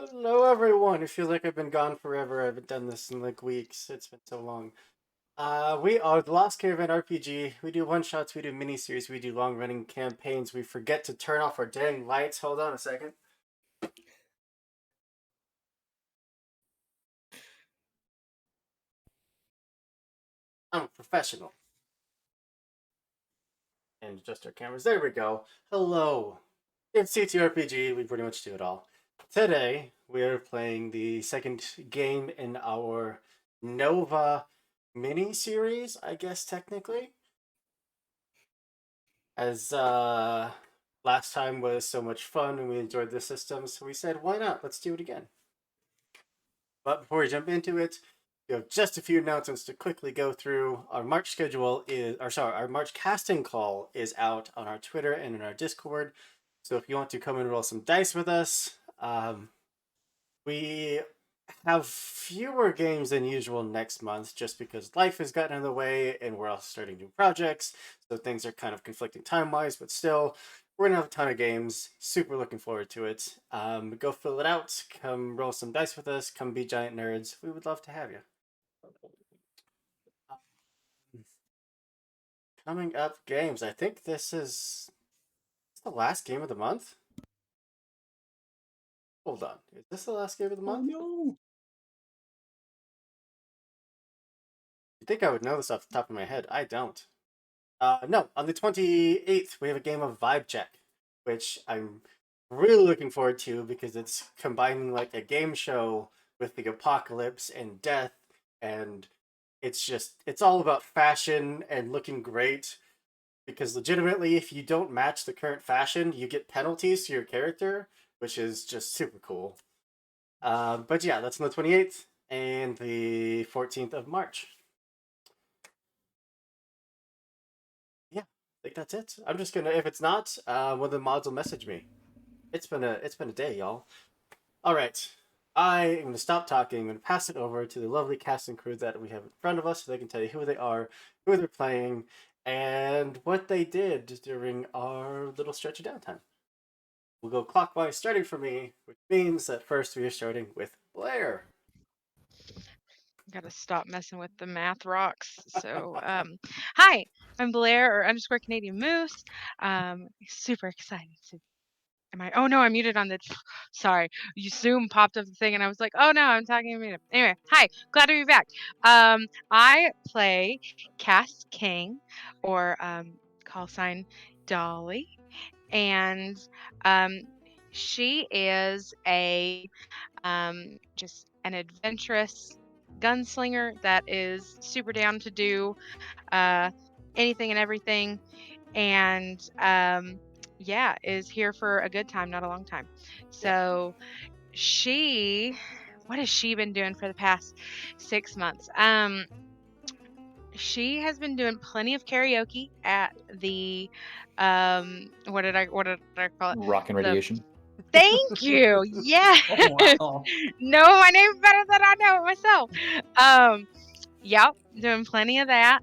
Hello, everyone. It feels like I've been gone forever. I haven't done this in like weeks. It's been so long. We are the Lost Caravan RPG. We do one shots, we do miniseries, we do long running campaigns. We forget to turn off our dang lights. Hold on a second. I'm a professional. And adjust our cameras. There we go. Hello. It's CTRPG. We pretty much do it all. Today, we are playing the second game in our Nova mini series, I guess, technically. As last time was so much fun and we enjoyed the system, so we said, why not? Let's do it again. But before we jump into it, we have just a few announcements to quickly go through. Our March schedule is, or sorry, our March casting call is out on our Twitter and in our Discord. So if you want to come and roll some dice with us, we have fewer games than usual next month just because life has gotten in the way and we're all starting new projects. So things are kind of conflicting time wise, but still, we're going to have a ton of games. Super looking forward to it. Go fill it out. Come roll some dice with us. Come be giant nerds. We would love to have you. Coming up games. I think this is the last game of the month. Hold on. Is this the last game of the Oh month? no! You think I would know this off the top of my head? I don't. No, on the 28th, we have a game of Vibe Check, which I'm really looking forward to because it's combining like a game show with the apocalypse and death, and it's all about fashion and looking great. Because legitimately, if you don't match the current fashion, you get penalties to your character, which is just super cool. But yeah, that's on the 28th and the 14th of March. Yeah, I think that's it. I'm just gonna, if it's not, one of the mods will message me. It's been a day, y'all. All right, I am gonna stop talking. I'm gonna pass it over to the lovely cast and crew that we have in front of us, so they can tell you who they are, who they're playing, and what they did during our little stretch of downtime. We'll go clockwise, starting for me, which means that first we are starting with Blair. Gotta stop messing with the math rocks. Hi, I'm Blair or underscore Canadian Moose. Super excited to. Am I? Oh no, I'm muted on the. Sorry, you Zoom popped up the thing, and I was like, oh no, I'm talking muted. Anyway, hi, glad to be back. I play Cass King, or call sign Dolly, and she is a just an adventurous gunslinger that is super down to do uh, anything and everything, and yeah, is here for a good time, not a long time. Yeah. So what has she been doing for the past 6 months? She has been doing plenty of karaoke at the what did I call it? Rock and The radiation. Thank you. Yes. Oh wow! Know my name better than I know it myself. Yep, doing plenty of that.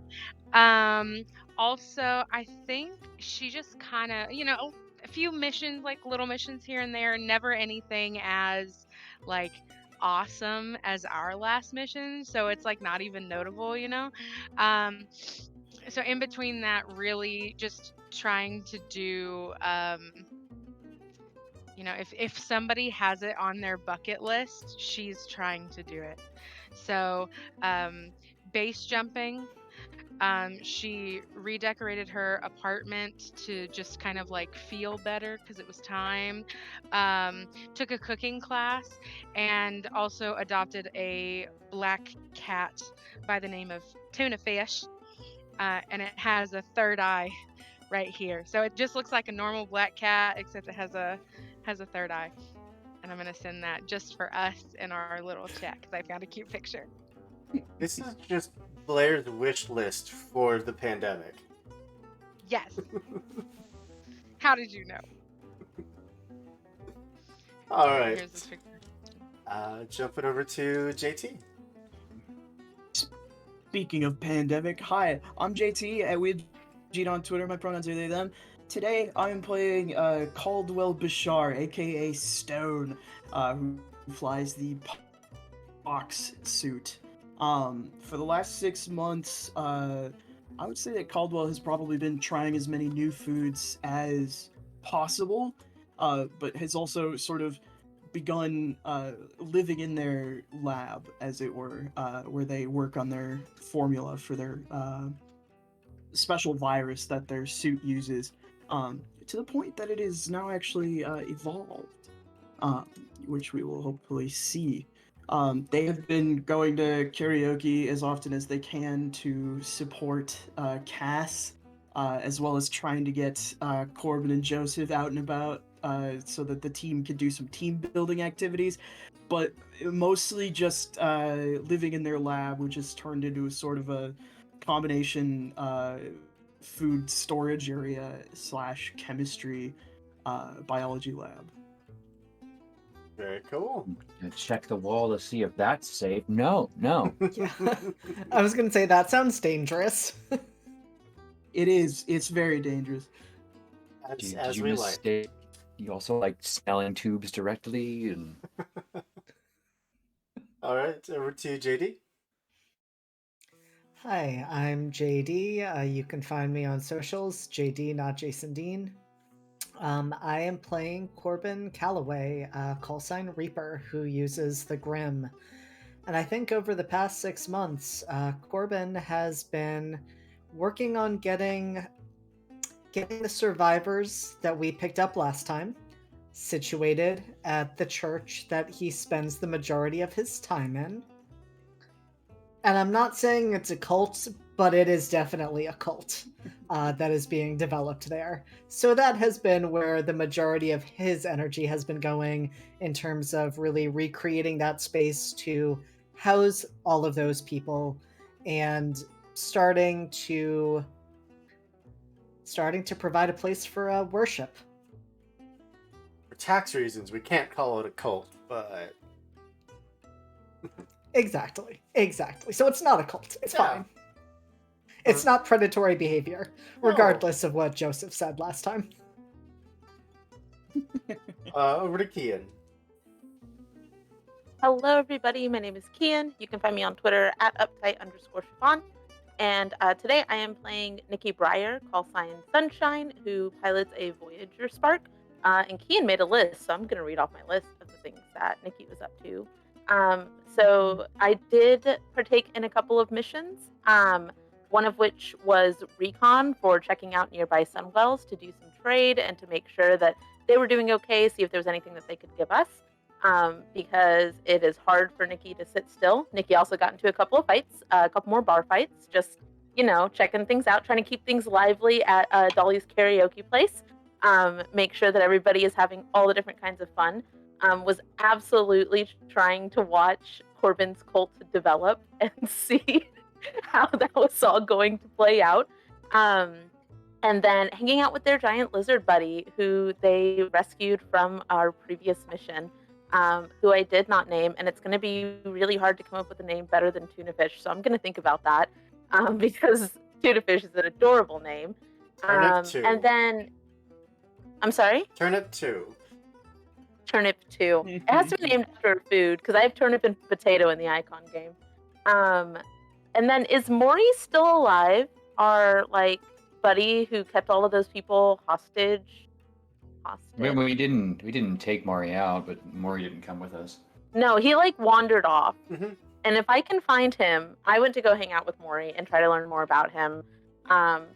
Um, Also, I think she just kind of, a few missions, like little missions here and there, never anything as like awesome as our last mission. So it's like not even notable. Um, so in between that, really just trying to do if somebody has it on their bucket list, she's trying to do it. So, base jumping. She redecorated her apartment to just kind of like feel better because it was time. Took a cooking class and also adopted a black cat by the name of Tuna Fish. And it has a third eye right here. So it just looks like a normal black cat, except it has a third eye. And I'm gonna send that just for us in our little chat because I found a cute picture. This is just Blair's wish list for the pandemic. Yes. How did you know? All Here's this right. picture. Jumping over to JT. Speaking of pandemic, hi, I'm JT. We G on Twitter. My pronouns are they them. Today I'm playing Caldwell Bashar, aka Stone, who flies the Pox suit. For the last 6 months, I would say that Caldwell has probably been trying as many new foods as possible, but has also sort of begun living in their lab, as it were, where they work on their formula for their special virus that their suit uses, to the point that it is now actually evolved, um, which we will hopefully see. They have been going to karaoke as often as they can to support Cass, as well as trying to get Corbin and Joseph out and about so that the team can do some team building activities. But mostly just living in their lab, which has turned into a sort of a combination food storage area slash chemistry biology lab. Very cool. Check the wall to see if that's safe. No. Yeah. I was gonna say that sounds dangerous. It is. It's very dangerous. As you we like. mistake? You also like smelling tubes directly, and All right, over to you, JD. Hi, I'm JD. You can find me on socials, JD, not Jason Dean. I am playing Corbin Calloway, call sign Reaper, who uses the Grim. And I think over the past 6 months, Corbin has been working on getting the survivors that we picked up last time situated at the church that he spends the majority of his time in. And I'm not saying it's a cult, but it is definitely a cult that is being developed there. So that has been where the majority of his energy has been going in terms of really recreating that space to house all of those people and starting to provide a place for worship. For tax reasons, we can't call it a cult, but Exactly. So it's not a cult. It's Yeah. fine. It's not predatory behavior, No. regardless of what Joseph said last time. Over to Kian. Hello, everybody. My name is Kian. You can find me on Twitter at uptight_Chiffon. And today I am playing Nikki Breyer, call sign Sunshine, who pilots a Voyager Spark. And Kian made a list, so I'm going to read off my list of the things that Nikki was up to. So I did partake in a couple of missions, one of which was recon for checking out nearby sunwells to do some trade and to make sure that they were doing okay, see if there was anything that they could give us. Because it is hard for Nikki to sit still. Nikki also got into a couple of fights, a couple more bar fights, just, checking things out, trying to keep things lively at Dolly's karaoke place. Make sure that everybody is having all the different kinds of fun. Was absolutely trying to watch Corbin's cult develop and see how that was all going to play out. And then hanging out with their giant lizard buddy, who they rescued from our previous mission. Who I did not name, and it's going to be really hard to come up with a name better than Tuna Fish, so I'm going to think about that, because Tuna Fish is an adorable name. Turnip 2. And then, I'm sorry? Turnip 2. Turnip 2. It has to be named after a food, because I have turnip and potato in the icon game. And then, is Maury still alive? Our, buddy who kept all of those people hostage? we didn't take Maury out, but Maury didn't come with us. No, he wandered off. Mm-hmm. And if I can find him, I went to go hang out with Maury and try to learn more about him.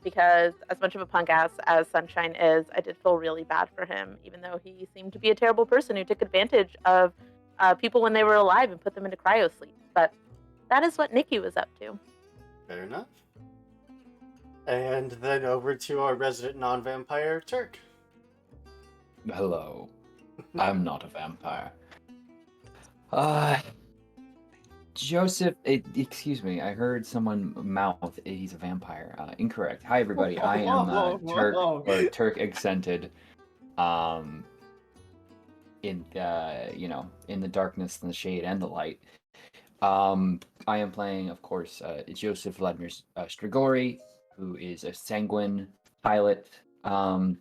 Because as much of a punk ass as Sunshine is, I did feel really bad for him, even though he seemed to be a terrible person who took advantage of people when they were alive and put them into cryo sleep. But that is what Nikki was up to. Fair enough. And then over to our resident non-vampire, Turk. Hello. I'm not a vampire. Joseph, excuse me, I heard someone mouth he's a vampire. Incorrect. Hi, everybody. I am Turk, or Turk accented. In the darkness and the shade and the light. I am playing, of course, Joseph Vladimir Strigori, who is a sanguine pilot And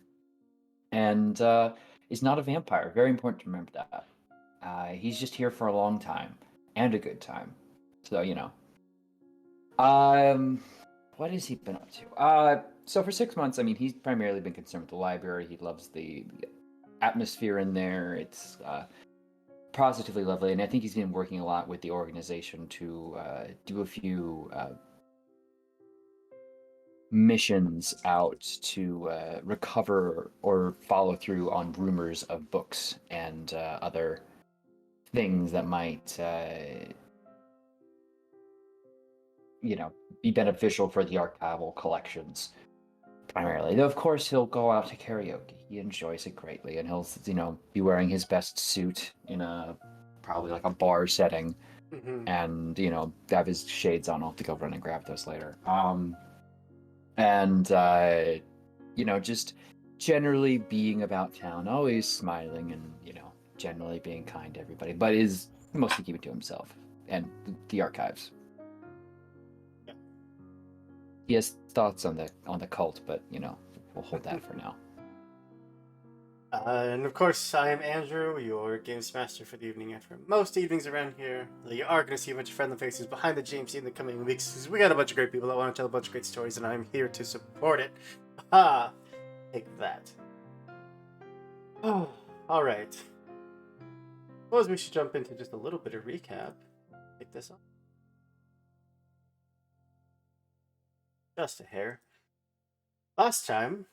is not a vampire. Very important to remember that. He's just here for a long time and a good time. So, you know. What has he been up to? So for 6 months, I mean, he's primarily been concerned with the library. He loves the atmosphere in there. It's positively lovely, and I think he's been working a lot with the organization to do a few missions out to recover or follow through on rumors of books and other things that might, you know, be beneficial for the archival collections. Primarily, though, of course, he'll go out to karaoke. He enjoys it greatly, and he'll, you know, be wearing his best suit in a probably like a bar setting, Mm-hmm. and you know, have his shades on. I'll have to go run and grab those later. And you know, just generally being about town, always smiling, and you know, generally being kind to everybody, but is mostly keeping to himself and the archives. Yeah. He has thoughts on the cult, but you know, we'll hold that for now. And of course, I am Andrew, your games master for the evening. And for most evenings around here, you are going to see a bunch of friendly faces behind the James in the coming weeks, because we got a bunch of great people that want to tell a bunch of great stories, and I'm here to support it. Ha! Take that. Oh, all right. Suppose we should jump into just a little bit of recap. Take this off. Just a hair. Last time,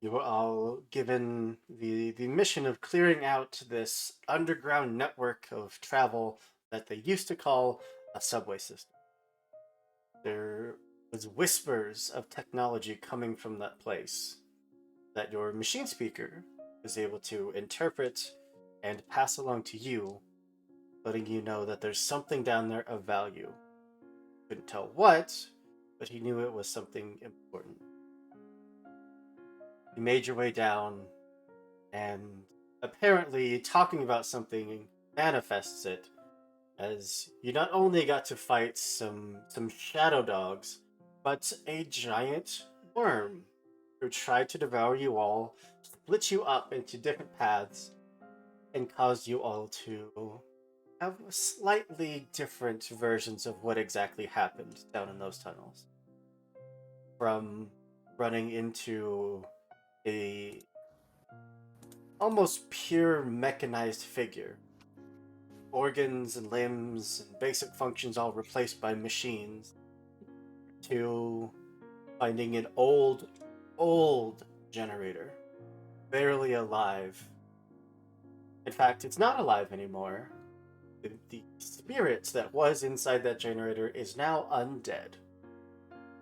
you were all given the mission of clearing out this underground network of travel that they used to call a subway system. There was whispers of technology coming from that place that your machine speaker was able to interpret and pass along to you, letting you know that there's something down there of value. Couldn't tell what, but he knew it was something important. You made your way down, and apparently talking about something manifests it, as you not only got to fight some shadow dogs, but a giant worm who tried to devour you all, split you up into different paths, and caused you all to have slightly different versions of what exactly happened down in those tunnels. From running into a almost pure mechanized figure, organs and limbs and basic functions all replaced by machines, to finding an old generator, barely alive. In fact, it's not alive anymore. The spirit that was inside that generator is now undead,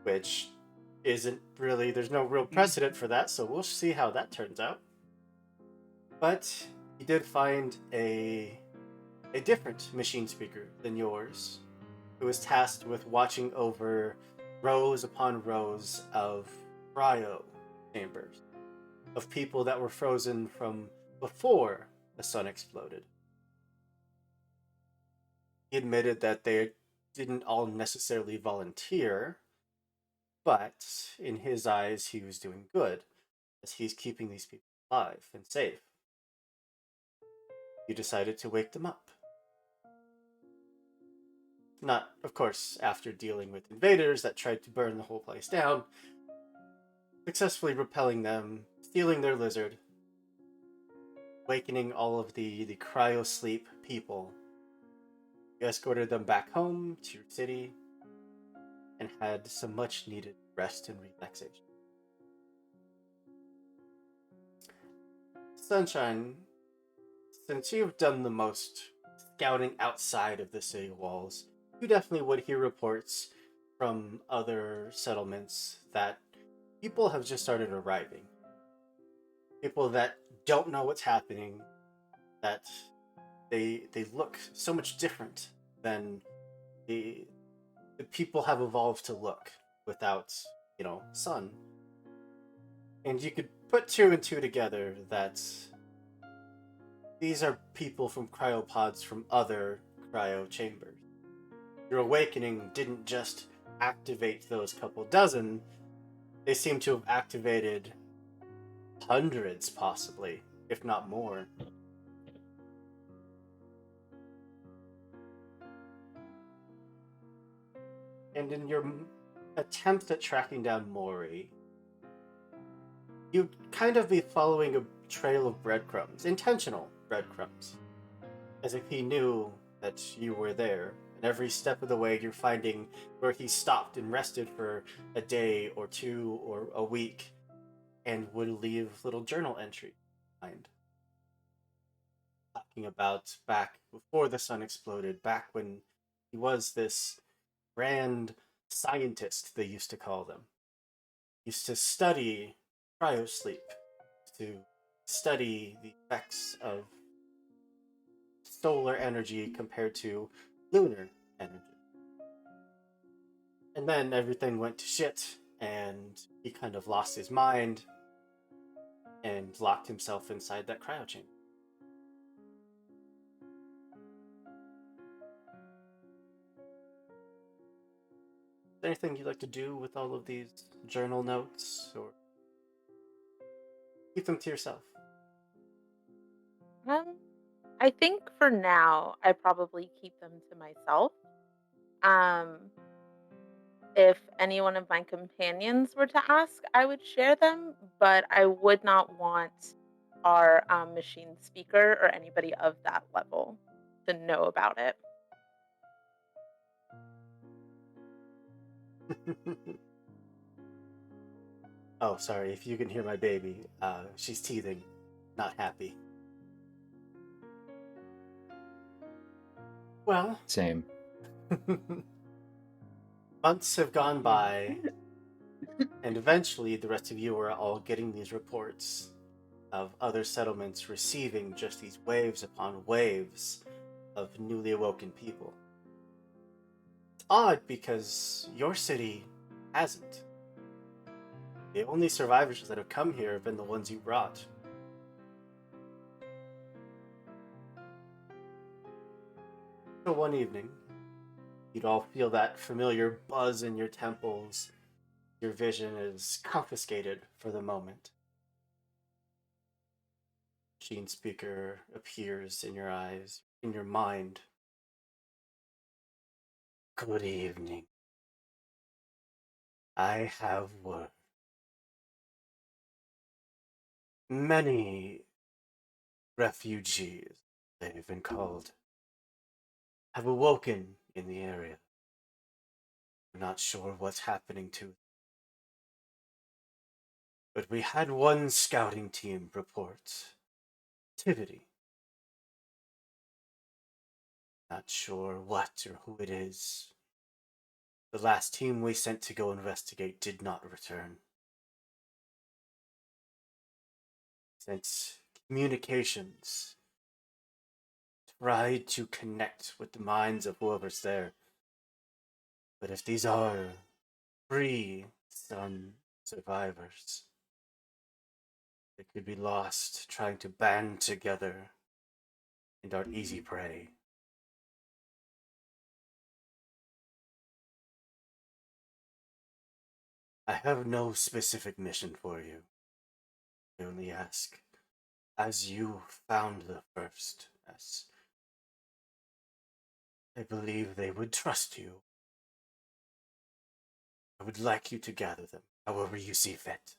which isn't really, there's no real precedent for that, so we'll see how that turns out. But he did find a different machine speaker than yours, who was tasked with watching over rows upon rows of cryo chambers of people that were frozen from before the sun exploded. He admitted that they didn't all necessarily volunteer, but in his eyes, he was doing good, as he's keeping these people alive and safe. You decided to wake them up. Not, of course, after dealing with invaders that tried to burn the whole place down, successfully repelling them, stealing their lizard, awakening all of the cryo-sleep people. You escorted them back home to your city and had some much-needed rest and relaxation. Sunshine, since you've done the most scouting outside of the city walls, you definitely would hear reports from other settlements that people have just started arriving. People that don't know what's happening, that they look so much different than the people have evolved to look without, sun. And you could put two and two together that these are people from cryopods from other cryo chambers. Your awakening didn't just activate those couple dozen, they seem to have activated hundreds, possibly, if not more. And in your attempt at tracking down Mori, you'd kind of be following a trail of breadcrumbs, intentional breadcrumbs, as if he knew that you were there. And every step of the way, you're finding where he stopped and rested for a day or two or a week, and would leave little journal entries behind, talking about back before the sun exploded, back when he was this grand scientist, they used to call them. Used to study cryosleep, to study the effects of solar energy compared to lunar energy. And then everything went to shit, and he kind of lost his mind and locked himself inside that cryo chamber. Is there anything you'd like to do with all of these journal notes, or keep them to yourself? I think for now, I probably keep them to myself. Um, if any one of my companions were to ask, I would share them, but I would not want our machine speaker or anybody of that level to know about it. Oh, sorry, if you can hear my baby, she's teething, not happy. Well, Same. months have gone by, and eventually the rest of you are all getting these reports of other settlements receiving just these waves upon waves of newly awoken people. It's odd because your city hasn't. The only survivors that have come here have been the ones you brought. So one evening, you'd all feel that familiar buzz in your temples. Your vision is confiscated for the moment. Machine speaker appears in your eyes, in your mind. Good evening. I have word. Many refugees, they've been called, have awoken in the area. We're not sure what's happening to them. But we had one scouting team report activity. Not sure what or who it is. The last team we sent to go investigate did not return. Since communications tried to connect with the minds of whoever's there. But if these are free sun survivors, they could be lost trying to band together and are easy prey. I have no specific mission for you. I only ask, as you found the first, as I believe they would trust you. I would like you to gather them, however you see fit.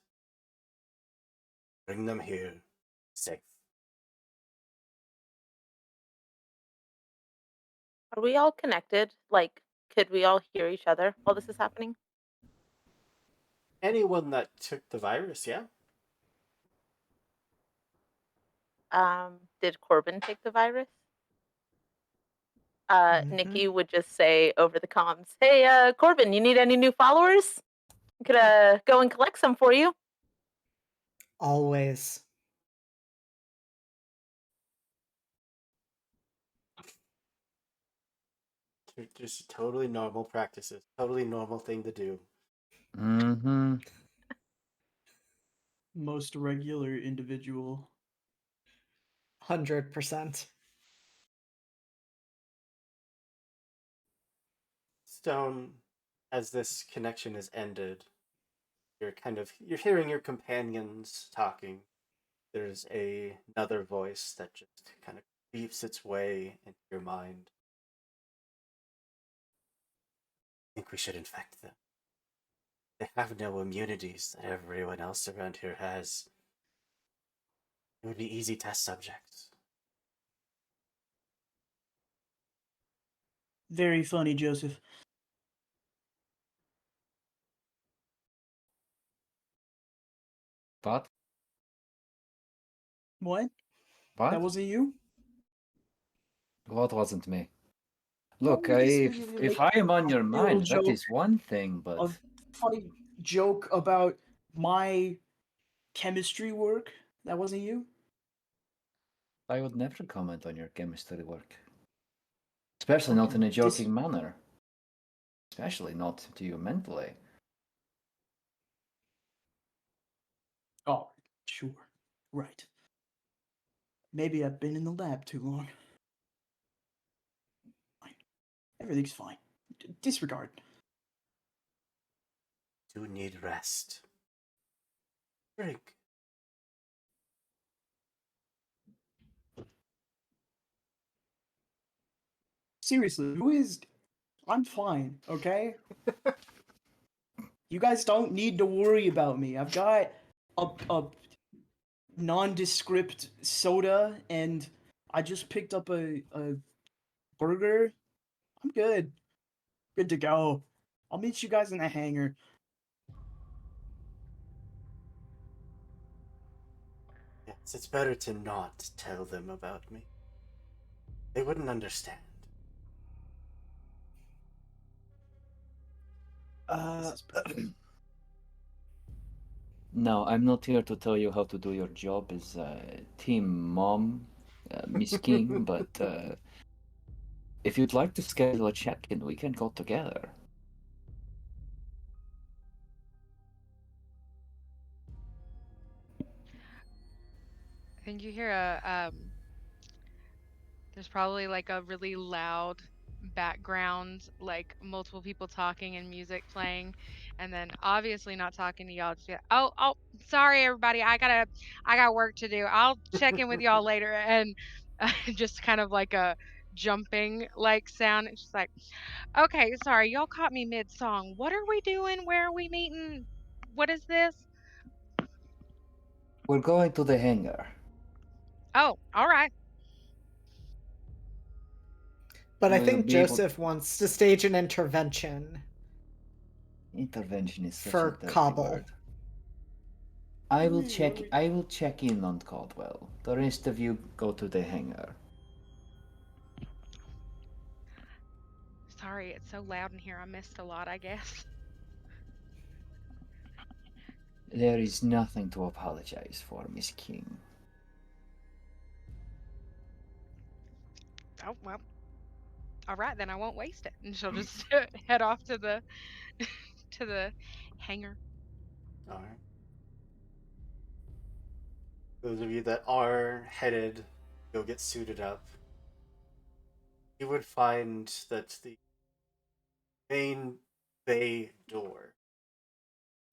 Bring them here, safe. Are we all connected? Like, could we all hear each other while this is happening? Anyone that took the virus, yeah? Did Corbin take the virus? Mhm. Nikki would just say over the comms, "Hey, Corbin, you need any new followers? I could go and collect some for you." Always. Just totally normal practices. Totally normal thing to do. Mm-hmm. Most regular individual. 100%. Stone, as this connection is ended, you're hearing your companions talking. there's another voice that just kind of creeps its way into your mind. I think we should infect them. They have no immunities that everyone else around here has. It would be easy test subjects. Very funny, Joseph. What? What? That What? wasn't you? What wasn't me? No, Look, we just if make I am on a your little mind, that joke, is one thing, but a funny joke about my chemistry work. That wasn't you? I would never comment on your chemistry work. Especially not in a Fucking joking manner. Especially not to you mentally. Oh, sure. Right. Maybe I've been in the lab too long. Fine. Everything's fine. Disregard. Do need rest. Drink. Seriously, who is. I'm fine, okay? You guys don't need to worry about me. I've got a nondescript soda and I just picked up a burger. I'm good. Good to go. I'll meet you guys in the hangar. Yes, it's better to not tell them about me. They wouldn't understand. This is perfect. No, I'm not here to tell you how to do your job as team mom, Miss King, but if you'd like to schedule a check-in, we can go together. I think you hear a there's probably like a really loud background, like multiple people talking and music playing, and then obviously not talking to y'all. Just oh, sorry everybody, I got work to do. I'll check in with y'all later, and just kind of like a jumping like sound. It's just like, okay, sorry, y'all caught me mid song. What are we doing? Where are we meeting? What is this? We're going to the hangar. Oh, all right. But I Will you think be able... Joseph wants to stage an intervention Intervention is such a for dirty Cobble. word. I will What check. do we- I will check in on Caldwell. The rest of you go to the hangar. Sorry, it's so loud in here. I missed a lot, I guess. There is nothing to apologize for, Miss King. Oh, well. All right, then I won't waste it. And she'll just head off to the to the hangar. All right. Those of you that are headed, go get suited up. You would find that the main bay door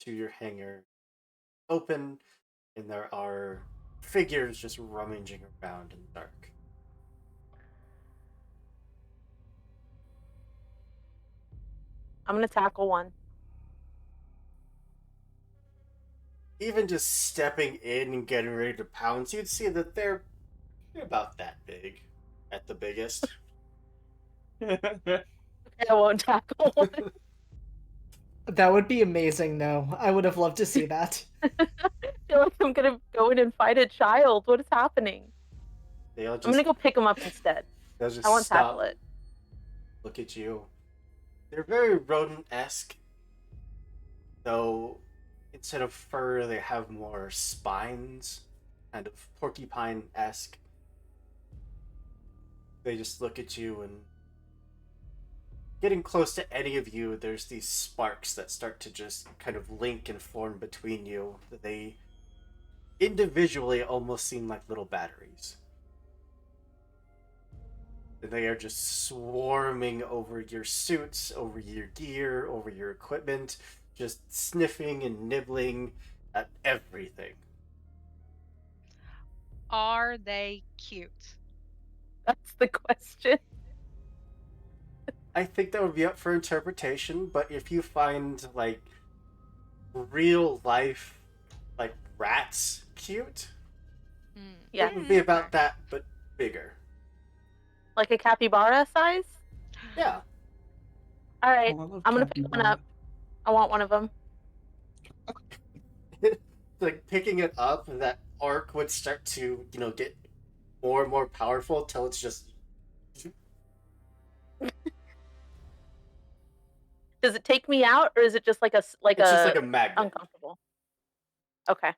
to your hangar open, and there are figures just rummaging around in the dark. I'm gonna tackle one. Even just stepping in and getting ready to pounce, you'd see that they're about that big, at the biggest. I won't tackle one. That would be amazing, though. I would have loved to see that. I feel like I'm gonna go in and fight a child. What is happening? They all I'm gonna just go pick him up instead. they'll I just won't tackle stop, it. look at you. They're very rodent-esque, though instead of fur, they have more spines, kind of porcupine-esque. They just look at you, and getting close to any of you, there's these sparks that start to just kind of link and form between you. They individually almost seem like little batteries. They are just swarming over your suits, over your gear, over your equipment, just sniffing and nibbling at everything. Are they cute? That's the question. I think that would be up for interpretation, but if you find like real life like rats cute, Hmm. Yeah, it would be about Okay. that but bigger. like a capybara size. Yeah. All right, Oh, I love I'm gonna pick one up. capybara. I want one of them. Like picking it up, that arc would start to, get more and more powerful till it's just Does it take me out, or is it just like like it's just like a a magnet. uncomfortable? Okay.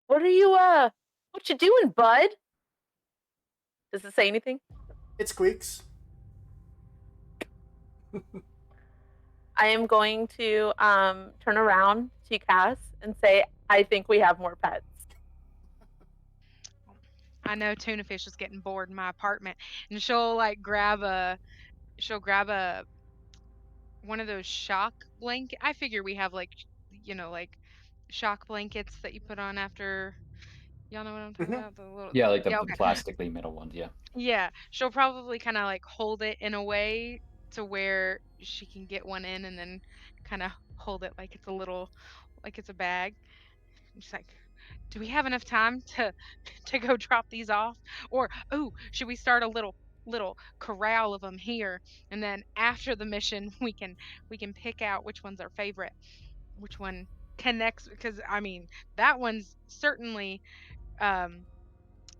What are you what you doing, bud? Does it say anything? It squeaks. I am going to turn around to Cass and say, I think we have more pets. I know Tuna Fish is getting bored in my apartment, and she'll grab a one of those shock blanket. I figure we have like shock blankets that you put on after. Y'all know what I'm talking Mhm. about? The little. Yeah, like the, Yeah, the okay. plastically metal ones. Yeah. Yeah, she'll probably kind of like hold it in a way to where she can get one in and then kind of hold it like it's a little, like it's a bag. She's like, do we have enough time to to go drop these off? Or oh, should we start a little corral of them here, and then after the mission we can pick out which one's our favorite, which one connects, because I mean that one's certainly um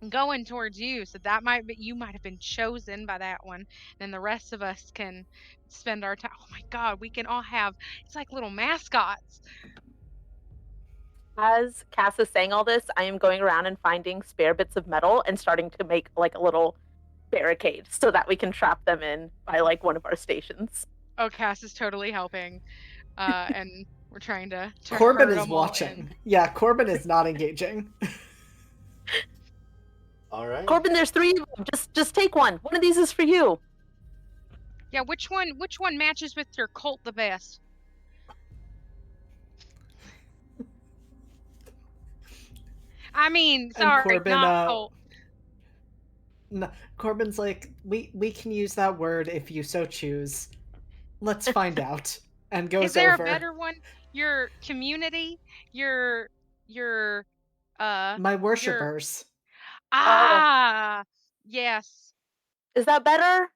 going towards you, so that might be, you might have been chosen by that one. Then the rest of us can spend our time. Oh my god, we can all have, it's like little mascots. As Cass is saying all this, I am going around and finding spare bits of metal and starting to make like a little barricade so that we can trap them in by like one of our stations. Oh, Cass is totally helping, and we're trying to Corbin herd is them all in. watching. Yeah, Corbin is not engaging. All right. Corbin, there's three of them. Just take one. One of these is for you. Yeah, which one matches with your cult the best? I mean, And sorry, Corbin, not cult. Corbin's like, we can use that word if you so choose. Let's find out. And Is goes there a over. better one? Your community, your uh My your worshippers. Oh, ah yes. is that better?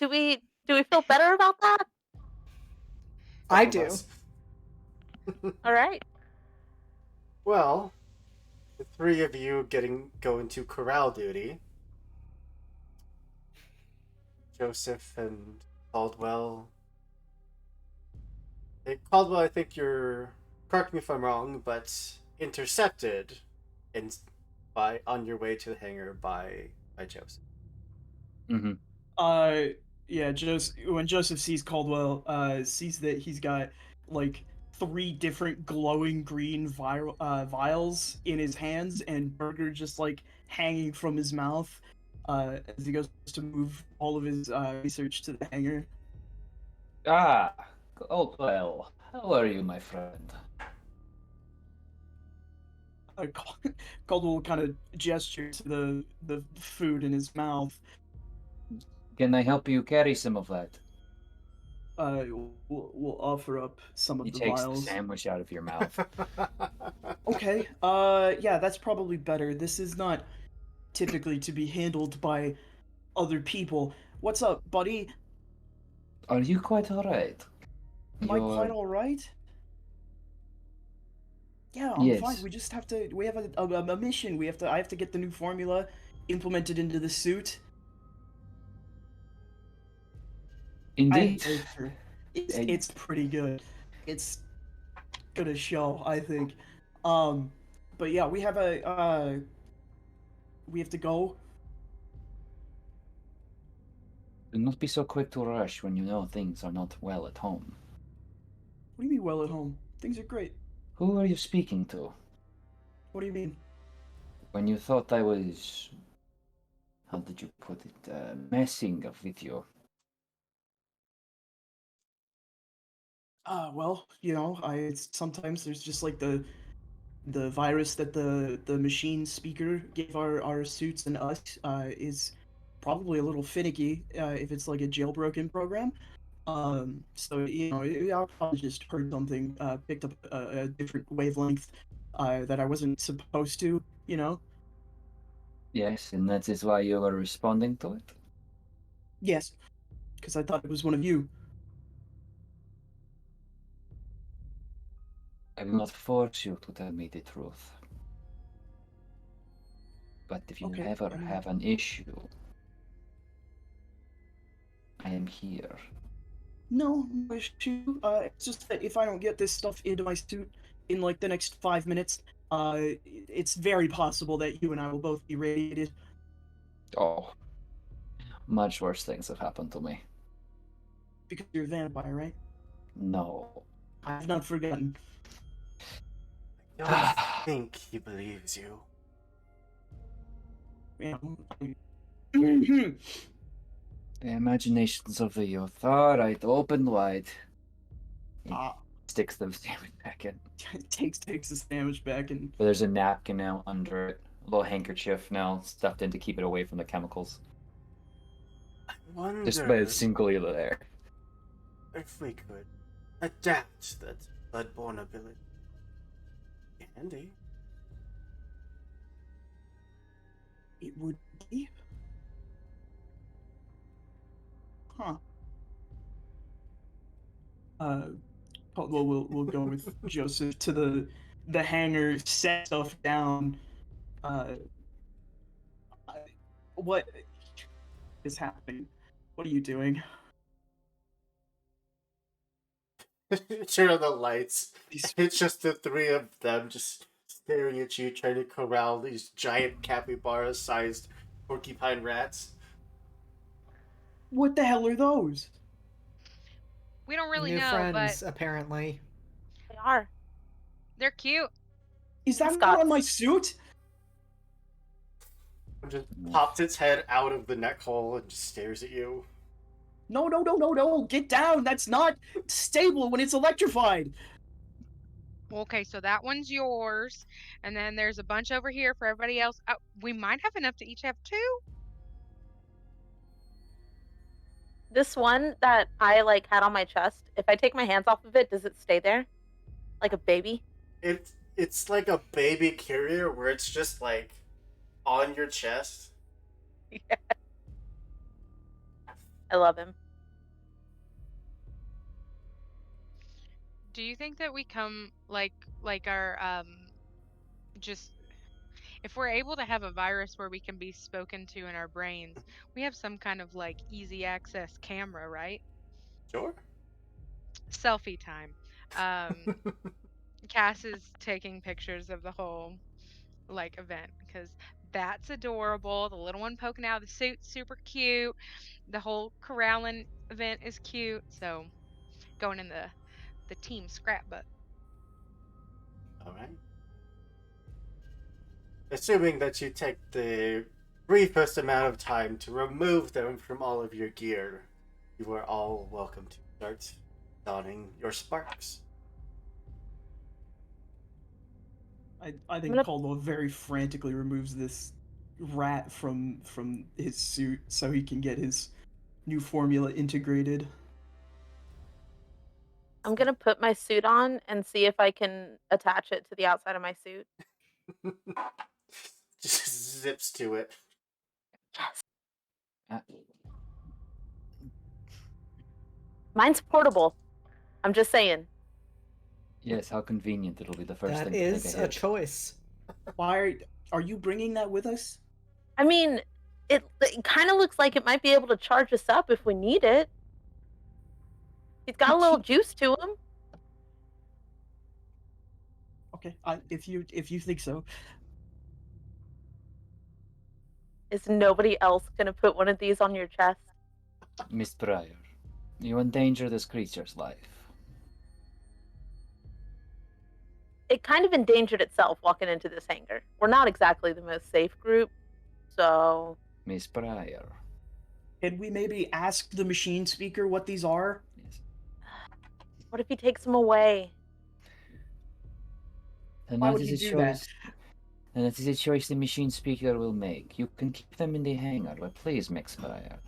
Do we feel better about that? I Some of do. us. All right. Well, the three of you go into corral duty. Joseph and Caldwell. Caldwell, I think you're, correct me if I'm wrong, but intercepted in by on your way to the hangar by Joseph. Mm-hmm. Uh, yeah, when Joseph sees Caldwell, sees that he's got like three different glowing green vials in his hands, and Burger just like hanging from his mouth, as he goes to move all of his research to the hangar. Ah, Caldwell, how are you, my friend? Uh, Caldwell kind of gesture to the food in his mouth. Can I help you carry some of that? We'll offer up some He of the takes the vials. sandwich out of your mouth. Okay. Yeah, that's probably better. This is not typically to be handled by other people. What's up, buddy? Are you quite alright? Am I quite You're... all right? Yeah, I'm fine. Yes, We just have to. We have a mission. We have to. I have to get the new formula implemented into the suit. I indeed. haven't played through. It's I- it's pretty good. It's gonna show, I think. Um, but yeah, we have to go. Do not be so quick to rush when you know things are not well at home. What do you mean, well at home? Things are great. Who are you speaking to? What do you mean? When you thought I was... How did you put it? Messing with you. Well, I sometimes there's just like the virus that the machine speaker gave our suits and us is probably a little finicky if it's like a jailbroken program. So I'll probably just heard something, picked up a different wavelength that I wasn't supposed to. Yes, and that is why you were responding to it. Yes, because I thought it was one of you. I will not force you to tell me the truth. But if you Okay, ever I mean- have an issue, I am here. No issue. It's just that if I don't get this stuff into my suit in like the next 5 minutes, it's very possible that you and I will both be radiated. Oh, much worse things have happened to me. Because you're a vampire, right? No. I've not forgotten. I don't think he believes you. The The imaginations of the youth. Alright, open wide. He sticks the sandwich back in. takes the sandwich back and But there's a napkin now under it. A little handkerchief now stuffed in to keep it away from the chemicals. I wonder Just by it's singly there. if we could adapt that bloodborne ability. Handy. it would be. Huh. Well, we'll go with Joseph to the hangar, set stuff down. What is happening? What are you doing? Turn on the lights. These It's just the three of them just staring at you, trying to corral these giant capybara-sized porcupine rats. What the hell are those? We don't really New know, friends, but apparently. They are. they're cute. Is that Mascots. not on my suit? It just pops its head out of the neck hole and just stares at you. No! Get down! That's not stable when it's electrified. Okay, so that one's yours, and then there's a bunch over here for everybody else. We might have enough to each have two. This one that I like had on my chest, if I take my hands off of it, does it stay there? Like a baby? It's like a baby carrier where it's just like on your chest. Yeah. I love him. Do you think that we come like our just if we're able to have a virus where we can be spoken to in our brains, we have some kind of like easy access camera, right? Sure. Selfie time. Cass is taking pictures of the whole like event because that's adorable. The little one poking out of the suit's super cute. The whole corralling event is cute. So going in the team scrapbook. All right. Assuming that you take the briefest amount of time to remove them from all of your gear, you are all welcome to start donning your sparks. I think Caldwell very frantically removes this rat from his suit so he can get his new formula integrated. I'm gonna put my suit on and see if I can attach it to the outside of my suit. Just zips to it. Yes. Uh, Mine's portable. I'm just saying. yes, how convenient. It'll be the first That thing to is take a a hit. choice. Why are you bringing that with us? I mean, it kind of looks like it might be able to charge us up if we need it. He's got a little juice to him. Okay, if you think so. Is nobody else gonna put one of these on your chest? Miss Pryor, you endanger this creature's life. It kind of endangered itself walking into this hangar. We're not exactly the most safe group, so Miss Pryor. Can we maybe ask the machine speaker what these are? Yes. what if he takes them away? And Why that would is he a do that? choice. And that is a choice the machine speaker will make. You can keep them in the hangar, but please mix fire.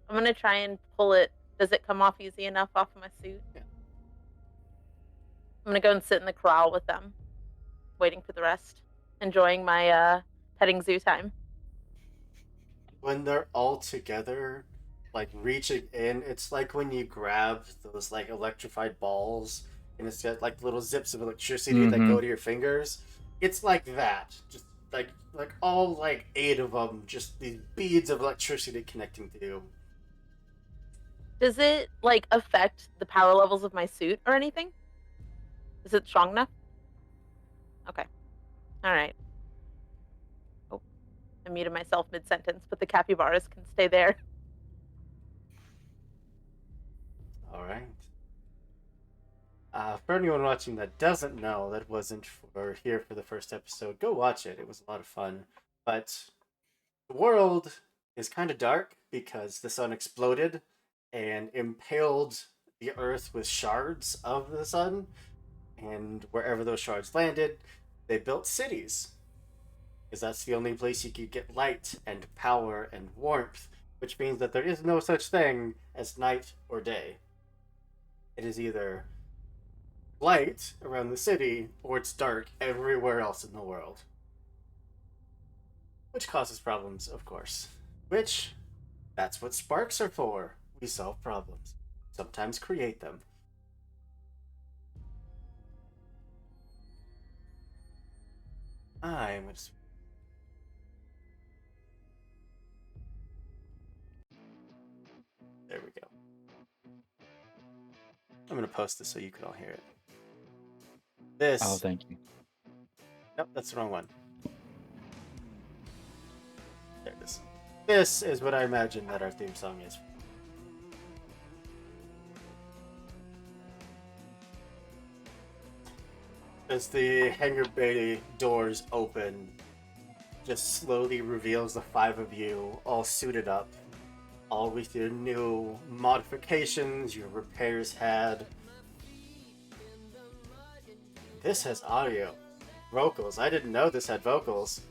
I'm gonna try and pull it. Does it come off easy enough off of my suit? Yeah. I'm gonna go and sit in the corral with them, waiting for the rest, enjoying my petting zoo time. When they're all together, like reaching in, it's like when you grab those like electrified balls and it's got like little zips of electricity that go to your fingers. It's like that. Just like all like 8 of them, just these beads of electricity connecting to you. Does it like affect the power levels of my suit or anything? Is it strong enough? Okay. All right. Oh, I muted myself mid sentence, but the capybaras can stay there. All right. For anyone watching that doesn't know, that wasn't for here for the first episode, go watch it. It was a lot of fun. But the world is kind of dark because the sun exploded and impaled the earth with shards of the sun. And wherever those shards landed, they built cities. Because that's the only place you could get light and power and warmth, which means that there is no such thing as night or day. It is either light around the city or it's dark everywhere else in the world. Which causes problems, of course. Which, that's what sparks are for. We solve problems, sometimes create them. I'm going to. There we go. I'm going to post this so you can all hear it. This. Oh, thank you. Nope, that's the wrong one. There it is. This is what I imagine that our theme song is. As the hangar bay doors open, just slowly reveals the 5 of you all suited up, all with your new modifications, your repairs had. This has audio. Vocals. I didn't know this had vocals.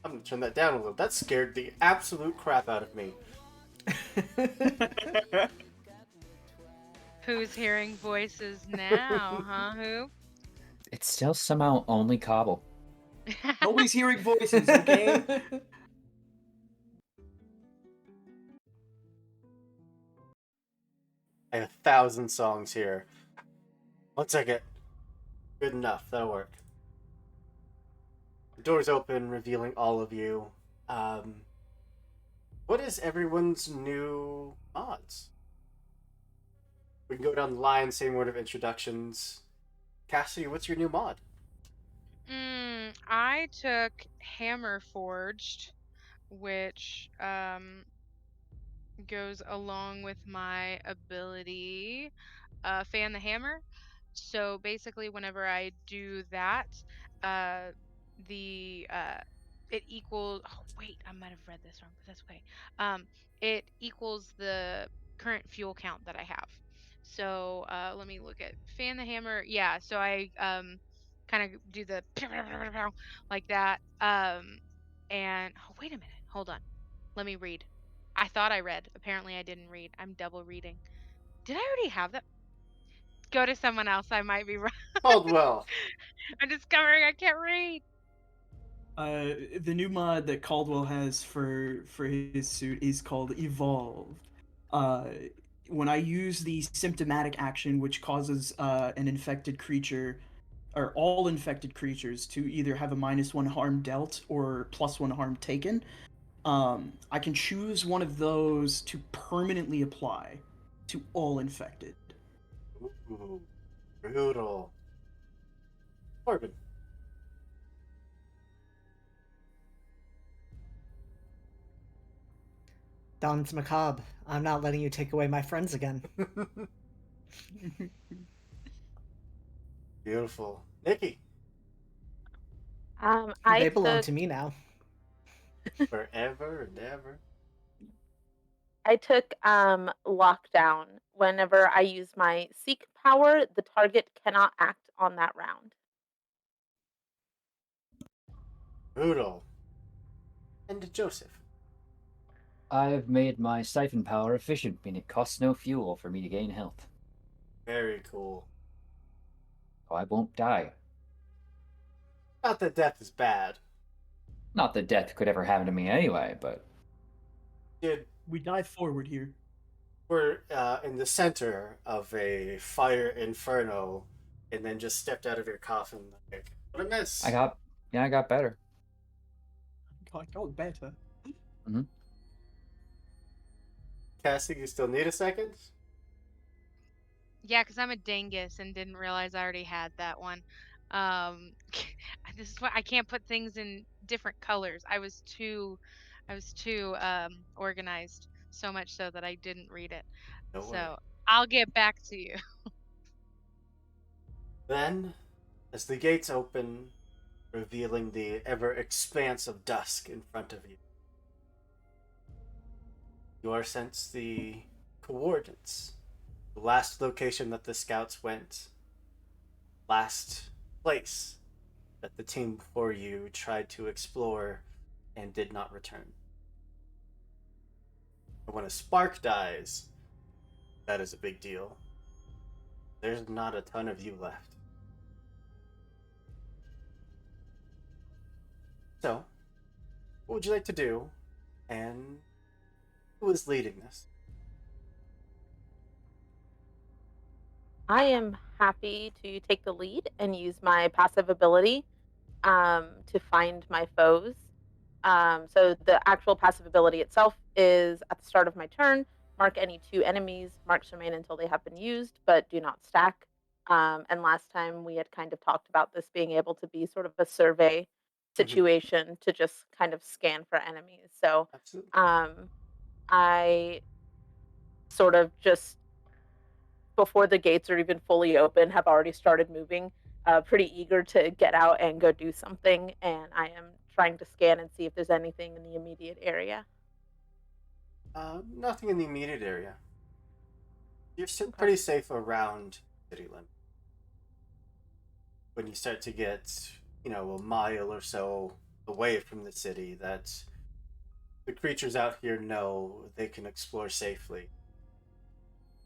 I'm gonna turn that down a little. That scared the absolute crap out of me. Who's hearing voices now, huh? Who? It's still somehow only Cobble. Nobody's hearing voices, okay? I have 1,000 songs here. 1 second. Good enough. That'll work. The doors open, revealing all of you. What is everyone's new mods? We can go down the line, same word of introductions. Cassidy, what's your new mod? I took Hammer Forged, which goes along with my ability Fan the Hammer. So basically, whenever I do that, the it equals. Oh wait, I might have read this wrong, but that's okay. It equals the current fuel count that I have. So let me look at Fan the Hammer. Yeah, so I kind of do the like that. And oh wait a minute, hold on. Let me read. I thought I read. Apparently, I didn't read. I'm double reading. Did I already have that? Go to someone else. I might be wrong. Caldwell. I'm discovering I can't read. The new mod that Caldwell has for his suit is called Evolved. When I use the symptomatic action, which causes an infected creature, or all infected creatures, to either have a -1 harm dealt or +1 harm taken, I can choose one of those to permanently apply to all infected. Ooh, brutal. Corbin. Don's macabre. I'm not letting you take away my friends again. Beautiful. Nikki. They I belong took to me now. Forever and ever. I took lockdown whenever I use my seek power, the target cannot act on that round. Brutal. And Joseph. I've made my siphon power efficient, meaning it costs no fuel for me to gain health. Very cool. So I won't die. Not that death is bad. Not that death could ever happen to me anyway, but Dude, We dive forward here. we're in the center of a fire inferno, and then just stepped out of your coffin. Like, what a miss. I got better. Got better. Cassie, you still need a second? Yeah, because I'm a dingus and didn't realize I already had that one. This is why I can't put things in different colors. I was too organized, so much so that I didn't read it. No worry. So I'll get back to you. Then, as the gates open, revealing the ever expanse of dusk in front of you, you are sent the coordinates. The last location that the scouts went, last place that the team before you tried to explore and did not return. And when a spark dies, that is a big deal. There's not a ton of you left. So, what would you like to do? And who is leading this? I am happy to take the lead and use my passive ability to find my foes. So the actual passive ability itself is at the start of my turn, mark any 2 enemies. Marks remain until they have been used, but do not stack. And last time we had kind of talked about this being able to be sort of a survey situation to just kind of scan for enemies. So Absolutely. I sort of just before the gates are even fully open, have already started moving, pretty eager to get out and go do something. And I am trying to scan and see if there's anything in the immediate area. Nothing in the immediate area. You're still Okay. pretty safe around city limit. When you start to get, a mile or so away from the city, that the creatures out here know they can explore safely,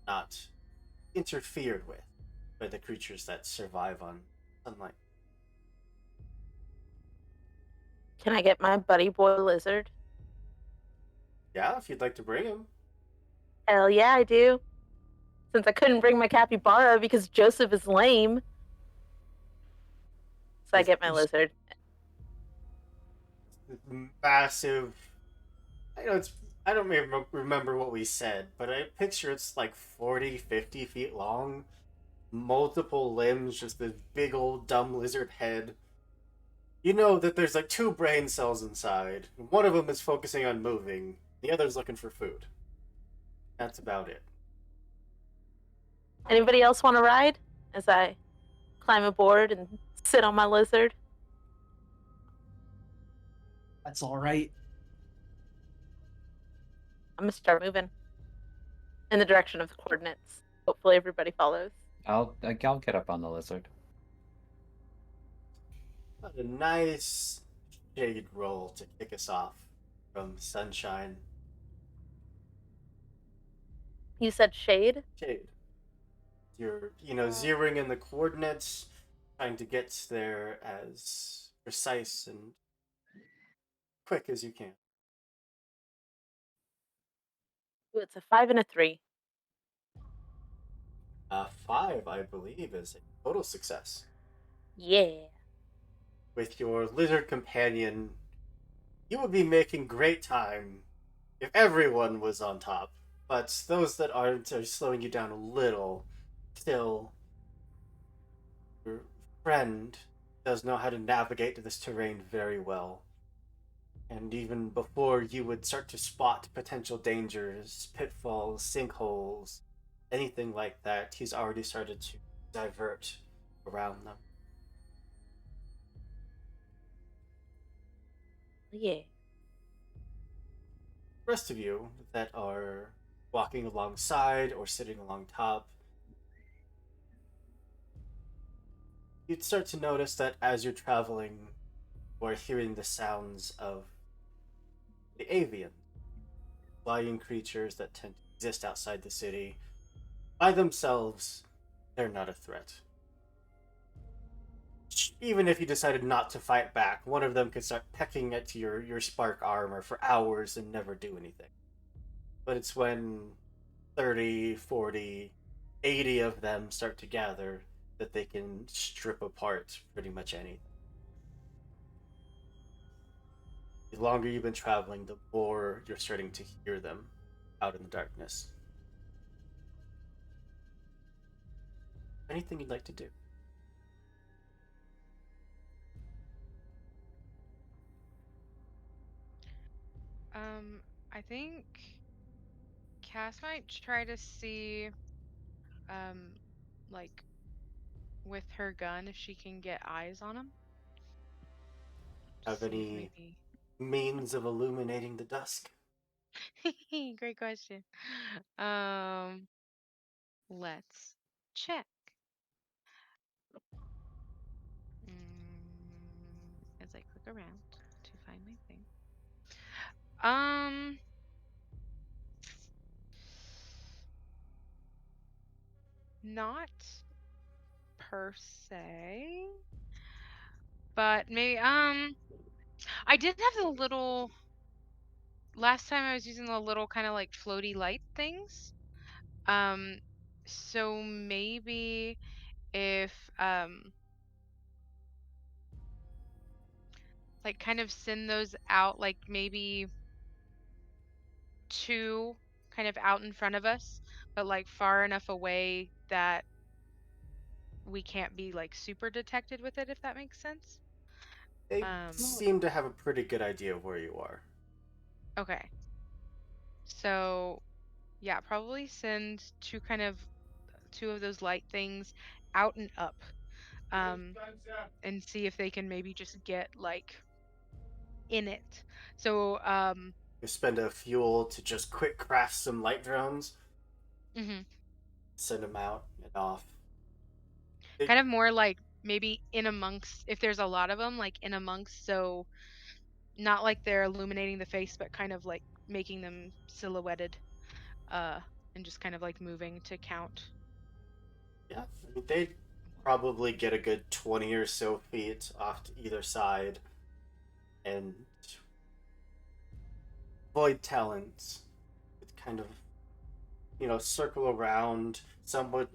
not interfered with by the creatures that survive on sunlight. Can I get my buddy boy lizard? Yeah, if you'd like to bring him. Hell yeah, I do. Since I couldn't bring my capybara because Joseph is lame. So I get my lizard. Massive. I don't even remember what we said, but I picture it's like 40, 50 feet long, multiple limbs, just this big old dumb lizard head. You know that there's like 2 brain cells inside. One of them is focusing on moving, the other's looking for food. That's about it. Anybody else want to ride? As I climb aboard and sit on my lizard. That's all right. I'm gonna start moving in the direction of the coordinates. Hopefully everybody follows. I'll get up on the lizard. A nice shade roll to kick us off from Sunshine. You said shade? Shade. You're, zeroing in the coordinates, trying to get there as precise and quick as you can. Ooh, it's a 5 and a 3. 5, I believe, is a total success. Yeah. With your lizard companion, you would be making great time if everyone was on top. But those that aren't are slowing you down a little. Still, your friend does know how to navigate this terrain very well. And even before you would start to spot potential dangers, pitfalls, sinkholes, anything like that, he's already started to divert around them. Yeah. The rest of you that are walking alongside or sitting along top, you'd start to notice that as you're traveling, we're hearing the sounds of the avian, flying creatures that tend to exist outside the city. By themselves, they're not a threat. Even if you decided not to fight back, one of them could start pecking at your spark armor for hours and never do anything. But it's when 30, 40, 80 of them start to gather that they can strip apart pretty much anything. The longer you've been traveling, the more you're starting to hear them out in the darkness. Anything you'd like to do? I think Cass might try to see, um, like with her gun if she can get eyes on them. Have See if any maybe. means of illuminating the dusk? Great question. Um, let's check. As I click around to find my thing. Um, not per se, but maybe I did have the little last time I was using the little kind of like floaty light things. Um, so maybe if like kind of send those out like maybe two kind of out in front of us, but like far enough away that we can't be like super detected with it, if that makes sense. They Um, seem to have a pretty good idea of where you are. okay. So yeah, probably send two of those light things out and up. Um, and see if they can maybe just get like in it. So You spend a fuel to just quick craft some light drones, mhm. send them out and off. They, Kind of more like maybe in amongst if there's a lot of them like in amongst, so not like they're illuminating the face but kind of like making them silhouetted uh and just kind of like moving to count. yeah, I mean, they probably get a good 20 or so feet off to either side and void talents would kind of, circle around. Some would,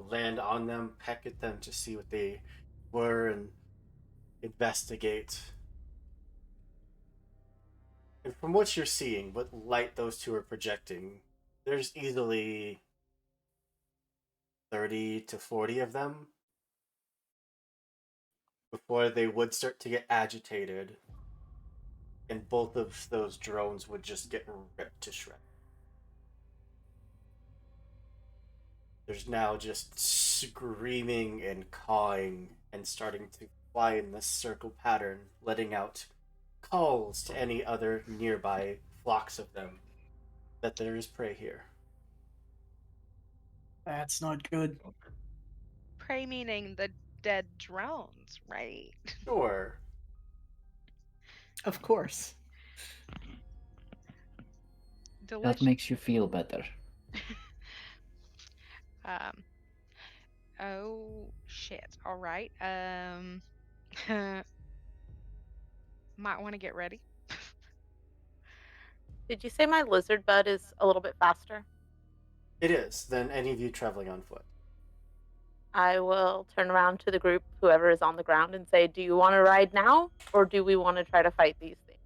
land on them, peck at them to see what they were and investigate. And from what you're seeing, what light those two are projecting, there's easily 30 to 40 of them before they would start to get agitated, and both of those drones would just get ripped to shreds. There's now just screaming and cawing and starting to fly in this circle pattern, letting out calls to any other nearby flocks of them that there is prey here. That's not good. Prey meaning the dead drones, right? Sure. Of course. That Delicious. makes you feel better. um oh shit. All right. Might want to get ready. Did you say my lizard bud is a little bit faster? It is than any of you traveling on foot. I will turn around to the group, whoever is on the ground, and say, "Do you want to ride now, or do we want to try to fight these things?"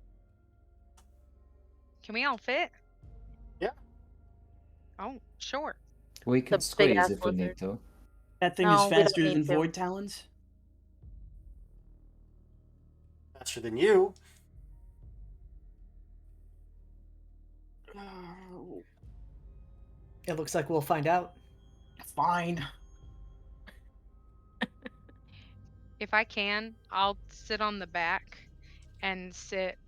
Can we all fit? Yeah. Oh, sure. We The can big squeeze ass if we lizard. need to. That thing is No, we don't faster need than to. Void Talons. Faster than you. It looks like we'll find out. Fine. If I can, I'll sit on the back and sit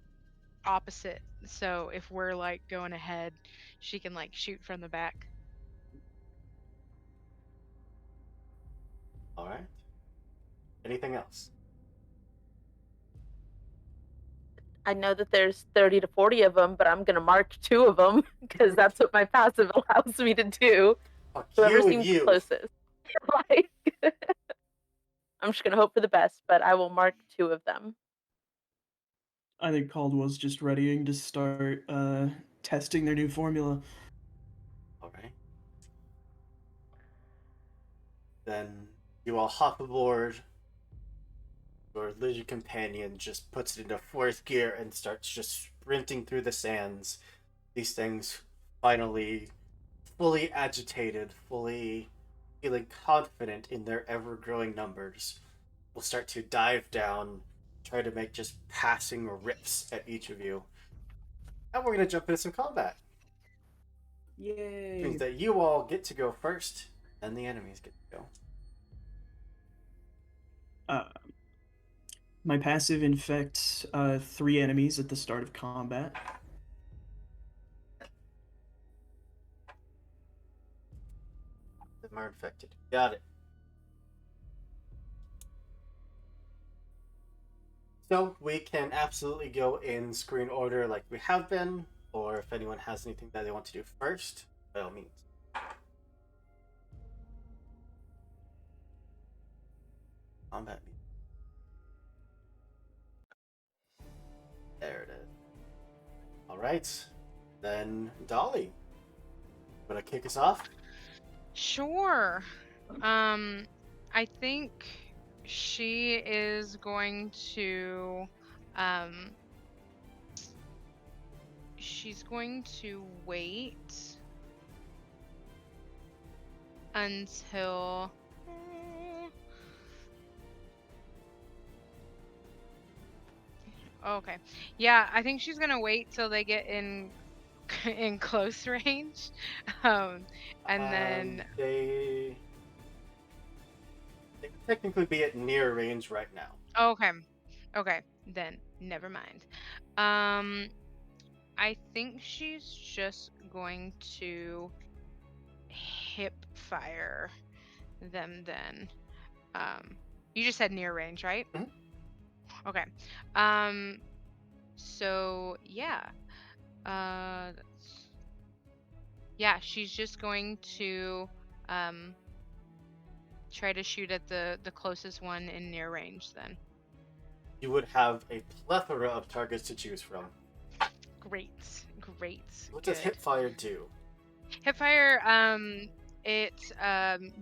opposite. So if we're like going ahead, she can like shoot from the back. All right. Anything else? I know that there's 30 to 40 of them, but I'm gonna mark 2 of them because that's what my passive allows me to do. Fuck Whoever you and seems you. closest. Like, I'm just gonna hope for the best, but I will mark 2 of them. I think Caldwell's just readying to start testing their new formula. Alright. Then you all hop aboard. Your lizard companion just puts it into fourth gear and starts just sprinting through the sands. These things finally fully agitated, fully feeling confident in their ever growing numbers, will start to dive down, try to make just passing rips at each of you. And we're going to jump into some combat. Yay! Which means that you all get to go first, and the enemies get to go. My passive infects 3 enemies at the start of combat. Them are infected. Got it. So we can absolutely go in screen order like we have been, or if anyone has anything that they want to do first, by all means. Combat music. There it is. Alright. Then Dolly. Wanna kick us off? Sure. I think she is going to she's going to wait until okay. Yeah, I think she's gonna wait till they get in in close range. And then They could technically be at near range right now. okay. Okay, then never mind. I think she's just going to hip fire them then. You just said near range, right? Mhm. Okay. So yeah. Yeah, she's just going to try to shoot at the closest one in near range then. You would have a plethora of targets to choose from. Great. What does Good. hipfire do? Hipfire, it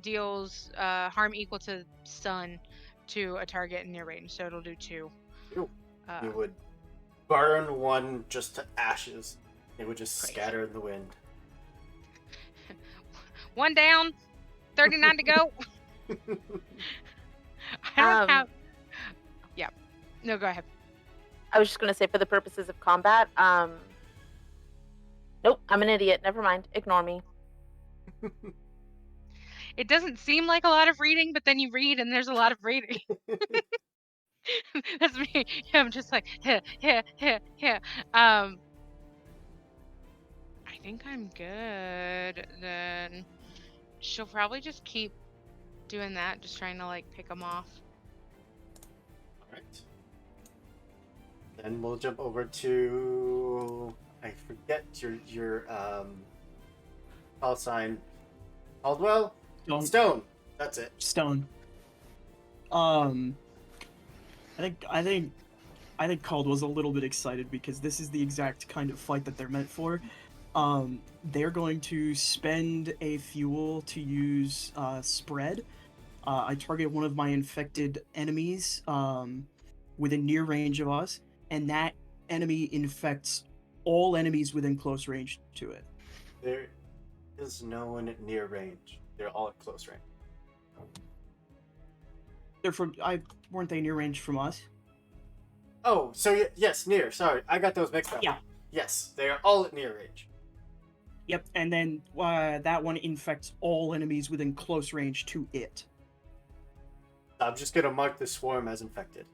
deals harm equal to stun to a target in near range, so it'll do 2. You would burn one just to ashes. It would just Great. scatter in the wind. 1 down, 39 to go. I don't have. Yeah. No, go ahead. I was just gonna say, for the purposes of combat, nope, I'm an idiot. Never mind. Ignore me. It doesn't seem like a lot of reading, but then you read and there's a lot of reading. That's me. I'm just like, yeah. I think I'm good then. She'll probably just keep doing that, just trying to like pick them off. Alright. Then we'll jump over to I forget your call sign. Caldwell? Stone. That's it. Stone. I think Caldwell's a little bit excited because this is the exact kind of fight that they're meant for. They're going to spend a fuel to use spread. I target one of my infected enemies within near range of us, and that enemy infects all enemies within close range to it. There is no one at near range. They're all at close range. Weren't they near range from us? Oh, so yes, near. Sorry, I got those mixed up. Yeah. Yes, they are all at near range. Yep, and then that one infects all enemies within close range to it. I'm just gonna mark the swarm as infected.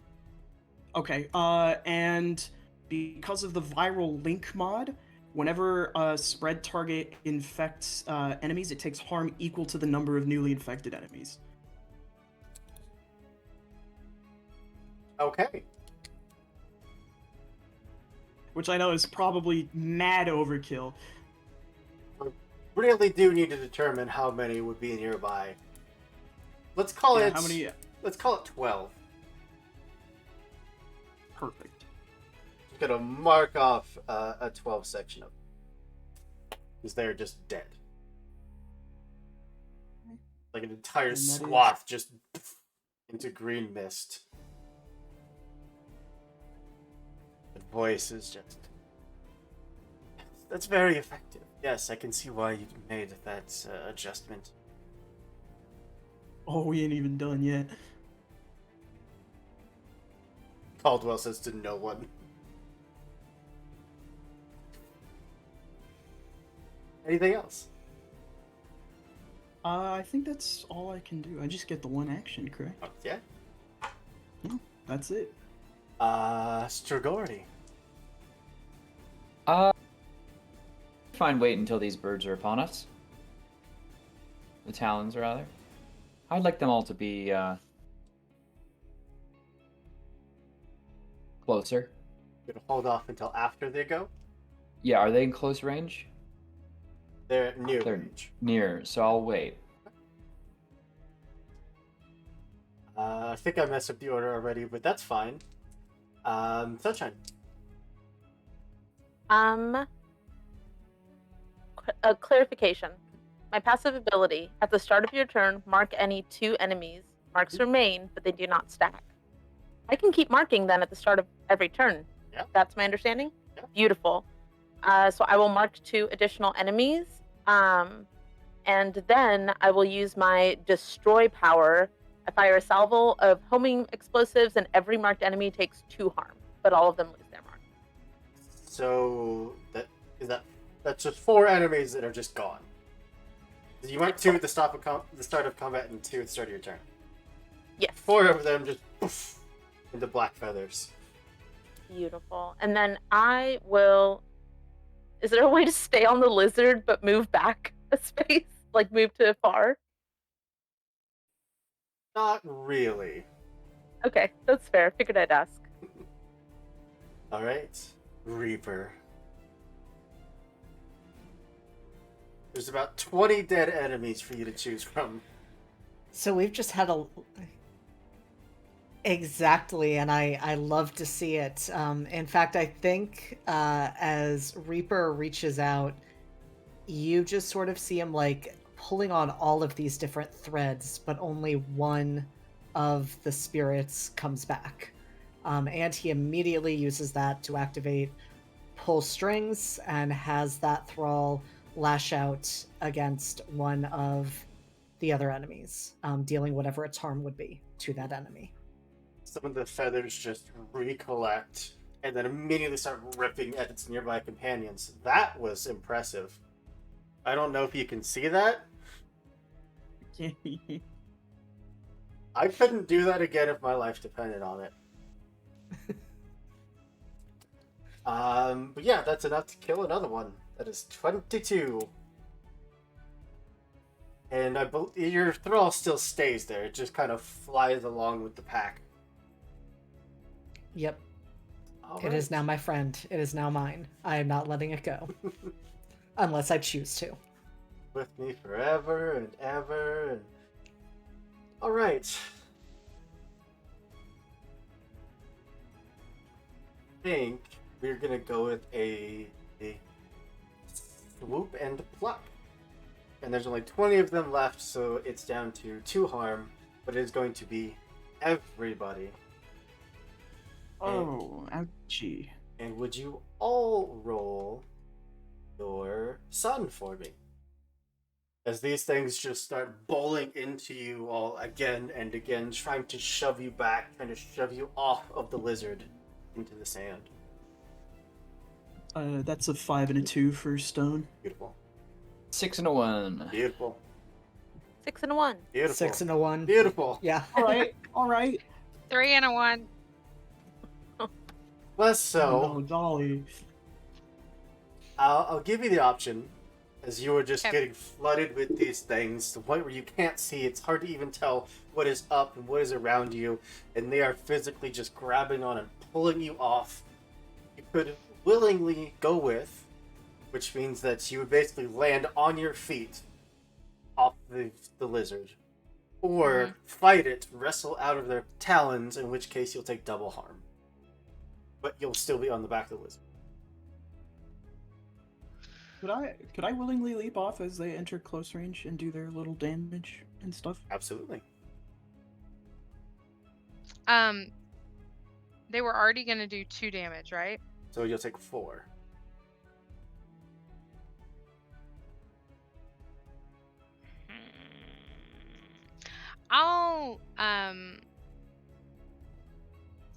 Okay, and because of the viral link mod, whenever a spread target infects enemies, it takes harm equal to the number of newly infected enemies. Okay. Which I know is probably mad overkill. Really do need to determine how many would be nearby. Let's call Yeah, it. how many? Let's call it 12. Perfect. Just gonna mark off a 12 section of them. Because they're just dead. Like an entire And that is- swath just into green mist. The voice is just. That's very effective. Yes, I can see why you made that adjustment. Oh, we ain't even done yet. Caldwell says to no one. Anything else? I think that's all I can do. I just get the one action, correct? Oh, yeah. That's it. Strigori. Fine, wait until these birds are upon us. The talons, rather. I'd like them all to be closer. Gonna hold off until after they go. Yeah, are they in close range? They're at near They're range. near, so I'll wait. I think I messed up the order already, but that's fine. Sunshine. A clarification. My passive ability, at the start of your turn, mark any 2 enemies. Marks remain, but they do not stack. I can keep marking then at the start of every turn. Yeah. That's my understanding? Yeah. Beautiful. So I will mark 2 additional enemies. And then I will use my destroy power. I fire a salvo of homing explosives, and every marked enemy takes 2 harm, but all of them lose their mark. So that's just 4 enemies that are just gone. You mark 2 at the start of combat and 2 at the start of your turn. Yes. 4 of them just poof into black feathers. Beautiful. And then I will. Is there a way to stay on the lizard but move back a space? Like move to far? Not really. Okay, that's fair. Figured I'd ask. All right, Reaper. There's about 20 dead enemies for you to choose from. So we've just had a. Exactly, and I love to see it. In fact, I think as Reaper reaches out, you just sort of see him like pulling on all of these different threads, but only one of the spirits comes back. And he immediately uses that to activate pull strings and has that thrall lash out against one of the other enemies, dealing whatever its harm would be to that enemy. Some of the feathers just recollect and then immediately start ripping at its nearby companions. That was impressive. I don't know if you can see that. I couldn't do that again if my life depended on it. But yeah, that's enough to kill another one. That is 22. And your thrall still stays there. It just kind of flies along with the pack. Yep. All It is right. now my friend. It is now mine. I am not letting it go. Unless I choose to. With me forever and ever. And... All right. I think we're gonna go with a swoop and pluck. And there's only 20 of them left, so it's down to 2 harm, but it is going to be everybody. Oh, ouchie. And would you all roll your sun for me? As these things just start bowling into you all again and again, trying to shove you back, trying to shove you off of the lizard into the sand. That's a 5 and a 2 for stone. Beautiful. 6 and a 1. Beautiful. 6 and a 1. Beautiful. 6 and a 1. Beautiful. Yeah. All right, all right. 3 and a 1. Less so. Oh, no, Dolly. I'll give you the option. as you are just Yep. getting flooded with these things, to the point where you can't see. It's hard to even tell what is up and what is around you, and they are physically just grabbing on and pulling you off. You could willingly go with, which means that you would basically land on your feet off the lizard, or fight it, wrestle out of their talons, in which case you'll take double harm. But you'll still be on the back of the lizard. Could I willingly leap off as they enter close range and do their little damage and stuff? Absolutely. They were already gonna do 2 damage, right? So you'll take 4. I'll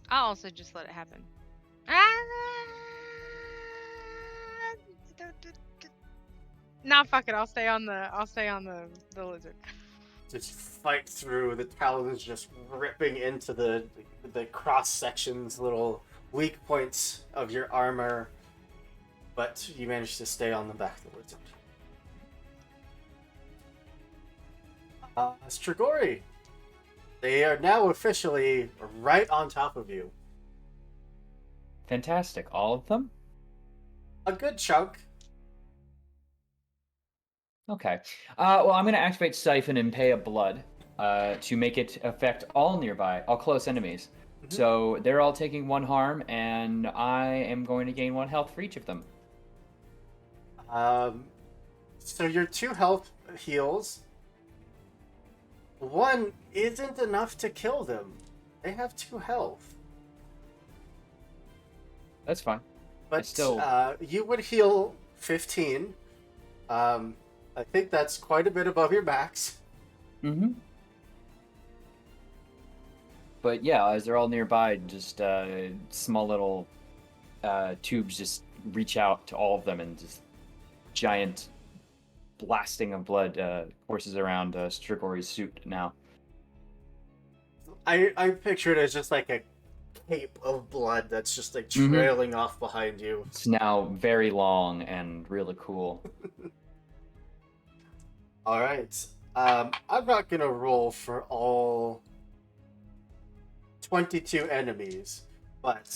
also just let it happen. Nah, fuck it. I'll stay on the lizard. Just fight through, the talons just ripping into the cross sections, little weak points of your armor, but you manage to stay on the back of the lizard. Strigori, they are now officially right on top of you. Fantastic. All of them? A good chunk. Okay. Well, I'm going to activate Siphon and Pay Up Blood to make it affect all close enemies. Mhm. So they're all taking 1 harm, and I am going to gain 1 health for each of them. So your 2 health heals. 1 isn't enough to kill them. They have 2 health. That's fine. But still- you would heal 15. I think that's quite a bit above your max. Mm-hmm. But yeah, as they're all nearby, just small little tubes just reach out to all of them, and just giant blasting of blood courses around Strigori's suit now. I picture it as just like a cape of blood that's just like Mhm. trailing off behind you. It's now very long and really cool. All right. I'm not gonna roll for all 22 enemies, but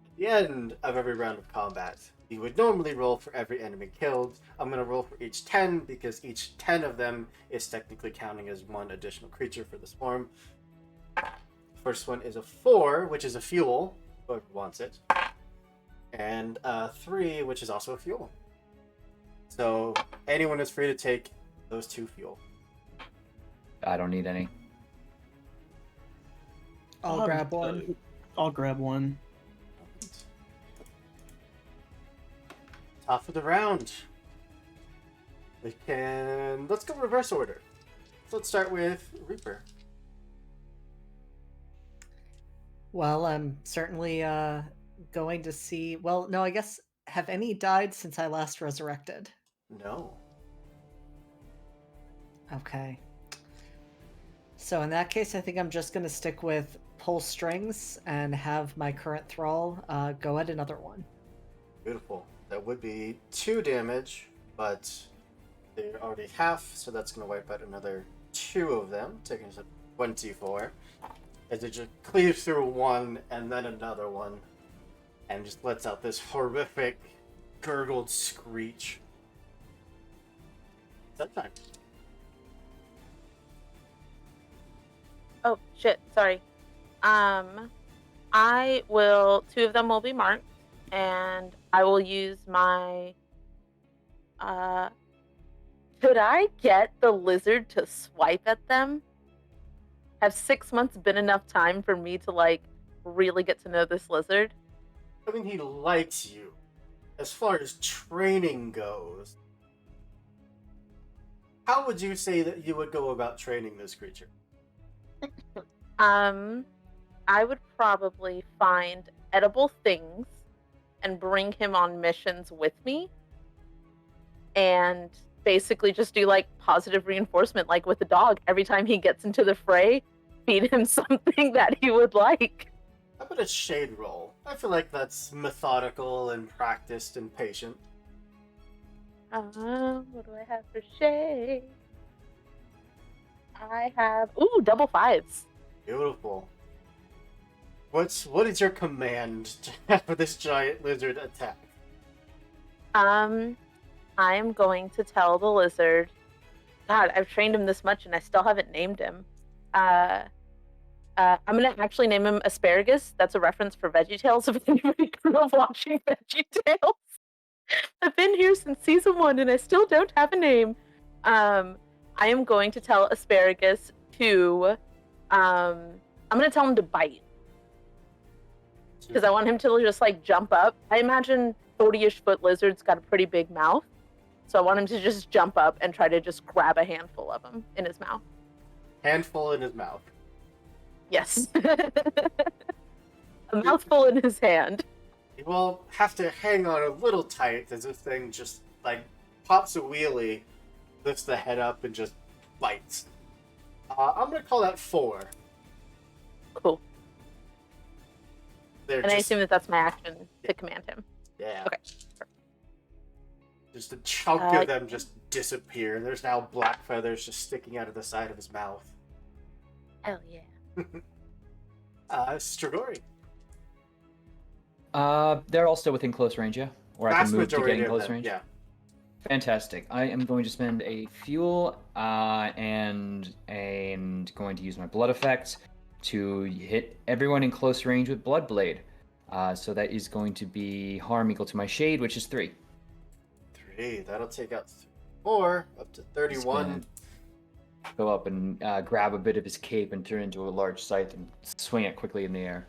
at the end of every round of combat, you would normally roll for every enemy killed. I'm gonna roll for each 10 because each 10 of them is technically counting as 1 additional creature for the swarm. First one is a 4, which is a fuel, whoever wants it, and a 3, which is also a fuel. So anyone is free to take those 2 fuel. I don't need any. I'll grab one. I'll grab one. Top of the round. Let's go reverse order. So let's start with Reaper. Well, I'm certainly going to see. Well, no, I guess. Have any died since I last resurrected? No. Okay. So in that case, I think I'm just going to stick with pull strings and have my current thrall go at another one. Beautiful. That would be 2 damage, but they're already half, so that's going to wipe out another 2 of them, taking us to 24. As it just cleaves through 1 and then another one, and just lets out this horrific, gurgled screech. That time. Oh shit, sorry. I will 2 of them will be marked, and I will use my could I get the lizard to swipe at them? Have 6 months been enough time for me to like really get to know this lizard? I mean, he likes you. As far as training goes, how would you say that you would go about training this creature? I would probably find edible things and bring him on missions with me, and basically just do like positive reinforcement, like with the dog. Every time he gets into the fray, feed him something that he would like. How about a shade roll? I feel like that's methodical and practiced and patient. What do I have for shade? I have double fives. Beautiful. What is your command for this giant lizard attack? I am going to tell the lizard. God, I've trained him this much and I still haven't named him. I'm gonna actually name him Asparagus. That's a reference for VeggieTales. If anybody grew up watching VeggieTales, I've been here since season 1 and I still don't have a name. I am going to tell Asparagus to. I'm gonna tell him to bite because I want him to just like jump up. I imagine 40-ish foot lizard's got a pretty big mouth, so I want him to just jump up and try to just grab a handful of them in his mouth. Handful in his mouth. Yes. A mouthful in his hand. You will have to hang on a little tight as this thing just, like, pops a wheelie, lifts the head up, and just bites. I'm gonna call that 4. Cool. They're And I just, assume that that's my action to command him. yeah. Okay. Just a chunk of them just disappear. There's now black feathers just sticking out of the side of his mouth. Hell yeah. Strigori. They're all still within close range, yeah? Or I Vast can move to majority get in of close them, range? yeah. Fantastic. I am going to spend a fuel and going to use my blood effect to hit everyone in close range with Blood Blade. So that is going to be harm equal to my shade, which is 3. 3. That'll take out 4, up to 31. Go up and grab a bit of his cape and turn into a large scythe and swing it quickly in the air.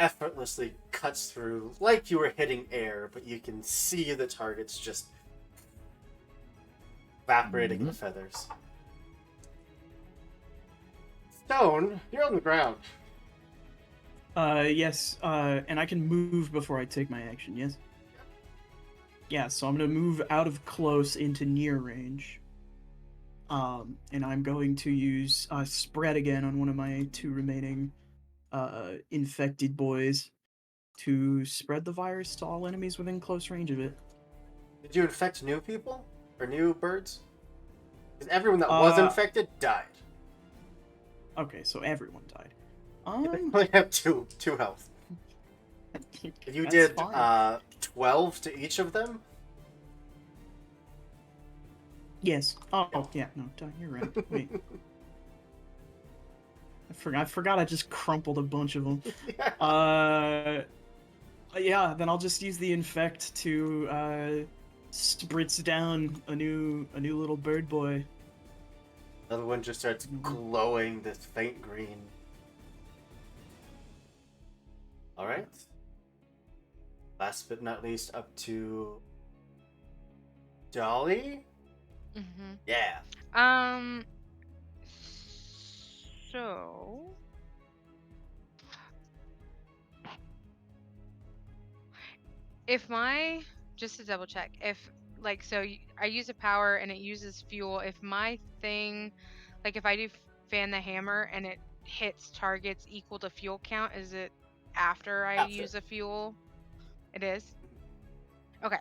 Effortlessly cuts through like you were hitting air, but you can see the targets just evaporating in the feathers. Stone, you're on the ground. Yes, and I can move before I take my action, yes? Yeah, so I'm gonna move out of close into near range. And I'm going to use spread again on one of my 2 remaining infected boys to spread the virus to all enemies within close range of it. Did you infect new people? Or new birds? Because everyone that was infected died. Okay, so everyone died. You only have two health. You That's did fine. 12 to each of them? Yes. Oh, yeah, no, you're right. Wait. I forgot I just crumpled a bunch of them. Yeah, then I'll just use the infect to spritz down a new little bird boy. Another one just starts glowing this faint green. Alright. Last but not least, up to Dolly? Mm-hmm. Yeah. So if just to double check, if I use a power and it uses fuel, if my thing, like if I do fan the hammer and it hits targets equal to fuel count, is it after I use a fuel? It is? Okay.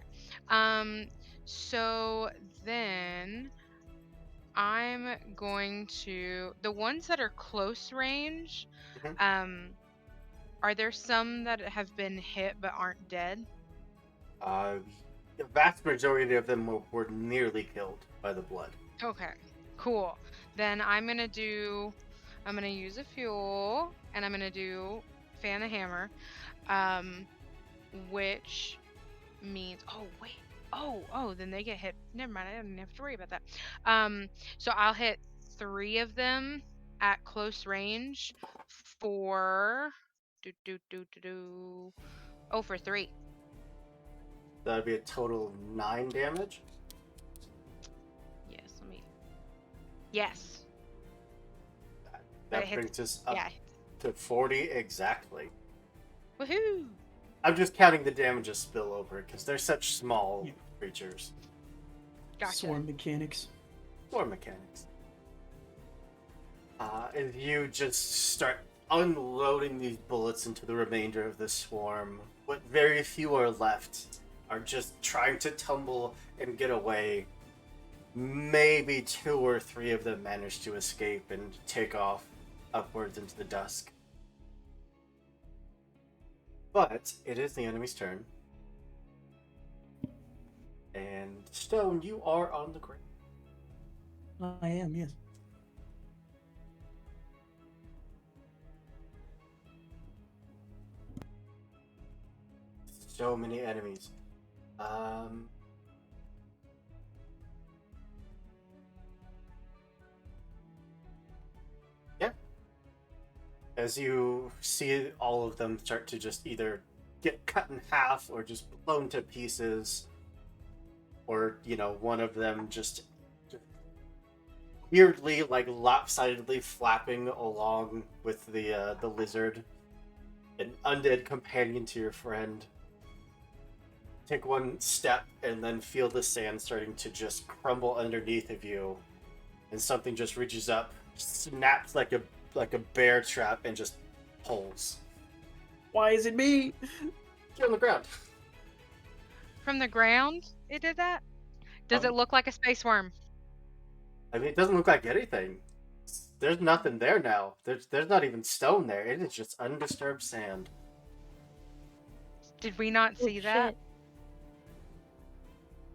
So then I'm going to, the ones that are close range, are there some that have been hit but aren't dead? The vast majority of them were nearly killed by the blood. Okay, cool. Then I'm gonna use a fuel and I'm gonna do fan the hammer, which means, oh wait, then they get hit. Never mind, I didn't have to worry about that. So I'll hit 3 of them at close range for for 3. That'd be a total of 9 damage. Yes, yes. That brings us up to 40 exactly. Woohoo! I'm just counting the damage as spillover because they're such small creatures. Gotcha. Swarm mechanics. Swarm mechanics. And you just start unloading these bullets into the remainder of the swarm. What very few are left are just trying to tumble and get away. Maybe 2 or 3 of them manage to escape and take off upwards into the dusk. But it is the enemy's turn. And Stone, you are on the ground. I am, yes. So many enemies. Yeah. As you see all of them start to just either get cut in half or just blown to pieces, or, one of them just weirdly, like, lopsidedly flapping along with the lizard, an undead companion to your friend. Take one step and then feel the sand starting to just crumble underneath of you, and something just reaches up, snaps like a bear trap, and just pulls. Why is it me? You're on the ground. From the ground, it did that? Does it look like a space worm? I mean, it doesn't look like anything. There's nothing there now. There's not even stone there. It is just undisturbed sand. Did we not see that?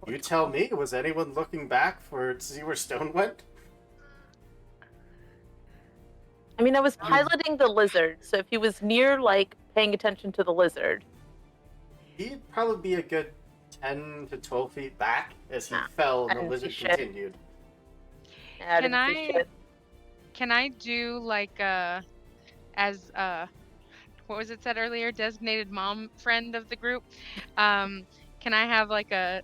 You tell me. Was anyone looking back to see where stone went? I mean, I was piloting the lizard, so if he was near, like, paying attention to the lizard. He'd probably be a good 10 to 12 feet back as he fell and the lizard continued. Yeah, Can I do like as what was it said earlier, designated mom friend of the group? Can I have like a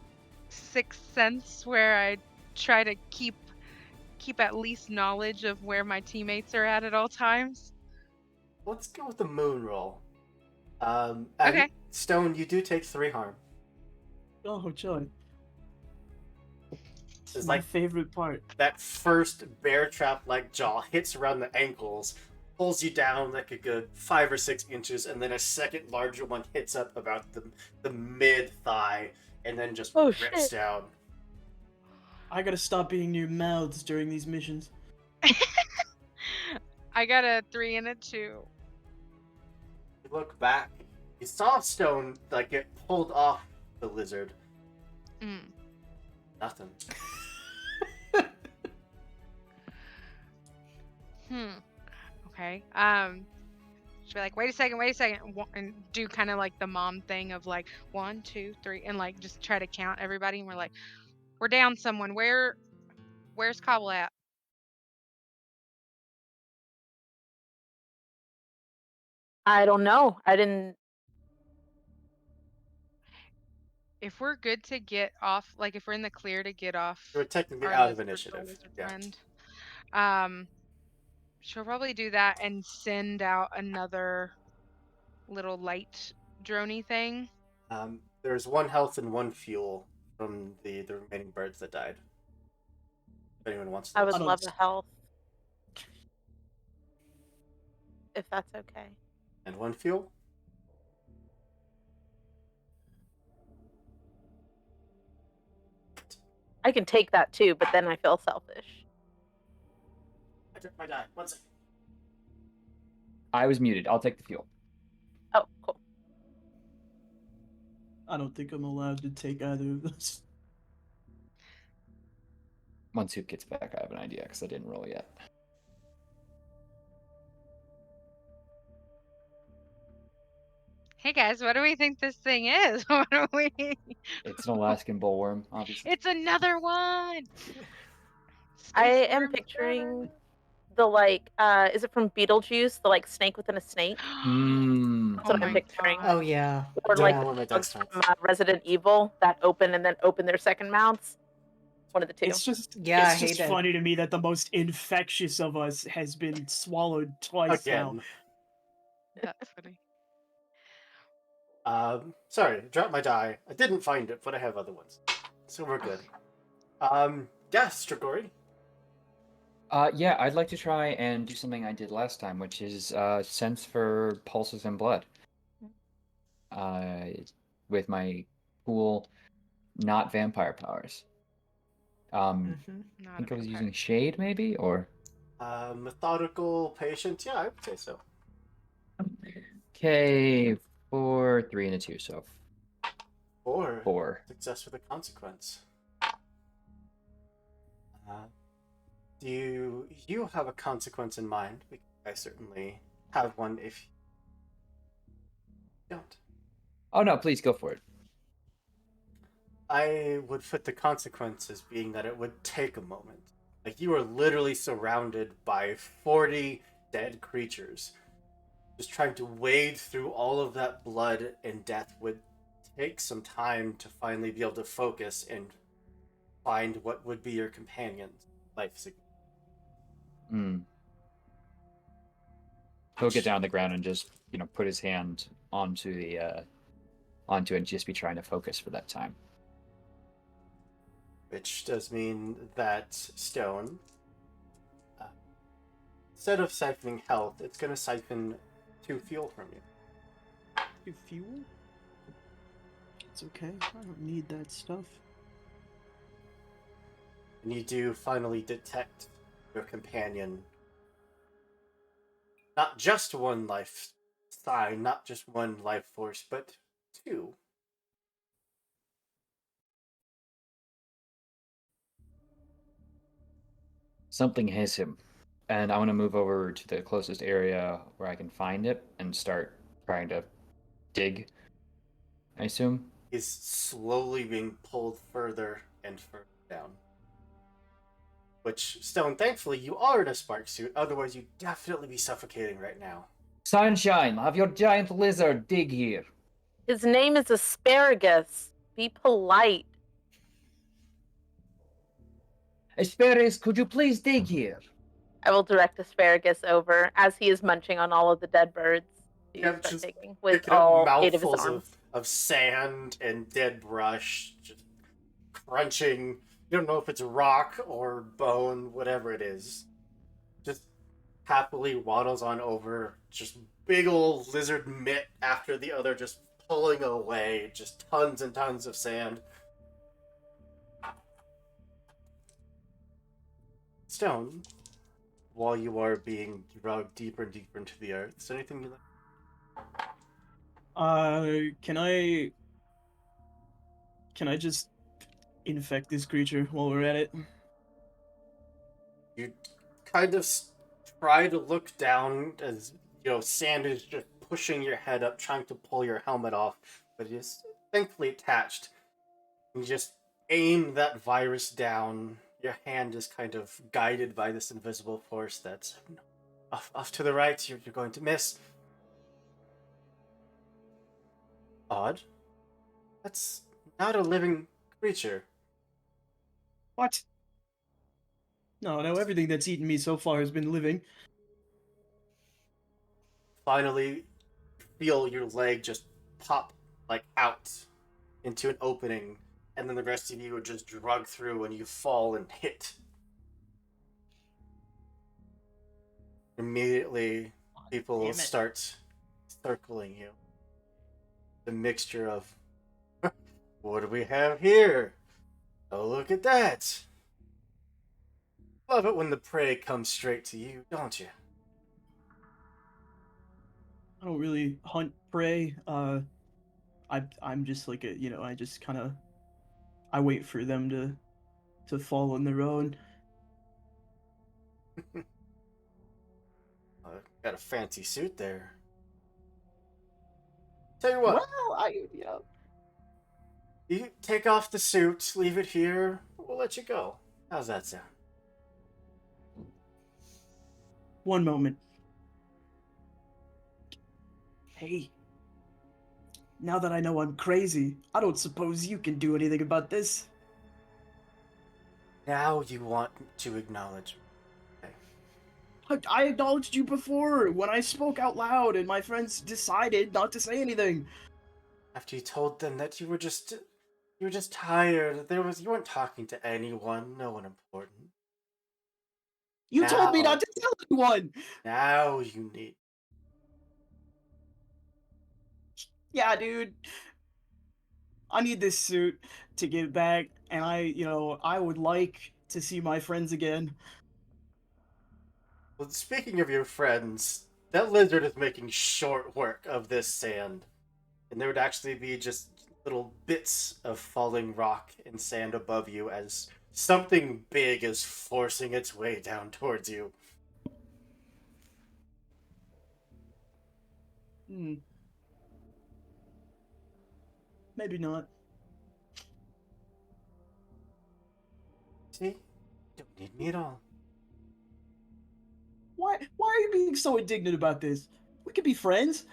sixth sense where I try to keep at least knowledge of where my teammates are at all times? Let's go with the moon roll. Okay. Stone, you do take 3 harm. Oh, joy. It's It's my like favorite part. that first bear trap like jaw hits around the ankles, pulls you down like a good 5 or 6 inches, and then a second larger one hits up about the mid thigh, and then just rips down. I gotta stop being near mouths during these missions. I got a 3 and a 2. You look back. You saw Stone like get pulled off the lizard. Nothing. Okay. She'll be like, wait a second, and do kind of like the mom thing of like 1, 2, 3, and like just try to count everybody. And we're like, we're down someone. Where's Cobble at? I don't know. I didn't. If we're good to get off, like if we're in the clear to get off, You're technically our out of lizard initiative. Yeah. friend, she'll probably do that and send out another little light droney thing. There's 1 health and 1 fuel from the remaining birds that died. If anyone wants those. I would love a health. If that's okay. And 1 fuel? I can take that too, but then I feel selfish. I took my die. 1 second. I was muted. I'll take the fuel. Oh, cool. I don't think I'm allowed to take either of those. Once Soup gets back, I have an idea because I didn't roll yet. Hey guys, what do we think this thing is? What do we? It's an Alaskan bullworm, obviously. It's another one. I am picturing the is it from Beetlejuice? The snake within a snake. That's what I'm picturing. Oh yeah. Or yeah. bugs from Resident Evil that open and then open their second mouths. One of the two. It's just I just hate it. funny to me that the most infectious of us has been swallowed twice now. That's funny. Sorry, dropped my die. I didn't find it, but I have other ones, so we're good. Yeah, Strigori. Yeah, I'd like to try and do something I did last time, which is sense for pulses and blood. With my cool, not vampire powers. I Not think a I was vampire. using shade, maybe, or Methodical, patient. Yeah, I would say so. okay, 4, 3, and a 2, so Or 4. success with a consequence. Do you have a consequence in mind? Because I certainly have one if you don't. Oh no, please go for it. I would fit the consequences being that it would take a moment. Like you are literally surrounded by 40 dead creatures. Just trying to wade through all of that blood and death would take some time to finally be able to focus and find what would be your companion's life significance. He'll get down on the ground and just, put his hand onto it and just be trying to focus for that time. Which does mean that stone, instead of siphoning health, it's going to siphon 2 fuel from you. You fuel? It's okay. I don't need that stuff. And you do finally detect your companion. Not just one life sign, not just one life force, but 2. Something hits him, and I want to move over to the closest area where I can find it and start trying to dig, I assume. He's slowly being pulled further and further down. Which, Stone, thankfully, you are in a spark suit, otherwise you'd definitely be suffocating right now. Sunshine, have your giant lizard dig here. His name is Asparagus. Be polite. Asparagus, could you please dig here? I will direct Asparagus over as he is munching on all of the dead birds. Yeah, Start just digging with picking up all 8 of his mouthfuls arms. of sand and dead brush, just crunching. You don't know if it's rock or bone, whatever it is. Just happily waddles on over, just big old lizard mitt after the other, just pulling away, just tons and tons of sand. Stone, while you are being dragged deeper and deeper into the earth, is there anything you like? Can I just infect this creature while we're at it? You kind of try to look down as, sand is just pushing your head up, trying to pull your helmet off, but it is thankfully attached. You just aim that virus down. Your hand is kind of guided by this invisible force that's off to the right. You're going to miss. Odd. That's not a living creature. What? No, everything that's eaten me so far has been living. Finally, feel your leg just pop out into an opening, and then the rest of you are just drug through and you fall and hit. Immediately, people will start circling you. The mixture of, what do we have here? Oh, look at that. Love it when the prey comes straight to you, don't you? I don't really hunt prey. I'm just like I just kind of I wait for them to fall on their own. Got a fancy suit there. Tell you what. Well, You take off the suit, leave it here, we'll let you go. How's that sound? One moment. Hey, now that I know I'm crazy, I don't suppose you can do anything about this. Now you want to acknowledge. I acknowledged you before when I spoke out loud and my friends decided not to say anything. After you told them that you were just tired, you weren't talking to anyone, no one important. You told me not to tell anyone. Now you need. Yeah, dude. I need this suit to get back, and I would like to see my friends again. Well, speaking of your friends, that lizard is making short work of this sand. And there would actually be just little bits of falling rock and sand above you as something big is forcing its way down towards you. Hmm, maybe not. See? You don't need me at all. Why are you being so indignant about this? We could be friends.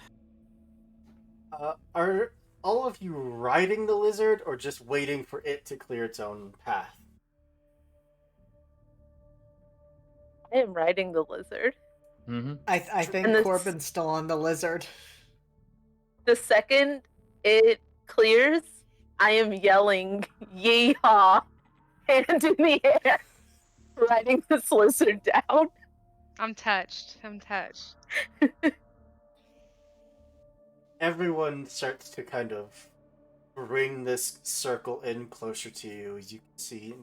Are all of you riding the lizard or just waiting for it to clear its own path? I am riding the lizard. Mm-hmm. I think And Corbin's still on the lizard. the second it clears, I am yelling "Yeehaw!" hand in the air, riding this lizard down. I'm touched. I'm touched. Everyone starts to kind of bring this circle in closer to you. As you can see,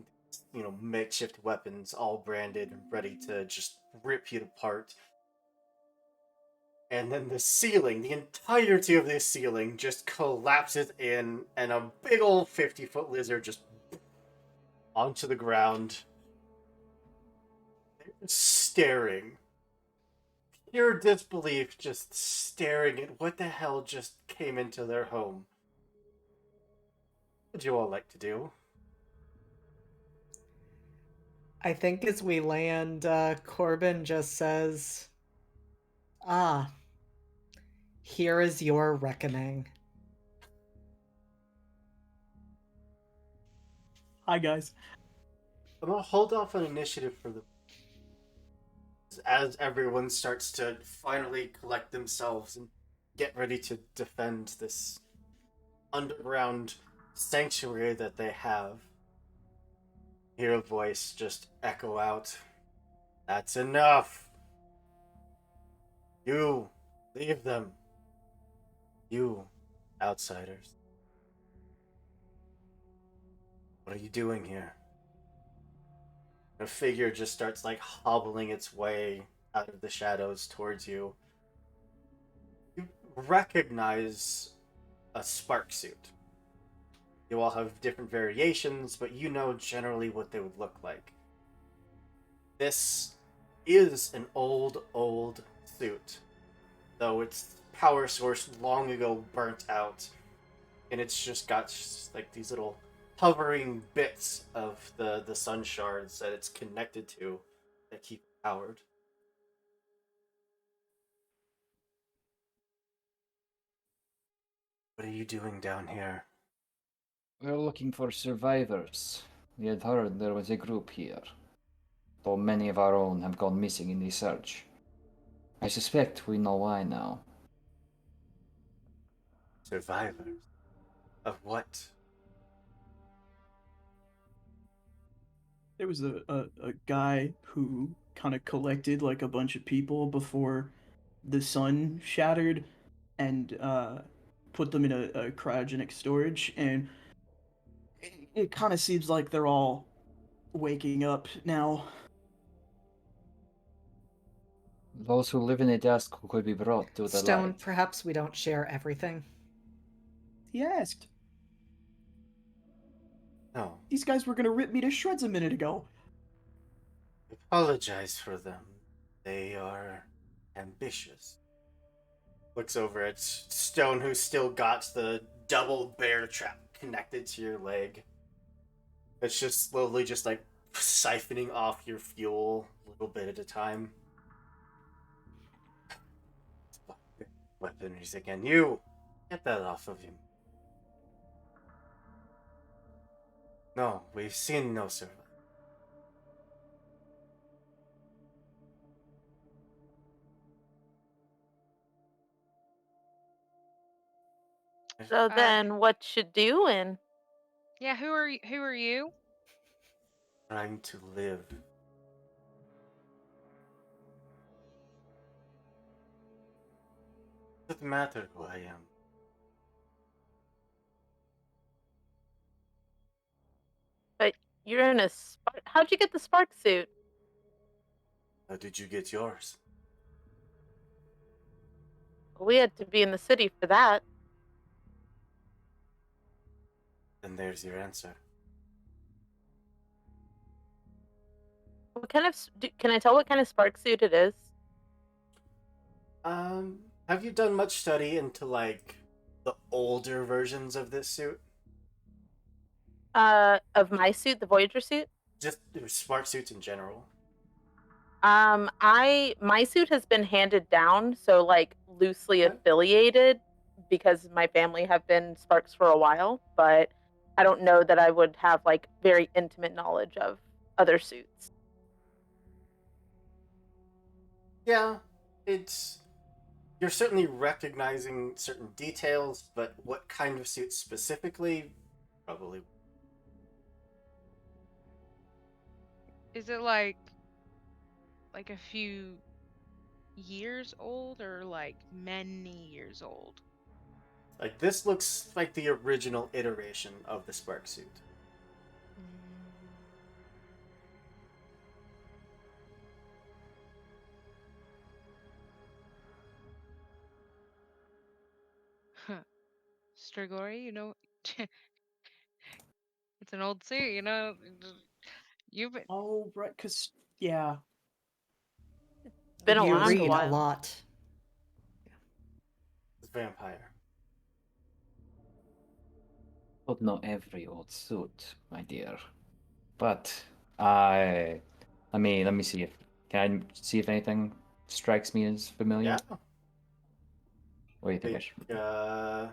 makeshift weapons all branded, ready to just rip you apart. And then the ceiling, the entirety of this ceiling, just collapses in, and a big old 50-foot lizard just onto the ground, staring. Pure disbelief, just staring at what the hell just came into their home. What would you all like to do? I think as we land, Corbin just says, "Ah, here is your reckoning." Hi guys. I'm gonna hold off on initiative for the as everyone starts to finally collect themselves and get ready to defend this underground sanctuary that they have. Hear a voice just echo out, "That's enough! You, leave them. You, outsiders. What are you doing here?" A figure just starts like hobbling its way out of the shadows towards you. You recognize a spark suit. You all have different variations, but you know generally what they would look like. This is an old suit, though its power source long ago burnt out, and it's just got like these little hovering bits of the sun shards that it's connected to that keep it powered. What are you doing down here? We're looking for survivors. We had heard there was a group here, though many of our own have gone missing in the search. I suspect we know why now. Survivors? Of what? There was a guy who kind of collected like a bunch of people before the sun shattered and put them in a cryogenic storage, and it kind of seems like they're all waking up now. Those who live in a desk who could be brought to the Stone, light. perhaps we don't share everything. He asked. No. These guys were gonna rip me to shreds a minute ago. Apologize for them. They are ambitious. Looks over at Stone, who's still got the double bear trap connected to your leg. It's just slowly just like siphoning off your fuel a little bit at a time. Weapons again. You! Get that off of him. No, we've seen no survivor. So then, what you doing? Yeah, who are you? Who are you? Trying to live. Doesn't matter who I am. You're in a spark. How'd you get the spark suit? How did you get yours? We had to be in the city for that. And there's your answer. What kind of? Can I tell what kind of spark suit it is? Have you done much study into like the older versions of this suit? Of my suit, the Voyager suit. Just smart suits in general. My suit has been handed down, so like loosely Okay. affiliated because my family have been Sparks for a while, but I don't know that I would have like very intimate knowledge of other suits. Yeah, it's you're certainly recognizing certain details, but what kind of suit specifically, probably. Is it like a few years old or like many years old? Like this looks like the original iteration of the Spark suit. Huh. Strigoi, it's an old suit, You've been Oh, right, because, yeah. Been You around a read a while. lot. It's vampire. But not every old suit, my dear. But I, let me see if can I see if anything strikes me as familiar. Yeah. What do you think I Like, should? uh,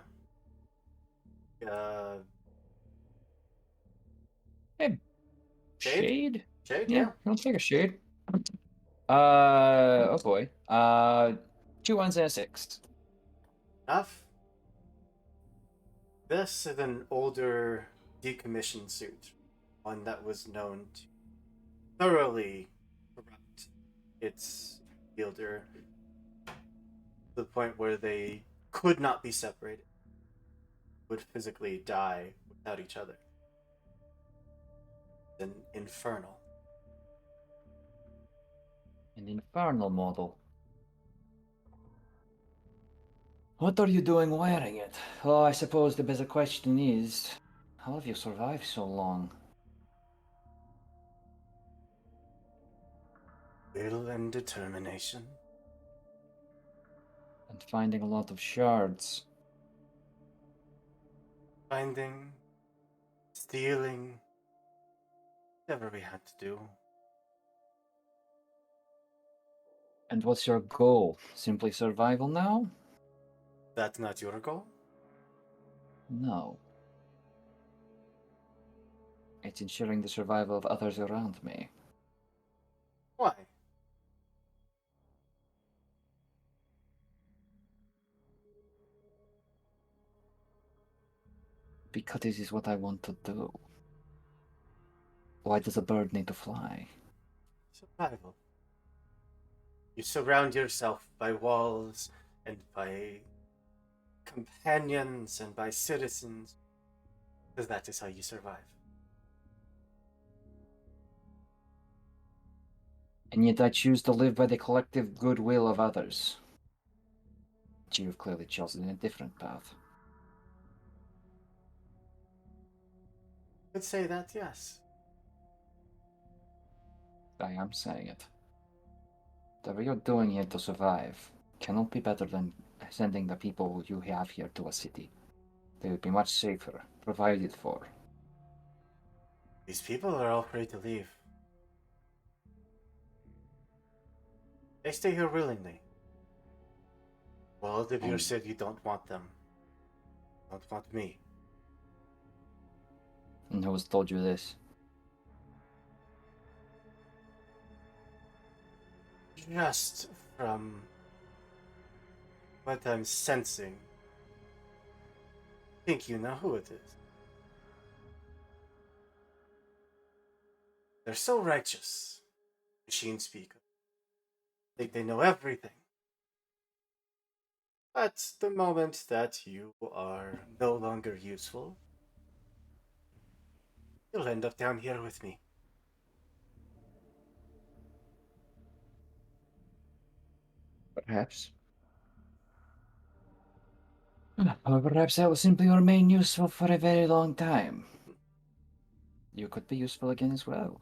Hey, shade? shade? Shade, Yeah, yeah. I'll take a shade. Oh boy. 2 1s and a 6. Enough. This is an older decommissioned suit, one that was known to thoroughly corrupt its wielder to the point where they could not be separated, would physically die without each other. An infernal. An infernal model. What are you doing wearing it? Oh, I suppose the better question is, how have you survived so long? Will and determination. And finding a lot of shards. Finding, stealing, whatever we had to do. And what's your goal? Simply survival now? That's not your goal? No. It's ensuring the survival of others around me. Why? Because this is what I want to do. Why does a bird need to fly? Survival. You surround yourself by walls and by companions and by citizens, because that is how you survive. And yet I choose to live by the collective goodwill of others. But you've clearly chosen a different path. Could say that, yes. I am saying it. Whatever you're doing here to survive cannot be better than sending the people you have here to a city. They would be much safer, provided for. These people are all free to leave. They stay here willingly. Well, if you And said you don't want them, don't want me. who has told you this? Just from what I'm sensing, I think you know who it is. They're so righteous, machine speakers. Think they know everything. But the moment that you are no longer useful, You'll end up down here with me. Perhaps. Or perhaps I will simply remain useful for a very long time. You could be useful again as well.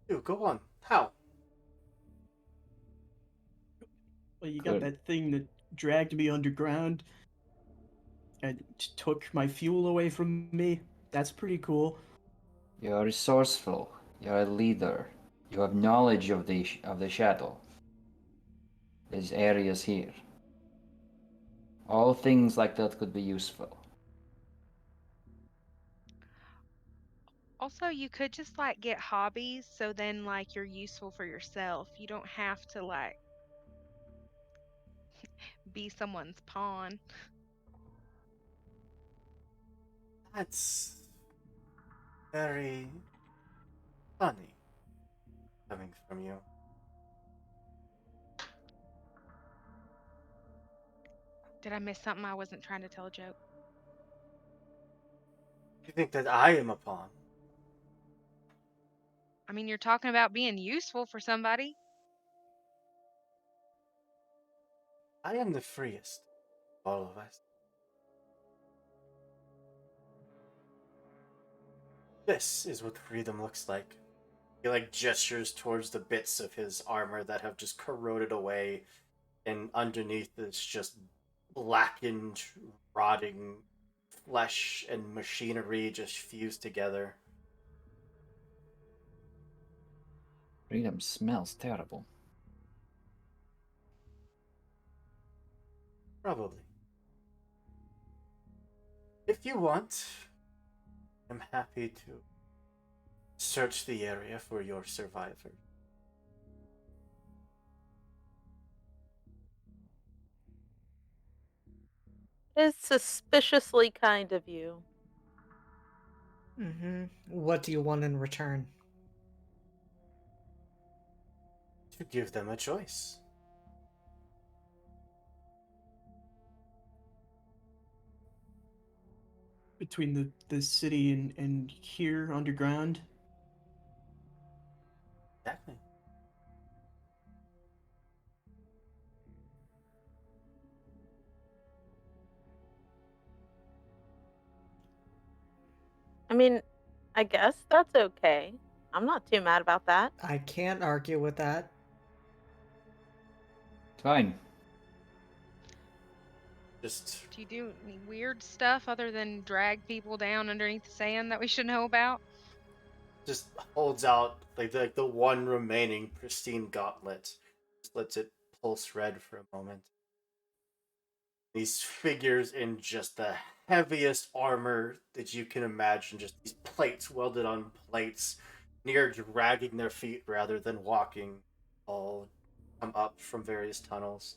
You go on. How? Well, you got Good. that thing that dragged me underground and took my fuel away from me. That's pretty cool. You are resourceful. You are a leader. You have knowledge of the shadow. These areas here. All things like that could be useful. Also, you could just like get hobbies so then like you're useful for yourself. You don't have to like be someone's pawn. That's very funny coming from you. Did I miss something? I wasn't trying to tell a joke. You think that I am a pawn? I mean, you're talking about being useful for somebody. I am the freest of all of us. This is what freedom looks like. He like gestures towards the bits of his armor that have just corroded away, and underneath it's just blackened, rotting flesh and machinery just fused together. Freedom smells terrible. Probably. If you want, I'm happy to search the area for your survivor. It's suspiciously kind of you. What do you want in return? To give them a choice. Between the city and here underground. Exactly. I mean, I guess that's okay. I'm not too mad about that. I can't argue with that. Fine. Just Do you do any weird stuff other than drag people down underneath the sand that we should know about? just holds out like the one remaining pristine gauntlet. Just lets it pulse red for a moment. These figures in just the heaviest armor that you can imagine, just these plates welded on plates, near dragging their feet rather than walking, all come up from various tunnels.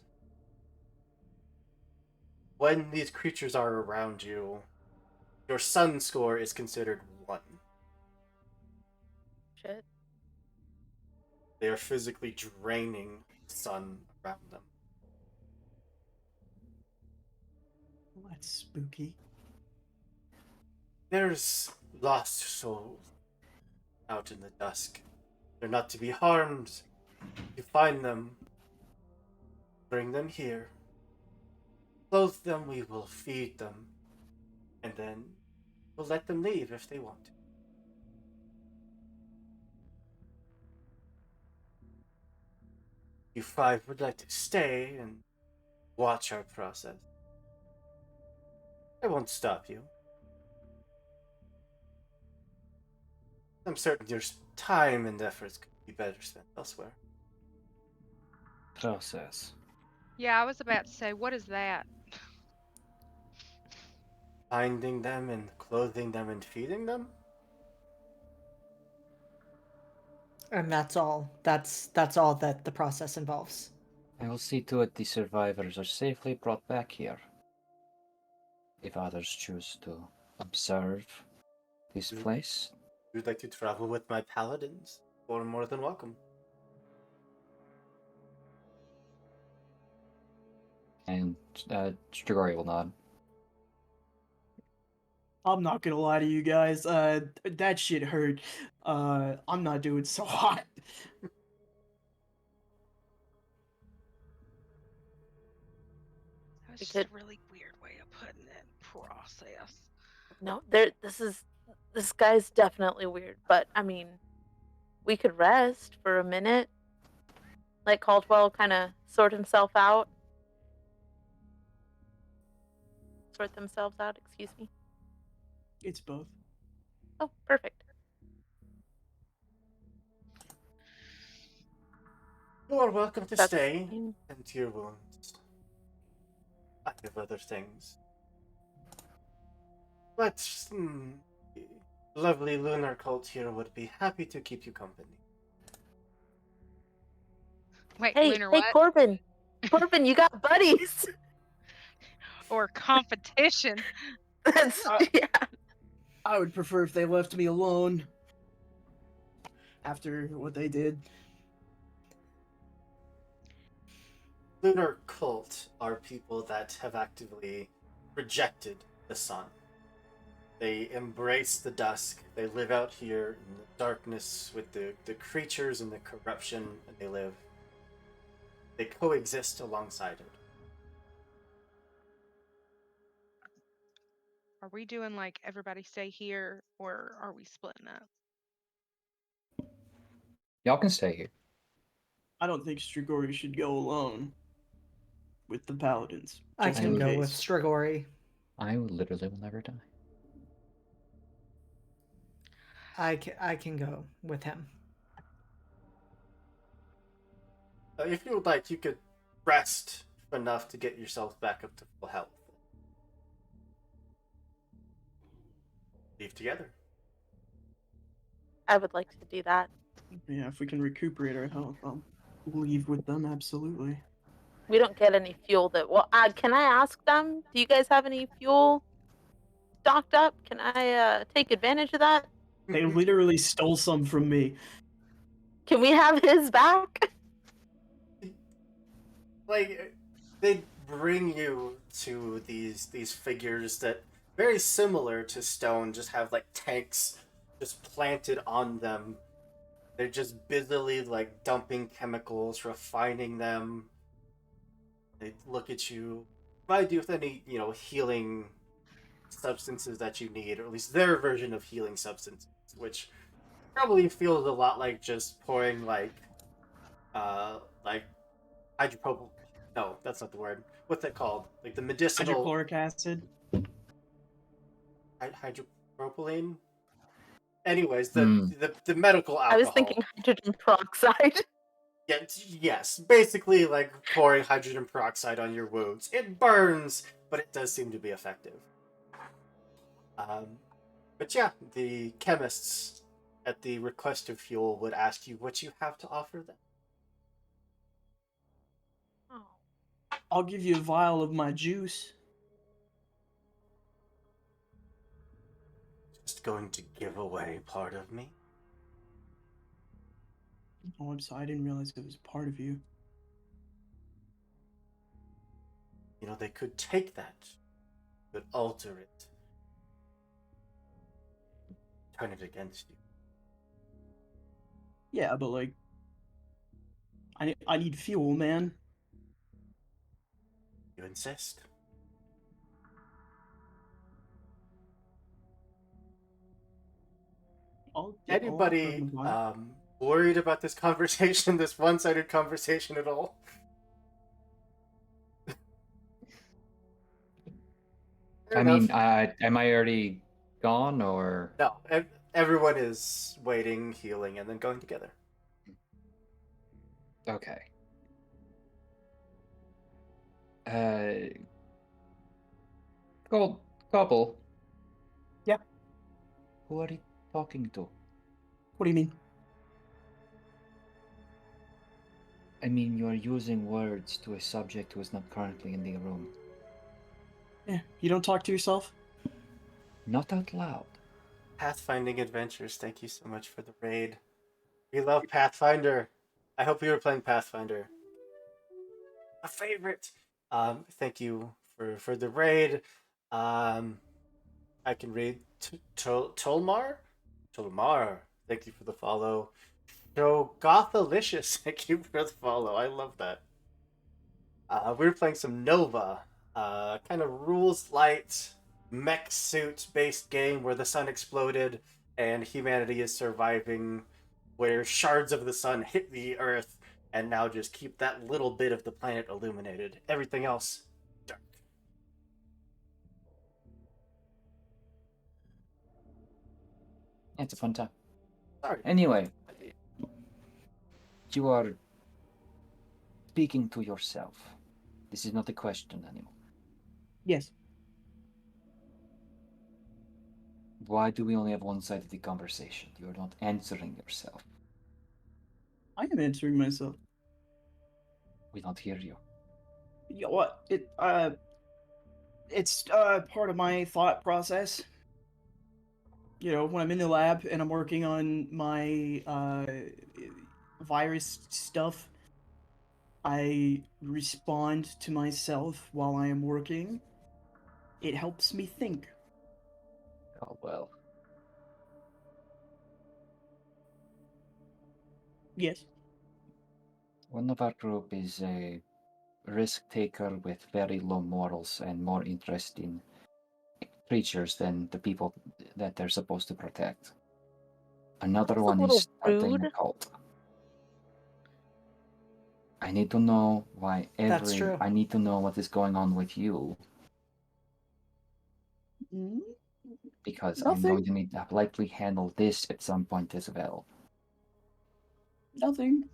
When these creatures are around you, your sun score is considered 1. Shit. They are physically draining the sun around them. Well, that's spooky. There's lost souls out in the dusk. They're not to be harmed. You find them, bring them here, clothe them, we will feed them, and then we'll let them leave if they want to. You 5 would like to stay and watch our process. I won't stop you. I'm certain your time and efforts could be better spent elsewhere. Process. Yeah, I was about to say, what is that? Finding them and clothing them and feeding them? And that's all. That's all that the process involves. I will see to it the survivors are safely brought back here. If others choose to observe this Mm. place, If you'd like to travel with my paladins, you're more than welcome. and Strigori will nod. I'm not gonna lie to you guys. That shit hurt. I'm not doing so hot. That was We just a could- really weird way of putting it. Process. No, this guy's definitely weird, but I mean, we could rest for a minute. Let Caldwell kind of sort himself out. Sort themselves out, excuse me. It's both. Oh, perfect. You are welcome to That's stay fine. and to your wounds. I have other things. But the lovely lunar cult here would be happy to keep you company. Wait, Hey, Lunar hey, what? Corbin. Corbin, you got buddies. Or competition? That's yeah. I would prefer if they left me alone. After what they did. Lunar cult are people that have actively rejected the sun. They embrace the dusk. They live out here in the darkness with the creatures and the corruption, and they coexist alongside it. Are we doing like everybody stay here, or are we splitting up? Y'all can stay here. I don't think Strigori should go alone with the paladins. I Just can in go case. with Strigori. I literally will never die. I can go with him. If you would like, you could rest enough to get yourself back up to full health. Leave together. I would like to do that. Yeah, if we can recuperate our health, I'll leave with them, absolutely. We don't get any fuel that. Well, can I ask them? Do you guys have any fuel stocked up? Can I take advantage of that? They literally stole some from me. Can we have his back? Like they bring you to these figures that very similar to stone, just have like tanks just planted on them. They're just busily like dumping chemicals, refining them. They look at you, provide you with any healing substances that you need, or at least their version of healing substances, which probably feels a lot like just pouring like hydropropyl. No, that's not the word. What's that called? Like the medicinal Hydrochloric acid. hydropropylene. Anyways, Hmm. the medical alcohol. I was thinking hydrogen peroxide. Yes, basically like pouring hydrogen peroxide on your wounds. It burns, but it does seem to be effective. But yeah, the chemists at the request of fuel would ask you what you have to offer them. Oh. I'll give you a vial of my juice. Just going to give away part of me? Oh, I'm sorry, I didn't realize it was part of you. They could take that, but alter it, turn it against you. Yeah, but like, I need fuel, man. You insist? I'll offer Anybody him a vial. worried about this conversation, this one-sided conversation at all? Fair I enough. mean, am I already gone or? No, everyone is waiting, healing, and then going together. Okay. Gold couple. Yeah. Who are you talking to? What do you mean? I mean, you're using words to a subject who is not currently in the room. Yeah, you don't talk to yourself? Not out loud. Pathfinding Adventures, thank you so much for the raid. We love Pathfinder. I hope you were playing Pathfinder. A favorite. Thank you for the raid. I I can read Tolmar. Tolmar, thank you for the follow. So Gothalicious, thank you for the follow. I love that. We're playing some Nova, kind of rules light mech suit based game where the sun exploded and humanity is surviving, where shards of the sun hit the earth and now just keep that little bit of the planet illuminated. Everything else, dark. It's a fun time. Sorry. Anyway, you are speaking to yourself. This is not a question anymore. Yes. Why do we only have one side of the conversation? You are not answering yourself. I am answering myself. We don't hear you. You know what? It's part of my thought process. You know, when I'm in the lab and I'm working on my virus stuff, I respond to myself while I am working. It helps me think. Oh well. Yes. One of our group is a risk taker with very low morals and more interest in creatures than the people that they're supposed to protect. Another That's a one little is starting a rude. cult. I need to know why That's true. I need to know what is going on with you Mm, because I'm Nothing. going to need to likely handle this at some point as well. Nothing.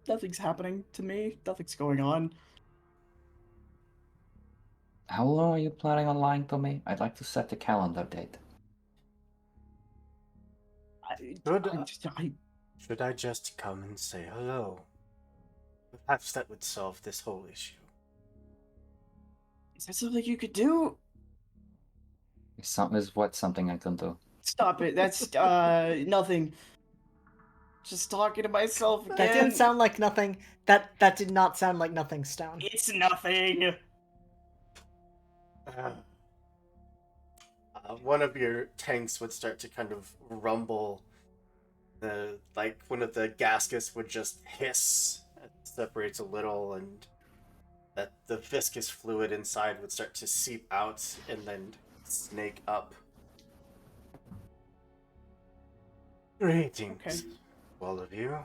Nothing's happening to me. Nothing's going on. How long are you planning on lying to me? I'd like to set a calendar date. Good. I Should I just come and say hello? Perhaps that would solve this whole issue. is that something you could do? Is what something I can do? Stop it. That's nothing. Just talking to myself again. That didn't sound like nothing. That did not sound like nothing, Stone. It's nothing. One of your tanks would start to kind of rumble. Like one of the gaskets would just hiss, it separates a little, and that the viscous fluid inside would start to seep out and then snake up. Greetings, Okay. all of you. I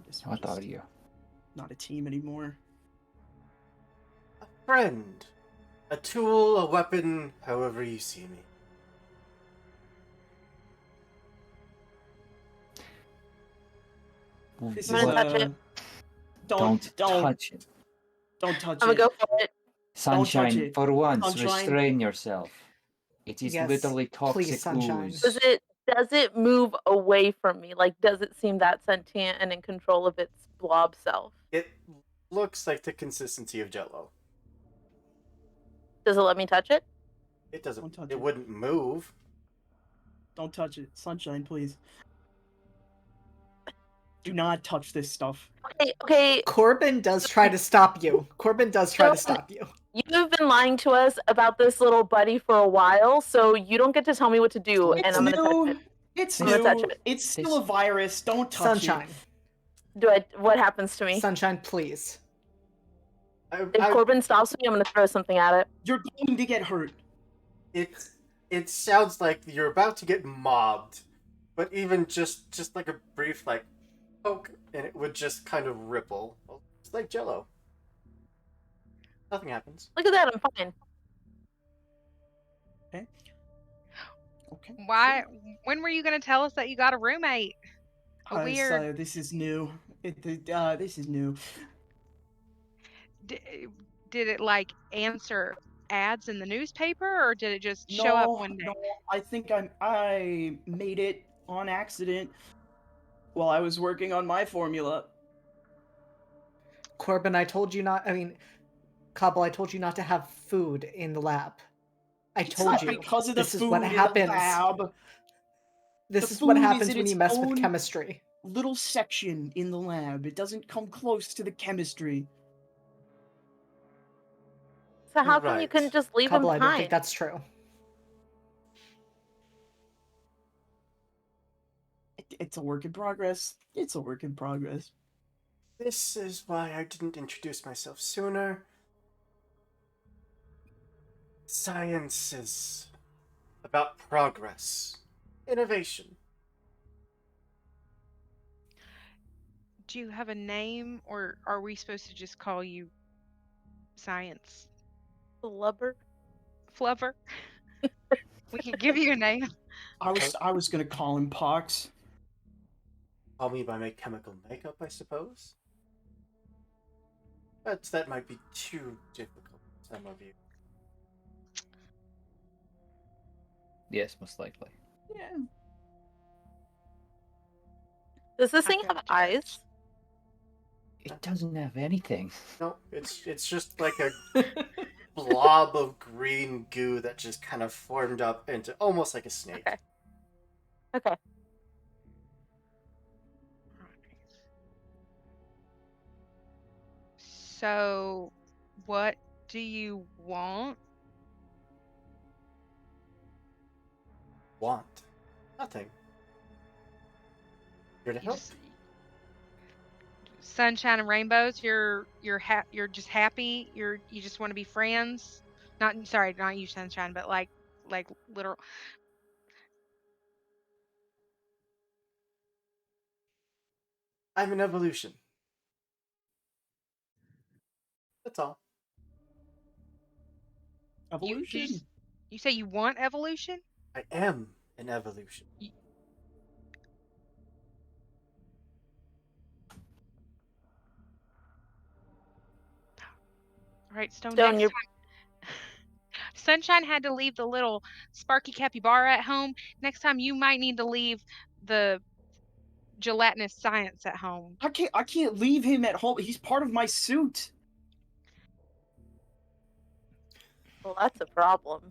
guess we're What are just you? not a team anymore. A friend, a tool, a weapon, however you see me. This I'm is gonna touch it. Don't touch it. don't touch I'm gonna it. go for it. Sunshine, it. for once, Sunshine. restrain yourself. It is Yes, literally please, toxic Sunshine. ooze. Does it move away from me? Like, does it seem that sentient and in control of its blob self? It looks like the consistency of Jello. Does it let me touch it? It Don't doesn't. touch It it. wouldn't move. Don't touch it. Sunshine, please. Do not touch this stuff. Okay. Corbin does try to stop you. Corbin does try to stop you. You've been lying to us about this little buddy for a while, so you don't get to tell me what to do, and I'm gonna touch it. It's I'm gonna touch new. it. It's still a virus. Don't touch Sunshine. What happens to me? Sunshine, please. If Corbin stops me, I'm gonna throw something at it. it. You're going to get hurt. It sounds like you're about to get mobbed, but even just like a brief like poke, and it would just kind of ripple. It's like Jello. Nothing happens. Look at that, I'm fine. Okay. Why? When were you gonna tell us that you got a roommate? Weird. This is new. This is new. Did it like answer ads in the newspaper, or did it just show up one day? No, I think I made it on accident while I was working on my formula. Corbin, Cobble, I told you not to have food in the lab. I It's told not you. because of the This is food what in the happens. lab. This The is what food is happens in when its you mess with own chemistry. Little section in the lab. It doesn't come close to the chemistry. So how You're come you right. couldn't just leave Cobble, him I don't think behind? that's true. It's a work in progress. It's a work in progress. This is why I didn't introduce myself sooner. Science is about progress, innovation. Do you have a name, or are we supposed to just call you Science? Flubber. Flubber? We can give you a name. I was gonna call him Pox. Call me by my chemical makeup, I suppose. But that might be too difficult for some of you. Yes, most likely. Yeah. Does this I thing got have you. eyes? It doesn't have anything. No, it's just like a blob of green goo that just kind of formed up into almost like a snake. Okay. Okay. So, what do you want? Want nothing. Here to You help. just sunshine and rainbows. You're just happy. You just want to be friends. Not sorry, not you, sunshine, but like literal. I'm an evolution. That's all. Evolution. You say you want evolution? I am an evolution. Y- All right, Stone. Stone, Next you're time, Sunshine had to leave the little Sparky capybara at home. Next time, you might need to leave the gelatinous science at home. I can't leave him at home. He's part of my suit. well, that's a problem.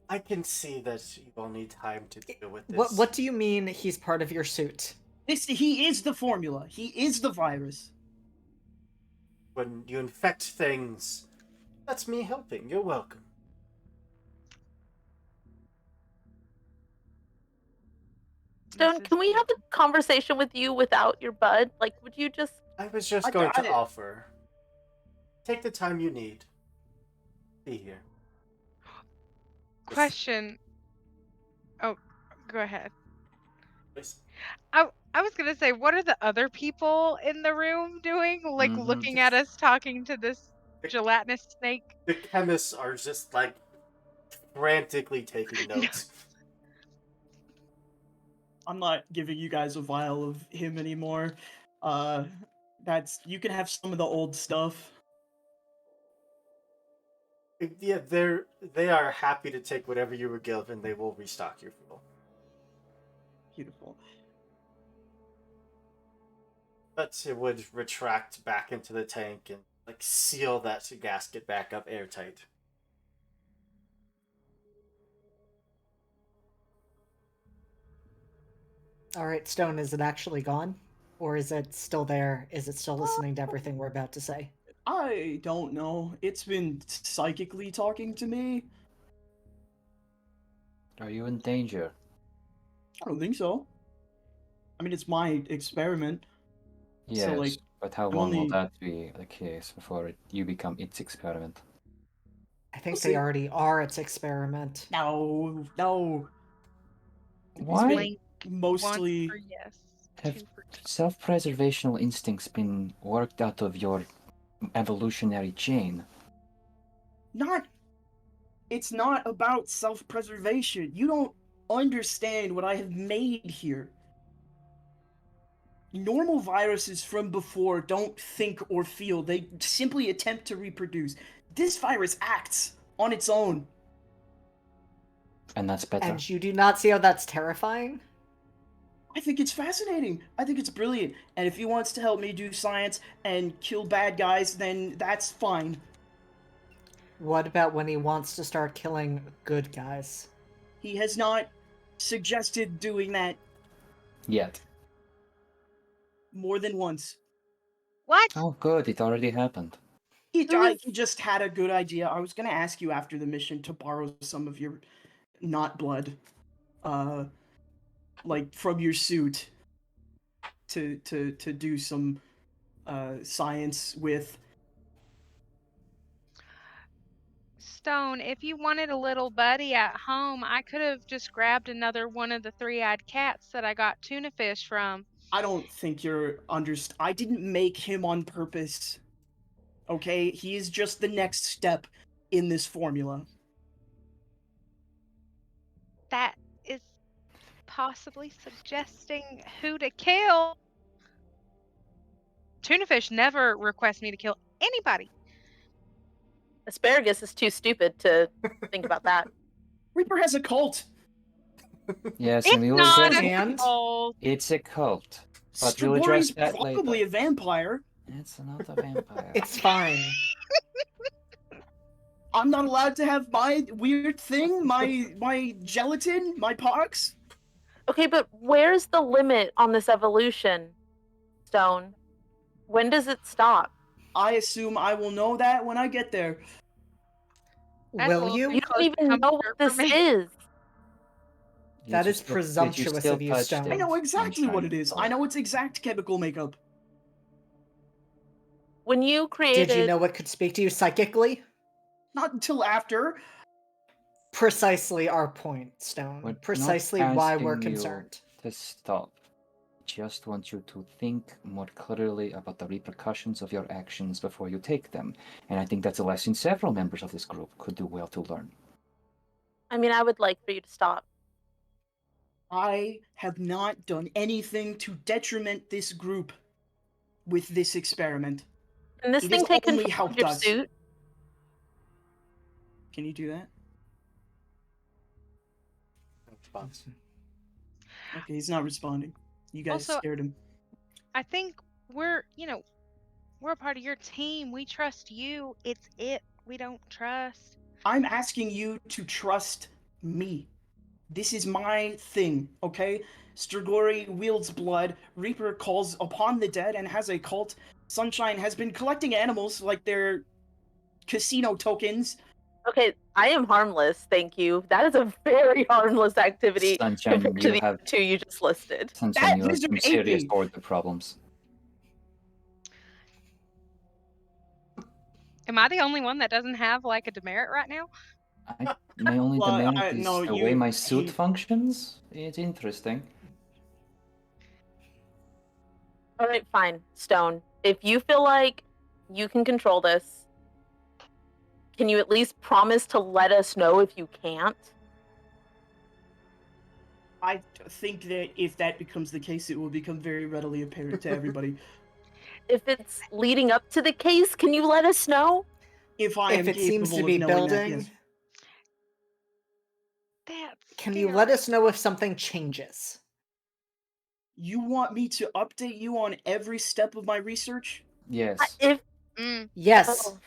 I can see that you all need time to deal with this. What do you mean he's part of your suit? He is the formula. He is the virus. When you infect things, that's me helping. You're welcome. Stone, can we have a conversation with you without your bud? Like, would you just? I was just I going got to it. offer. Take the time you need. Be here. Question? Oh, go ahead. Please. I was gonna say, what are the other people in the room doing? Like Mhm. looking at us talking to this gelatinous snake? The chemists are just like frantically taking No. notes. I'm not giving you guys a vial of him anymore. That's you can have some of the old stuff. Yeah, they are happy to take whatever you were given. They will restock your fuel. Beautiful. But it would retract back into the tank and like seal that gasket back up airtight. All right, Stone, is it actually gone? Or is it still there? Is it still listening to everything we're about to say? I don't know. It's been psychically talking to me. Are you in danger? I don't think so. I mean, it's my experiment. Yes, So, like, but how I'm long will only- that be the case before you become its experiment? I think We'll they see. already are its experiment. No. Why Blink Mostly. one for yes, have two for self-preservational instincts been worked out of your evolutionary chain? Not. It's not about self-preservation. You don't understand what I have made here. Normal viruses from before don't think or feel. They simply attempt to reproduce. This virus acts on its own. And that's better. And you do not see how that's terrifying? I think it's fascinating. I think it's brilliant. And if he wants to help me do science and kill bad guys, then that's fine. What about when he wants to start killing good guys? He has not suggested doing that Yet. more than once. what? Oh, good, it already happened. He Who is- just had a good idea. I was gonna ask you after the mission to borrow some of your not blood. like from your suit to do some science with. Stone, if you wanted a little buddy at home, I could have just grabbed another one of the three-eyed cats that I got tuna fish from. I don't think you're I didn't make him on purpose. Okay, he is just the next step in this formula. That is possibly suggesting who to kill. Tuna fish never request me to kill anybody. Asparagus is too stupid to think about that. Reaper has a cult. Yes, It's and we will not address a And- cult. it's a cult. But we'll address Strigori's that probably later. a vampire. It's not a vampire. It's fine. I'm not allowed to have my weird thing, my gelatin, my pox. Okay, but where's the limit on this evolution, Stone? When does it stop? I assume I will know that when I get there. That's a Will little you? You don't even know what this is. That You is still- presumptuous still of you, touched Stone. I it, know exactly what Sunshine. it is. I know its exact chemical makeup. When you created, Did you know it could speak to you psychically? Not until after. Precisely our point, Stone. We're not Precisely why we're asking you concerned. to stop. Just want you to think more clearly about the repercussions of your actions before you take them. And I think that's a lesson several members of this group could do well to learn. I mean, I would like for you to stop. I have not done anything to detriment this group with this experiment. Can this It thing has take only control of helped your us. suit? Can you do that? Response. Okay, he's not responding. You guys Also- scared him. I think we're a part of your team. We trust you. It's it we don't trust. I'm asking you to trust me. This is my thing, okay? Strigori wields blood, Reaper calls upon the dead and has a cult. Sunshine has been collecting animals like they're casino tokens. Okay, I am harmless, thank you. That is a very harmless activity Sunshine, compared to you the have two you just listed. Sunshine, you have lizard some ate serious me. border problems. Am I the only one that doesn't have like a demerit right now? My only Well, demerit is no, the way you- my suit he- functions. It's interesting. All right, fine, Stone. If you feel like you can control this, can you at least promise to let us know if you can't? I think that if that becomes the case, it will become very readily apparent to everybody. If it's leading up to the case, can you let us know? If I am If it seems to capable be of knowing that, building, yes. That's can you let scary. us know if something changes? You want me to update you on every step of my research? Yes. If Mm. Yes. oh,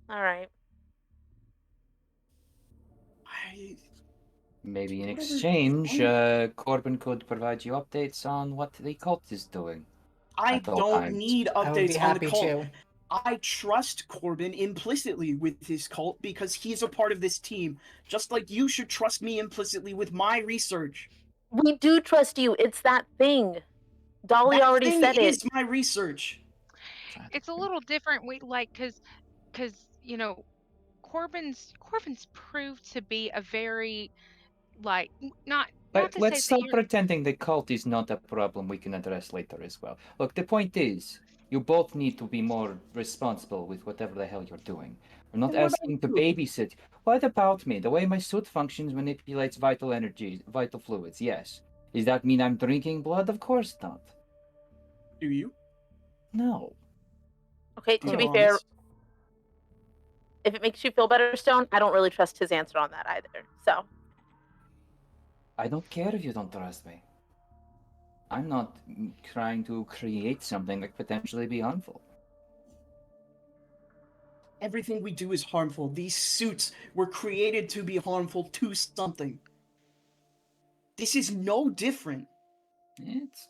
all right. Maybe in Whatever, exchange, fine. Corbin could provide you updates on what the cult is doing. I At all don't times. need I would be updates on the happy cult. to. I trust Corbin implicitly with his cult because he's a part of this team, just like you should trust me implicitly with my research. We do trust you. It's that thing. Dolly That already thing said is it. my research. It's a little different. We like because Corbin's proved to be a very like not But to let's say that stop you're pretending the cult is not a problem we can address later as well. Look, the point is, you both need to be more responsible with whatever the hell you're doing. I'm not And what asking to about you? babysit. What about me? The way my suit functions manipulates vital energy, vital fluids, yes. Does that mean I'm drinking blood? Of course not. Do you? No. Okay, Be to be fair, honest. if it makes you feel better, Stone, I don't really trust his answer on that either. So, I don't care if you don't trust me. I'm not trying to create something that could potentially be harmful. Everything we do is harmful. These suits were created to be harmful to something. This is no different. It's...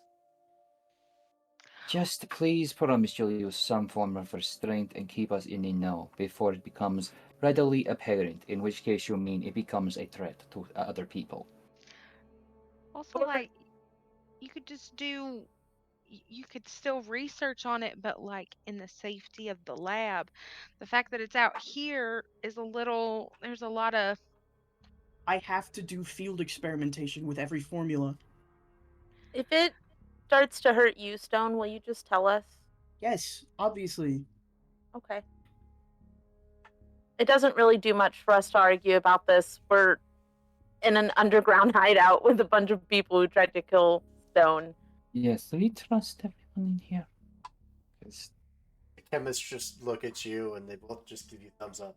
Just please promise you'll use some form of restraint and keep us in the know before it becomes readily apparent, in which case you mean it becomes a threat to other people. Also, Or- like, you could just do. You could still research on it, but like in the safety of the lab. The fact that it's out here is a little. There's a lot of. I have to do field experimentation with every formula. If it starts to hurt you, Stone, will you just tell us? Yes, obviously. Okay. It doesn't really do much for us to argue about this. We're in an underground hideout with a bunch of people who tried to kill Stone. Yes, we trust everyone in here. 'Cause- The chemists just look at you and they both just give you thumbs up.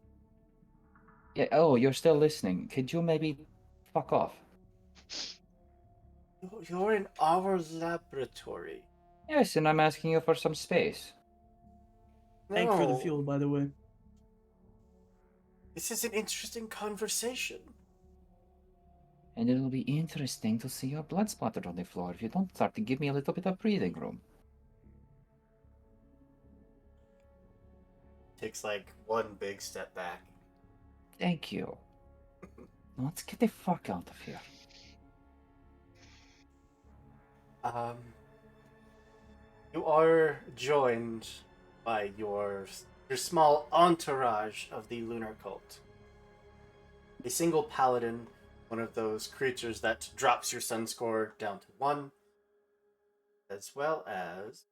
Yeah, oh, you're still listening. Could you maybe fuck off? You're in our laboratory. Yes, and I'm asking you for some space. Thank for the No, fuel, by the way. this is an interesting conversation. And it'll be interesting to see your blood splattered on the floor if you don't start to give me a little bit of breathing room. Takes like one big step back. Thank you. Now let's get the fuck out of here. Um, you are joined by your small entourage of the lunar cult. A single paladin, one of those creatures that drops your sun score down to 1, as well as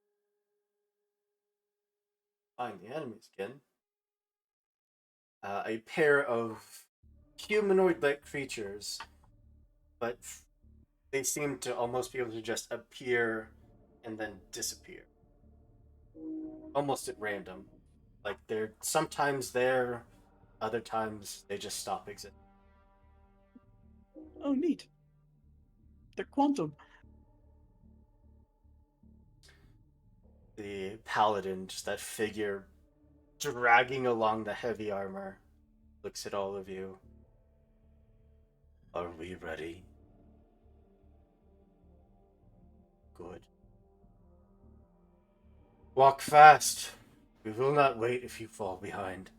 find the enemies again. A pair of humanoid-like creatures, but they seem to almost be able to just appear and then disappear. Almost at random. Like they're sometimes there, other times they just stop existing. Oh, neat. They're quantum. The paladin, just that figure dragging along the heavy armor, looks at all of you. Are we ready? Good. Walk fast. We will not wait if you fall behind.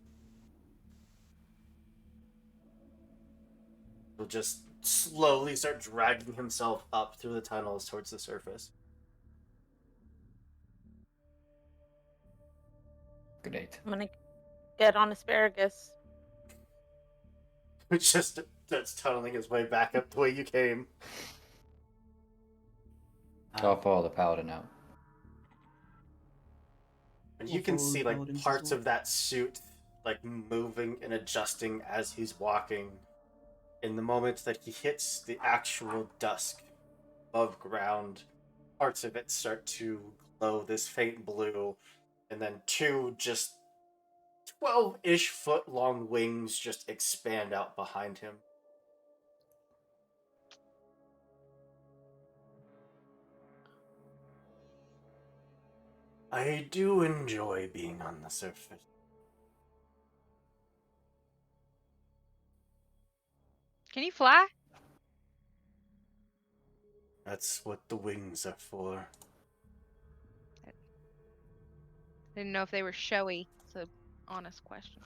He'll just slowly start dragging himself up through the tunnels towards the surface. Great. I'm gonna get on asparagus. It's just that's tunneling his way back up the way you came. I'll follow the paladin out. And you We'll can follow see the like paladins as parts well. of that suit like moving and adjusting as he's walking. In the moment that he hits the actual dusk above ground, parts of it start to glow this faint blue, and then two just 12-ish foot long wings just expand out behind him. I do enjoy being on the surface. Can you fly? That's what the wings are for. Didn't know if they were showy. It's a honest question.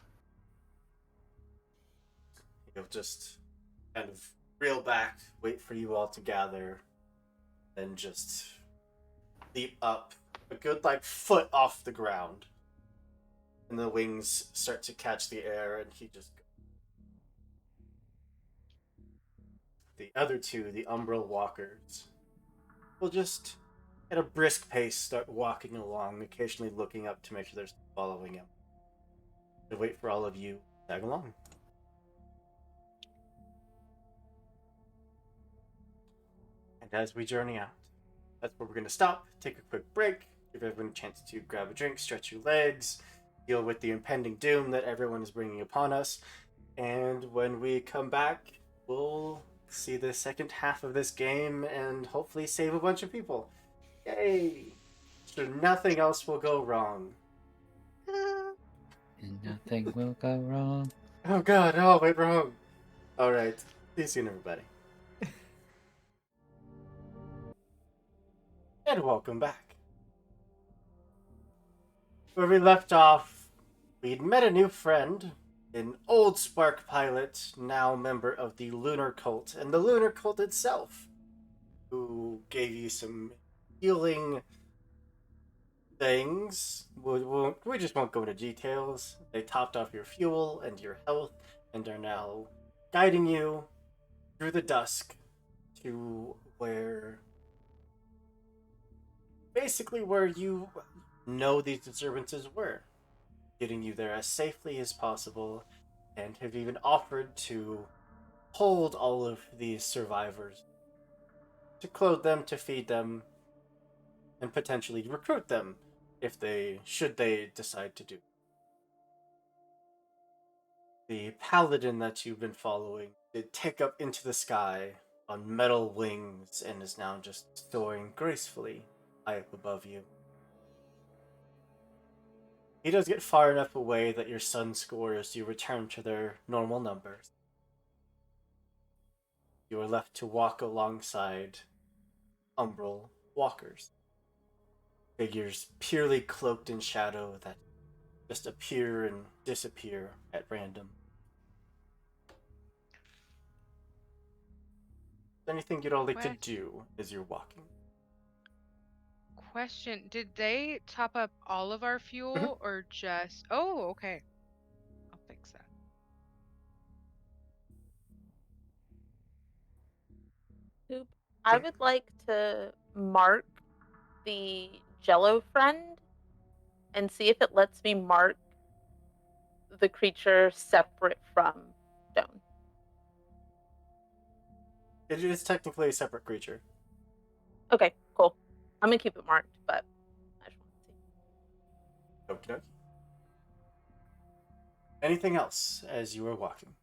He'll just kind of reel back, wait for you all to gather, then just leap up a good like foot off the ground. And the wings start to catch the air, and he just. The other two, the Umbral Walkers, will just, at a brisk pace, start walking along, occasionally looking up to make sure they're following him. To wait for all of you to tag along. And as we journey out, that's where we're going to stop, take a quick break, give everyone a chance to grab a drink, stretch your legs, deal with the impending doom that everyone is bringing upon us. And when we come back, we'll see the second half of this game and hopefully save a bunch of people. Yay! So nothing else will go wrong. And nothing will go wrong. Oh god, oh, wait, wrong. Alright, see you soon, everybody. And welcome back. Where we left off, we'd met a new friend, an old Spark pilot, now member of the Lunar Cult, and the Lunar Cult itself who gave you some healing things. We just won't go into details. They topped off your fuel and your health and are now guiding you through the dusk to where basically where you know these disturbances were, getting you there as safely as possible, and have even offered to hold all of these survivors, to clothe them, to feed them, and potentially recruit them if they should they decide to do. The paladin that you've been following did take up into the sky on metal wings and is now just soaring gracefully high up above you. He does get far enough away that your sun scores you return to their normal numbers. You are left to walk alongside umbral walkers, figures purely cloaked in shadow that just appear and disappear at random. Is there anything you'd all like to do as you're walking? Question, did they top up all of our fuel or just... Oh, okay. I'll fix that. Oop. I would like to mark the Jello friend and see if it lets me mark the creature separate from stone. It is technically a separate creature. Okay, cool. I'm gonna keep it marked, but I just want to see. Okie dokie. Anything else as you are walking?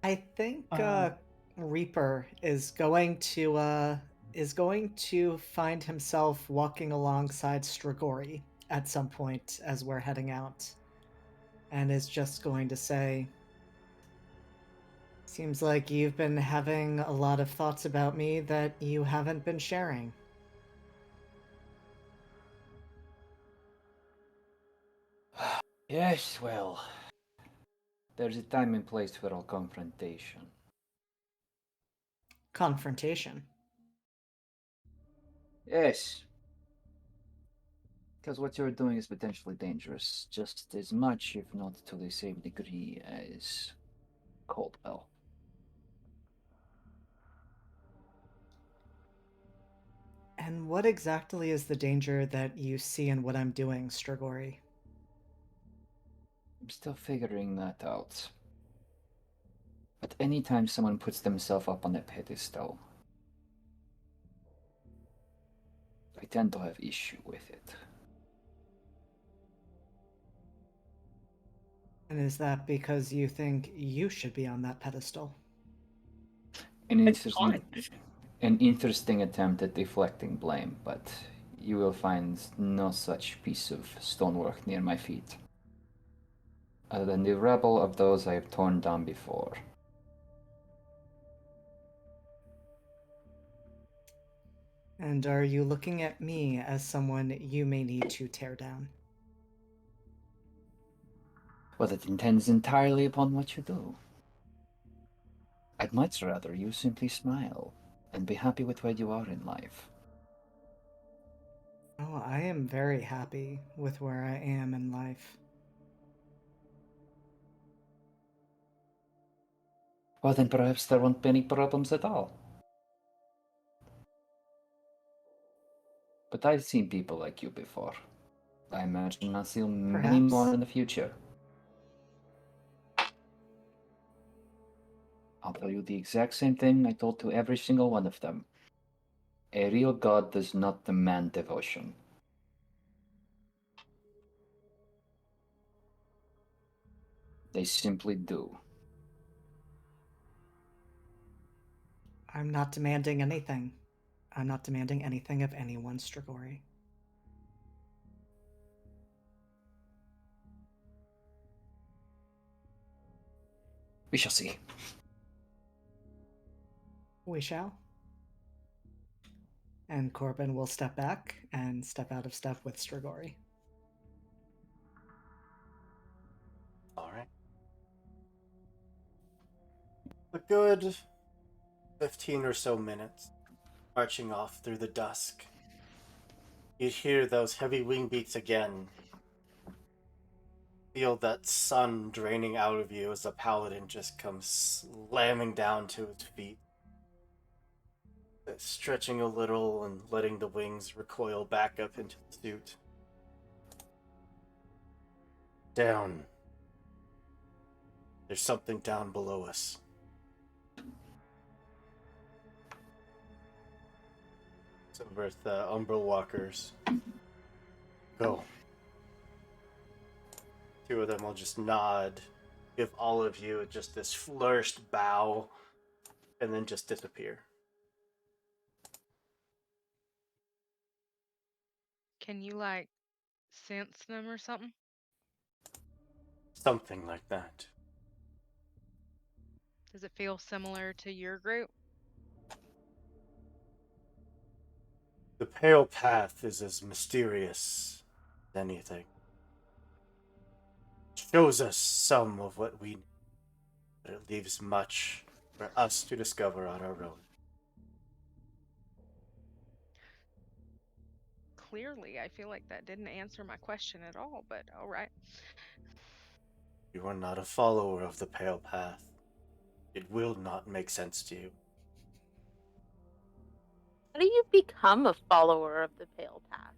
I think Reaper is going to find himself walking alongside Strigori at some point as we're heading out, and is just going to say, "Seems like you've been having a lot of thoughts about me that you haven't been sharing." Yes, well, there's a time and place for all confrontation. Confrontation. Yes. Because what you're doing is potentially dangerous, just as much, if not to the same degree, as Coldwell. And what exactly is the danger that you see in what I'm doing, Strigori? I'm still figuring that out. But anytime someone puts themselves up on a pedestal, I tend to have issue with it. And is that because you think you should be on that pedestal? An interesting attempt at deflecting blame, but you will find no such piece of stonework near my feet, other than the rubble of those I have torn down before. And are you looking at me as someone you may need to tear down? Well, it depends entirely upon what you do. I'd much rather you simply smile and be happy with where you are in life. Oh, I am very happy with where I am in life. Well, then perhaps there won't be any problems at all. But I've seen people like you before. I imagine I'll see many more Perhaps. in the future. I'll tell you the exact same thing I told to every single one of them. A real god does not demand devotion. They simply do. I'm not demanding anything. I'm not demanding anything of anyone, Strigori. We shall see. We shall. And Corbin will step back and step out of step with Strigori. All right. A good 15 or so minutes, marching off through the dusk. You hear those heavy wing beats again. Feel that sun draining out of you as the paladin just comes slamming down to its feet, stretching a little and letting the wings recoil back up into the suit. Down. There's something down below us. It's over at the Umbral Walkers. Go. Two of them will just nod, give all of you just this flourished bow, and then just disappear. Can you like sense them or something? Something like that. Does it feel similar to your group? The Pale Path is as mysterious as anything. It shows us some of what we need, but it leaves much for us to discover on our own. Clearly, I feel like that didn't answer my question at all, but all right. You are not a follower of the Pale Path. It will not make sense to you. How do you become a follower of the Pale Path?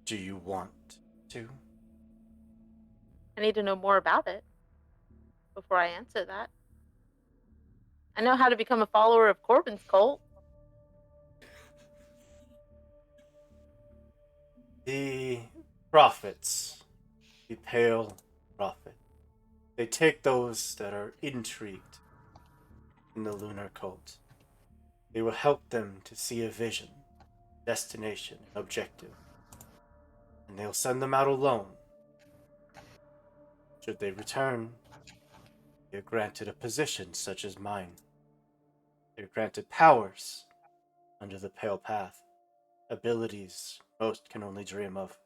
Do you want to? I need to know more about it before I answer that. I know how to become a follower of Corbin's cult. The prophets, the Pale Prophet, they take those that are intrigued in the lunar cult. They will help them to see a vision, destination, and objective. And they'll send them out alone. Should they return, they are granted a position such as mine. They are granted powers under the Pale Path, abilities most can only dream of.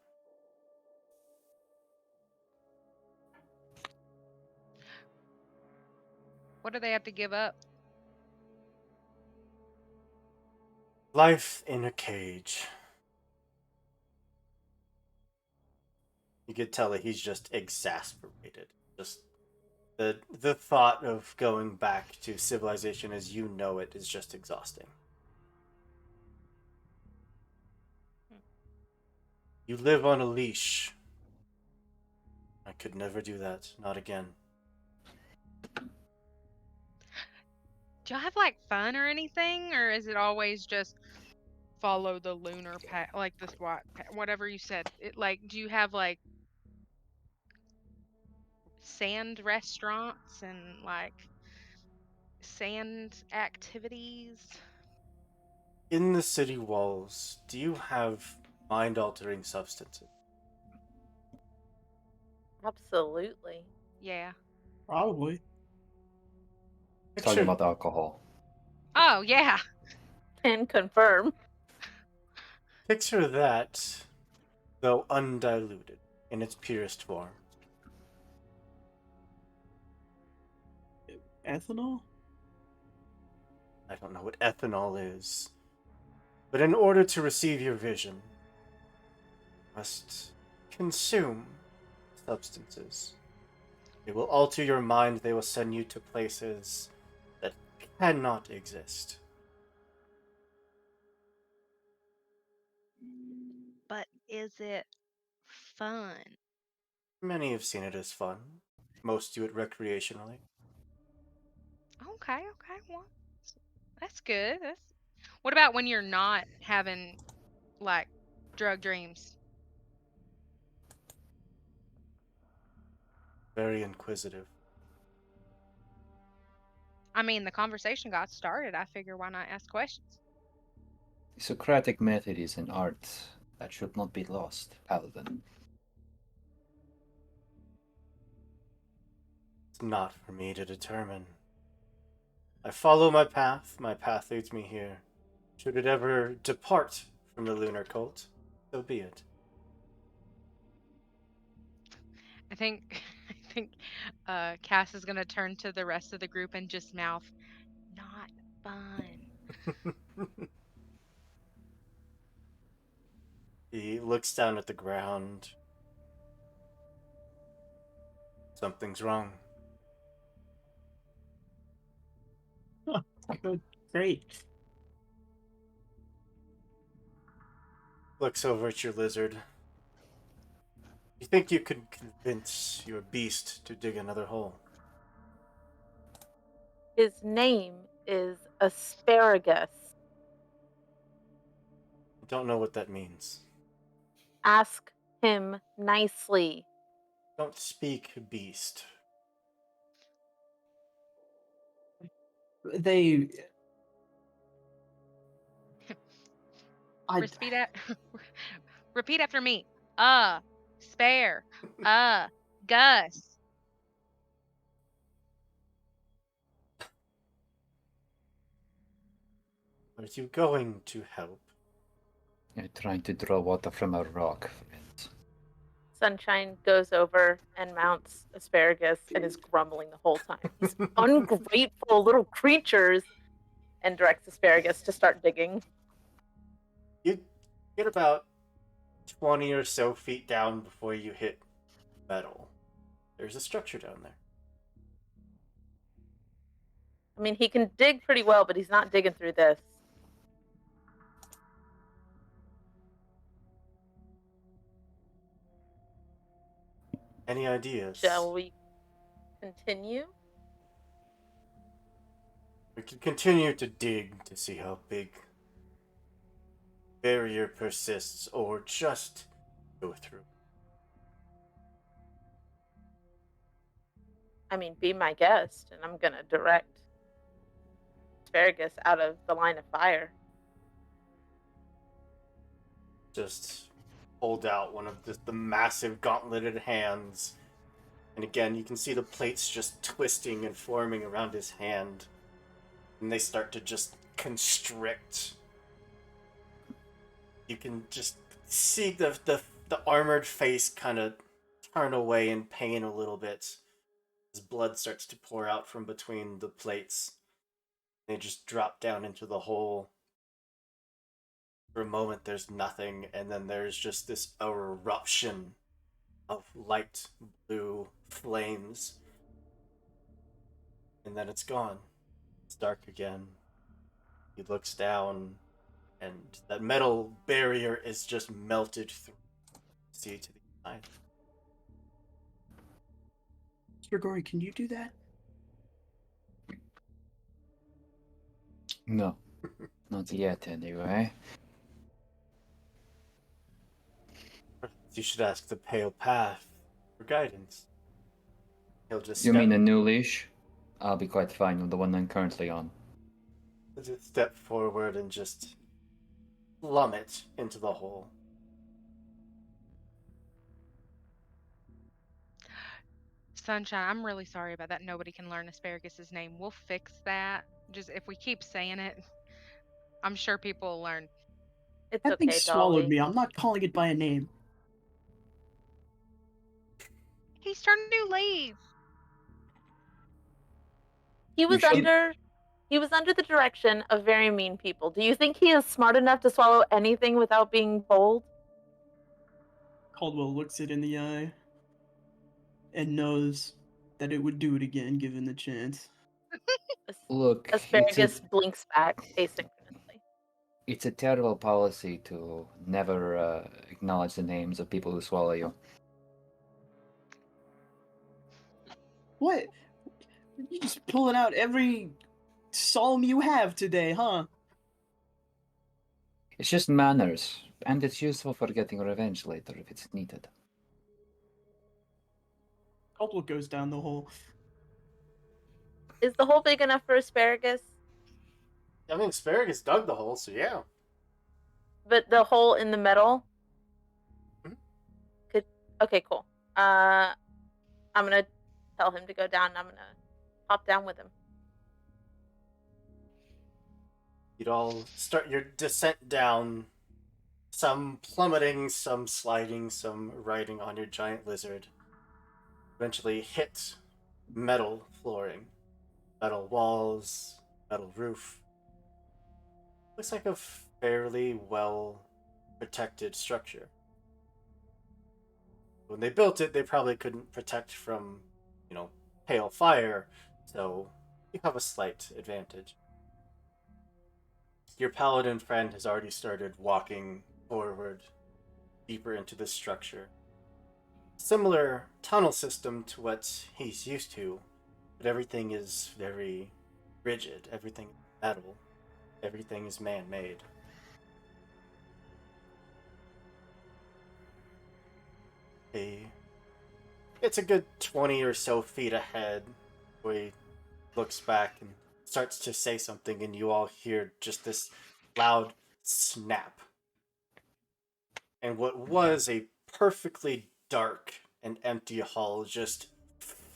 What do they have to give up? Life in a cage. You could tell that he's just exasperated. Just the thought of going back to civilization as you know it is just exhausting. You live on a leash. I could never do that. Not again. Do y'all have like fun or anything, or is it always just follow the lunar path, like the SWAT path, whatever you said? It like, do you have like sand restaurants and like sand activities? In the city walls, do you have mind-altering substances? Absolutely. Yeah. Probably. He's talking about the alcohol. Oh yeah. Can confirm. Picture that, though undiluted, in its purest form. Ethanol? I don't know what ethanol is, but in order to receive your vision, you must consume substances. They will alter your mind, they will send you to places that cannot exist. But is it fun? Many have seen it as fun. Most do it recreationally. Okay, okay. Well, that's good. That's What about when you're not having like drug dreams? Very inquisitive. I mean, the conversation got started. I figure why not ask questions? The Socratic method is an art that should not be lost, Paladin. It's not for me to determine. I follow my path leads me here. Should it ever depart from the lunar cult, so be it. I think I think Cass is gonna turn to the rest of the group and just mouth, "Not fun." He looks down at the ground. Something's wrong. Good. Great. Looks over at your lizard. You think you could convince your beast to dig another hole? His name is Asparagus. I don't know what that means. Ask him nicely. Don't speak, beast. They. Repeat, repeat after me. Spare. Gus. Are you going to help? You're trying to draw water from a rock, friend. Sunshine goes over and mounts Asparagus and is grumbling the whole time. These ungrateful little creatures, and directs Asparagus to start digging. You get about 20 or so feet down before you hit metal. There's a structure down there. I mean, he can dig pretty well, but he's not digging through this. Any ideas? Shall we continue? We can continue to dig to see how big barrier persists, or just go through. I mean, be my guest, and I'm gonna direct Asparagus out of the line of fire. Just hold out one of the massive gauntleted hands. And again, you can see the plates just twisting and forming around his hand. And they start to just constrict. You can just see the armored face kind of turn away in pain a little bit. His blood starts to pour out from between the plates. They just drop down into the hole. For a moment, there's nothing, and then there's just this eruption of light blue flames. And then it's gone. It's dark again. He looks down, and that metal barrier is just melted through. See to the side. Gregory, can you do that? No. Not yet, anyway. You should ask the Pale Path for guidance. He'll just You mean a new leash? I'll be quite fine with the one I'm currently on. He'll just step forward and just plummet into the hole. Sunshine, I'm really sorry about that. Nobody can learn Asparagus' name. We'll fix that. Just if we keep saying it, I'm sure people will learn. It's That thing okay, swallowed Dolly. me. I'm not calling it by a name. He's turned a new leaf. He was should- under the direction of very mean people. Do you think he is smart enough to swallow anything without being bold? Caldwell looks it in the eye and knows that it would do it again given the chance. Look, Asparagus blinks back asynchronously. it's a terrible policy to never acknowledge the names of people who swallow you. What? You just pulling out every psalm you have today, huh? It's just manners, and it's useful for getting revenge later if it's needed. Caldwell goes down the hole. Is the hole big enough for Asparagus? I mean, Asparagus dug the hole, so yeah. But the hole in the metal? Mhm. Okay, cool. I'm gonna tell him to go down, and I'm gonna hop down with him. You'd all start your descent down, some plummeting, some sliding, some riding on your giant lizard. eventually hit metal flooring, metal walls, metal roof. Looks like a fairly well protected structure. When they built it, they probably couldn't protect from, you know, pale fire, so you have a slight advantage. Your paladin friend has already started walking forward deeper into the structure. Similar tunnel system to what he's used to, but everything is very rigid. Everything is metal. Everything is man-made. It's a good 20 or so feet ahead where he looks back and starts to say something, and you all hear just this loud snap. And what was a perfectly dark and empty hall just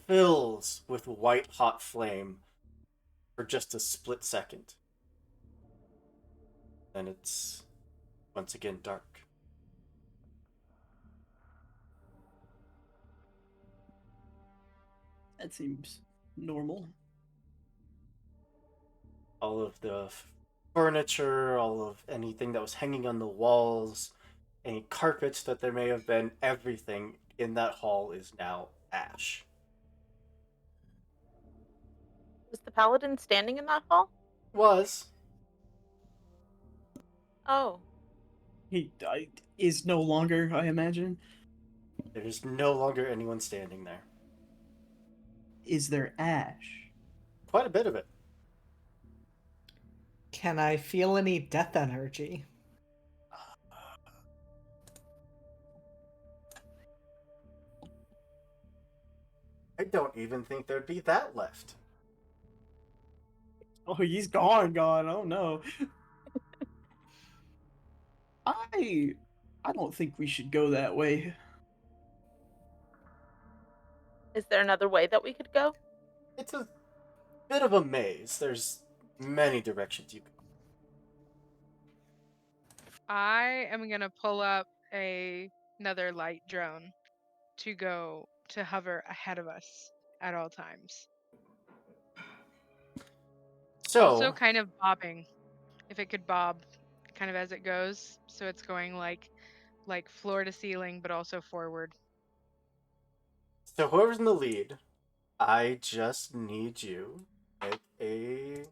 fills with white hot flame for just a split second. Then it's once again dark. That seems normal. All of the furniture, all of anything that was hanging on the walls, any carpets that there may have been, everything in that hall is now ash. Was the paladin standing in that hall? Was. Oh, He is no longer, I imagine. There's no longer anyone standing there. Is there ash? Quite a bit of it. Can I feel any death energy? I don't even think there'd be that left. Oh, he's gone. Oh no. I I don't think we should go that way. is there another way that we could go? It's a bit of a maze. There's many directions you can. I am gonna pull up another light drone to go to hover ahead of us at all times. Also So, kind of bobbing. If it could bob kind of as it goes, so it's going like floor to ceiling but also forward. so whoever's in the lead, I just need you to make a.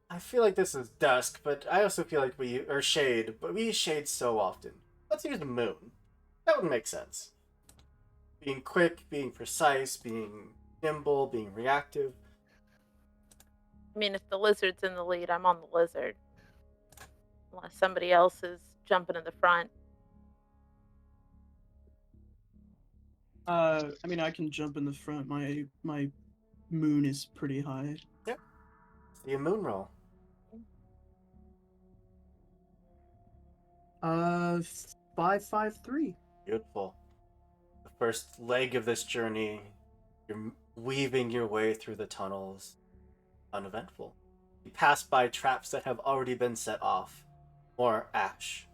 I feel like this is dusk, but I also feel like or shade, but we use shade so often. Let's use the moon. That would make sense. Being quick, being precise, being nimble, being reactive. I mean, if the lizard's in the lead, I'm on the lizard. Unless somebody else is jumping in the front. I mean, I can jump in the front. My moon is pretty high. Yep. See a moon roll. 553. Beautiful. The first leg of this journey, you're weaving your way through the tunnels. Uneventful. You pass by traps that have already been set off. More ash.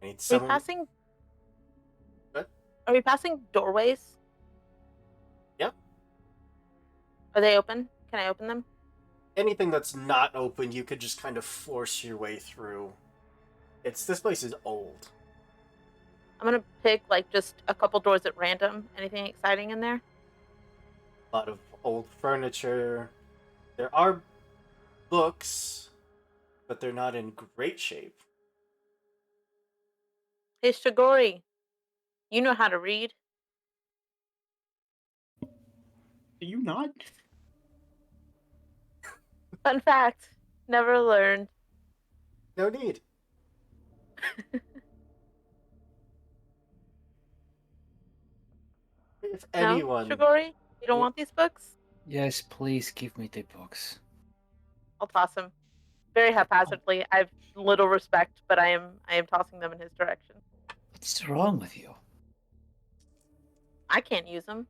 I need Are we someone. passing? What? Are we passing doorways? Yep. Are they open? Can I open them? Anything that's not open, you could just kind of force your way through. This place is old. I'm gonna pick like just a couple doors at random. Anything exciting in there? A lot of old furniture. There are books, but they're not in great shape. Hey, Shigori, you know how to read. Do you not? Fun fact, never learned. No need. If No, anyone, Shigori, you don't Yeah. want these books? Yes, please give me the books. I'll toss them. Very haphazardly. I have little respect, but I am tossing them in his direction. What's wrong with you? I can't use them.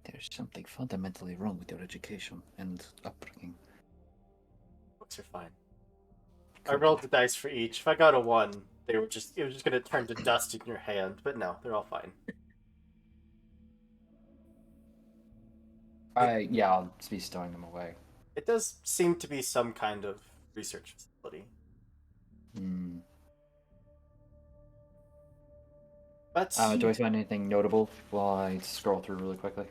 There's something fundamentally wrong with your education and upbringing. books are fine. I rolled the dice for each. If I got a 1, it was just gonna turn to dust in your hand. But no, they're all fine. Yeah, I'll just be stowing them away. It does seem to be some kind of research facility. Hmm. But Do I find anything notable while I scroll through really quickly?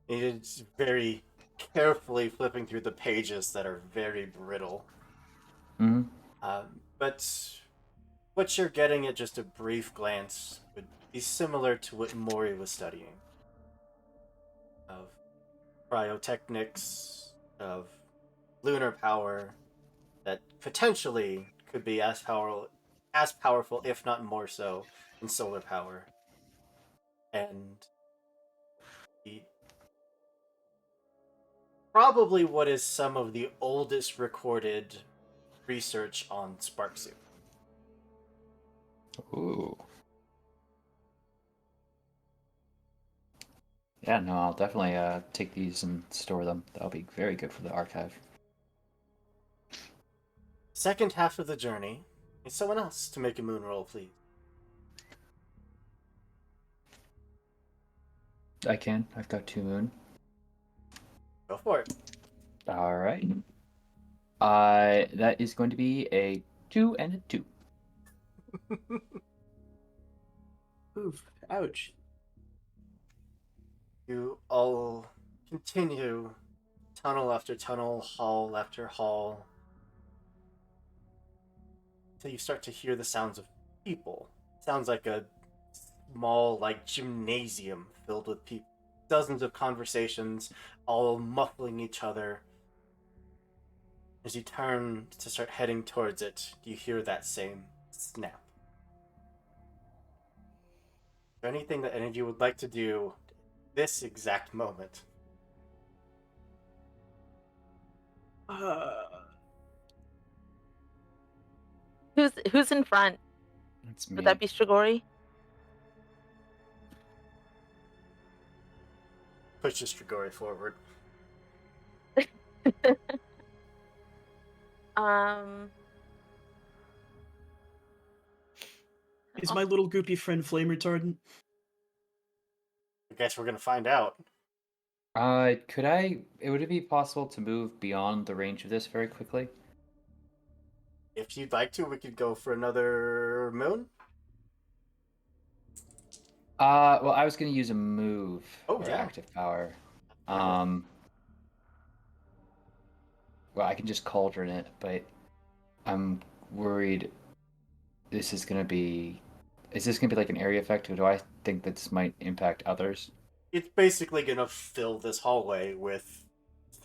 it's very carefully flipping through the pages that are very brittle. Hmm. But what you're getting at just a brief glance would be similar to what Mori was studying. Of cryotechnics, of lunar power, that potentially could be as powerful, if not more so, than solar power. And the, probably what is some of the oldest recorded research on spark soup. Ooh. Yeah, no, I'll definitely take these and store them. That'll be very good for the archive. Second half of the journey is someone else to make a moon roll, please. I can. I've got 2 moon. Go for it. All right. That is going to be a 2 and a 2. Oof. Ouch. You all continue tunnel after tunnel, hall after hall, until you start to hear the sounds of people. Sounds like a small, like, gymnasium filled with people. Dozens of conversations, all muffling each other. As you turn to start heading towards it, you hear that same snap. Is there anything that any of you would like to do this exact moment? Who's in front? That's me. Would that be Strigori? Push Strigori forward. Is my little goopy friend flame retardant? I guess we're gonna find out. Would it be possible to move beyond the range of this very quickly? If you'd like to, we could go for another moon. Well, I was going to use a move Oh, or yeah. active power. Well, I can just cauldron it, but I'm worried this is going to be... Is this going to be like an area effect, or do I think that this might impact others? It's basically gonna fill this hallway with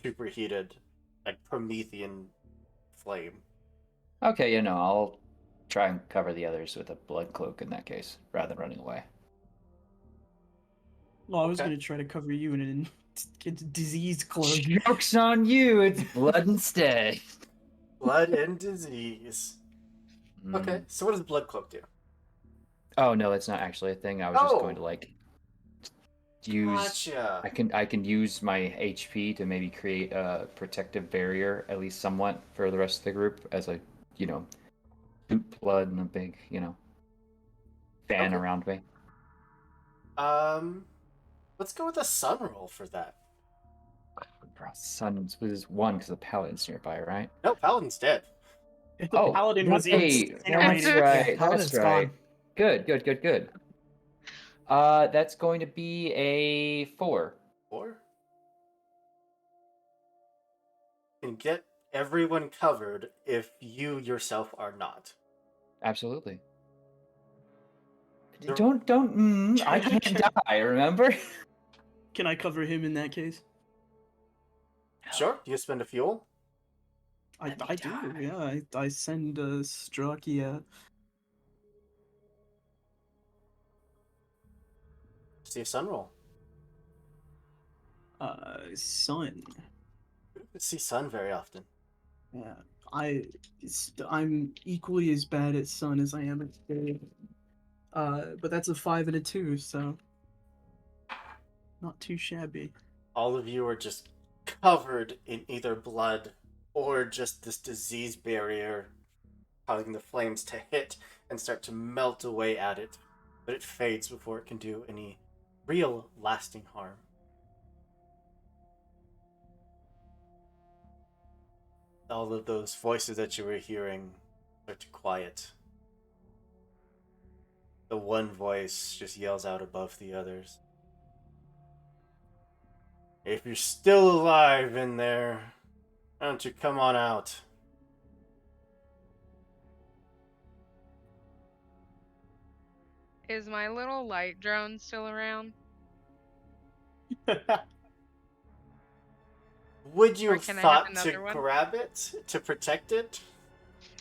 superheated, like, Promethean flame. Okay, yeah, no, I'll try and cover the others with a blood cloak in that case, rather than running away. Well, I was Okay. gonna try to cover you in a disease cloak. Joke's on you! It's blood instead! Blood and disease. Okay, Mm. so what does Blood Cloak do? Oh, no, it's not actually a thing. I was just going to, like, use... Gotcha. I can use my HP to maybe create a protective barrier, at least somewhat, for the rest of the group, as I, shoot blood and a big, fan Okay. around me. Let's go with a sun roll for that. Sun was 1 because the paladin's nearby, right? No, Paladin's dead. The Oh, paladin was right, incinerated. that's right. Yeah, Paladin's That's right. gone. Good. That's going to be a 4. 4. Can get everyone covered if you yourself are not. Absolutely. The- Don't. I can't die. Remember? Can I cover him in that case? Sure, you spend a fuel. I Let me do, die. yeah. I send Straki out. See a sun roll. Sun. You don't see sun very often. Yeah. I'm equally as bad at sun as I am at day. But that's a 5 and a 2, so not too shabby. All of you are just covered in either blood or just this disease barrier causing the flames to hit and start to melt away at it, but it fades before it can do any real lasting harm. All of those voices that you were hearing start to quiet. The one voice just yells out above the others. If you're still alive in there, why don't you come on out? Is my little light drone still around? Would you Or have can I have thought to another one? grab it to protect it?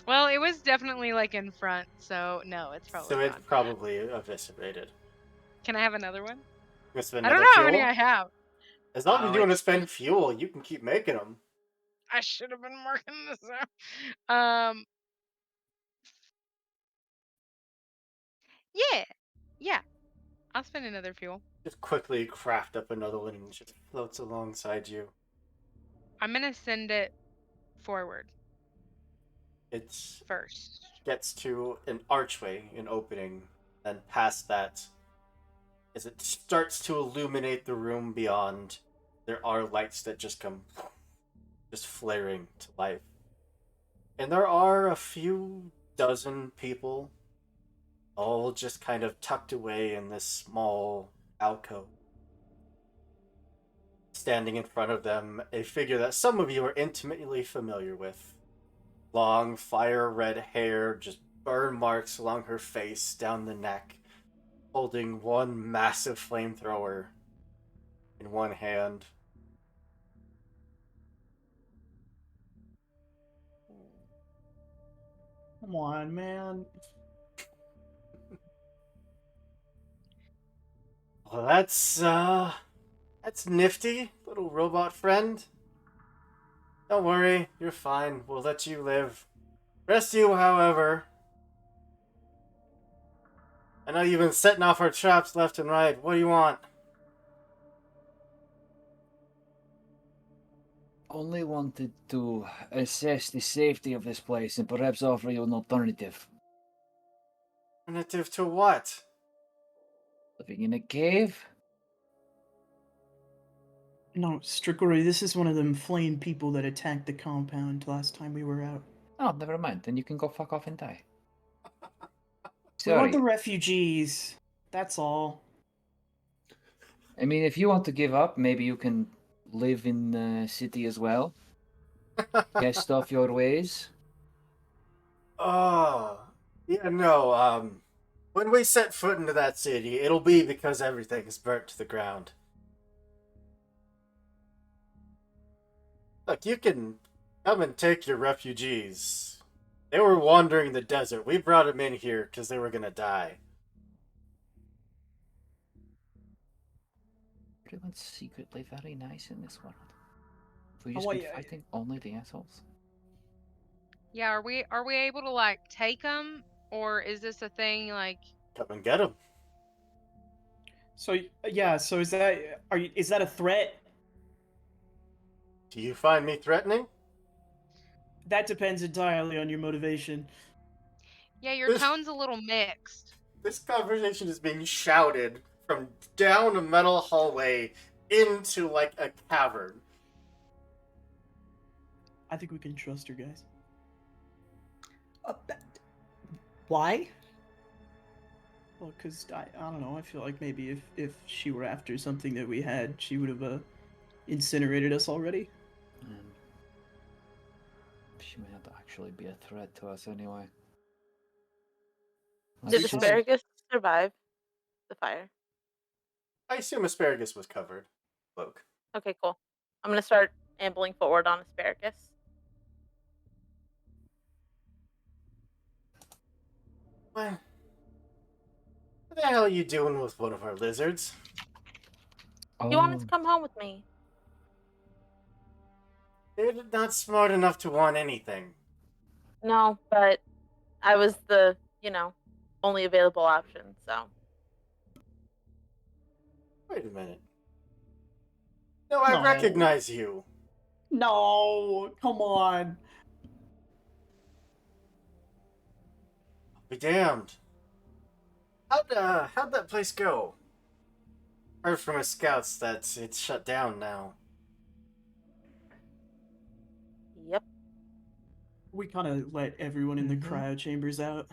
Well, it was definitely like in front, so no, it's probably So it's gone. probably eviscerated. Can I have another one? You want to spend I don't another know how many fuel? I have. As long as you want to it's spend fuel, you can keep making them. I should have been marking this out. Yeah. I'll spend another fuel. Just quickly craft up another one and it just floats alongside you. I'm gonna send it forward It first. gets to an archway, an opening, then past that, as it starts to illuminate the room beyond, there are lights that just come just flaring to life. And there are a few dozen people, all just kind of tucked away in this small alcove. Standing in front of them, a figure that some of you are intimately familiar with. Long, fire red hair, just burn marks along her face, down the neck, holding one massive flamethrower in one hand. Come on, man. Well, that's nifty, little robot friend. Don't worry, you're fine. We'll let you live. Rest you, however. I know you've been setting off our traps left and right. What do you want? Only wanted to assess the safety of this place and perhaps offer you an alternative. Alternative to what? Living in a cave? No, Strickery, this is one of them flame people that attacked the compound last time we were out. Oh, never mind. Then you can go fuck off and die. We want Sorry. the refugees. That's all. I mean, if you want to give up, maybe you can live in the city as well. Cast off your ways. Oh, yeah, no, when we set foot into that city, it'll be because everything is burnt to the ground. Look, you can come and take your refugees. They were wandering the desert. We brought them in here because they were gonna die. Everyone's secretly very nice in this world. Have we Oh, just been wait, fighting only the assholes? Yeah, are we able to like take them, or is this a thing like? Come and get them. So yeah, so is that a threat? Do you find me threatening? That depends entirely on your motivation. Yeah, your tone's a little mixed. This conversation is being shouted from down a metal hallway into like a cavern. I think we can trust her, guys. Why? Well, because I don't know. I feel like maybe if she were after something that we had, she would have incinerated us already. She may not actually be a threat to us anyway. Did She's- asparagus survive the fire? I assume asparagus was covered. Cloak. Okay, cool. I'm gonna start ambling forward on asparagus. What the hell are you doing with one of our lizards? You wanted to come home with me. They're not smart enough to want anything. No, but I was the, only available option, so. Wait a minute. No, I No. recognize you. No, come on. be damned. How'd that place go? Heard from his scouts that it's shut down now. Yep. We kind of let everyone in the Mhm. cryo chambers out.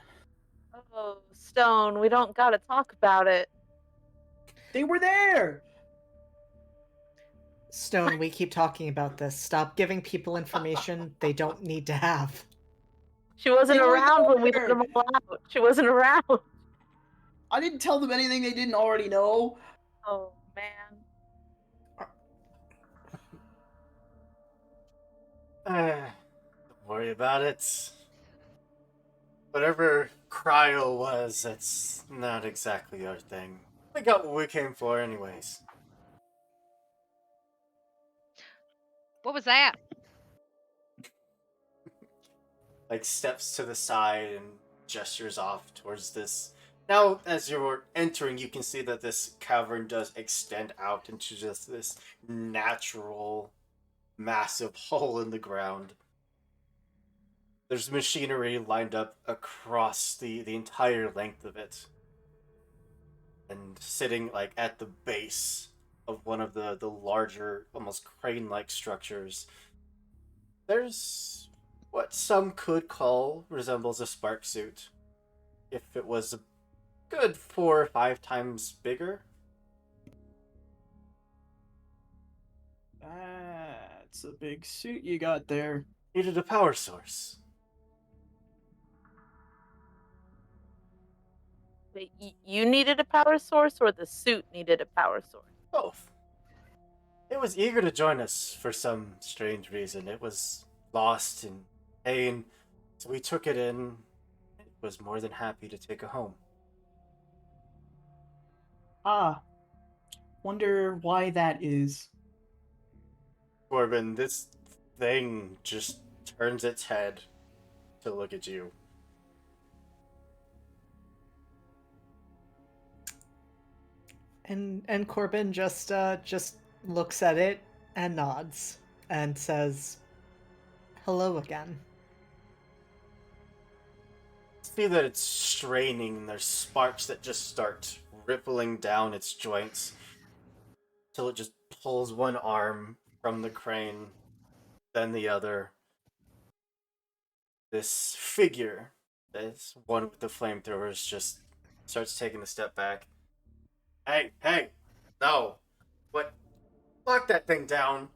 Oh, Stone, we don't gotta talk about it. They were there! Stone, we keep talking about this. Stop giving people information they don't need to have. She wasn't They were around when we let there! them all out. She wasn't around. I didn't tell them anything they didn't already know. Oh, man. Don't worry about it. Whatever cryo was, it's not exactly our thing. We got what we came for anyways. What was that? Like steps to the side and gestures off towards this. Now, as you're entering, you can see that this cavern does extend out into just this natural, massive hole in the ground. There's machinery lined up across the entire length of it. And sitting like at the base of one of the larger, almost crane-like structures, there's what some could call resembles a spark suit. If it was a good 4 or 5 times bigger. That's a big suit you got there. Needed a power source. Wait, you needed a power source, or the suit needed a power source? Both. It was eager to join us for some strange reason. It was lost in pain, so we took it in. It was more than happy to take a home. Ah. Wonder why that is. Corbin, this thing just turns its head to look at you. And Corbin just looks at it and nods and says, "Hello again." See that it's straining. There's sparks that just start rippling down its joints till it just pulls one arm from the crane, then the other. This figure, this one with the flamethrowers, just starts taking a step back. Hey, no, what? Lock that thing down.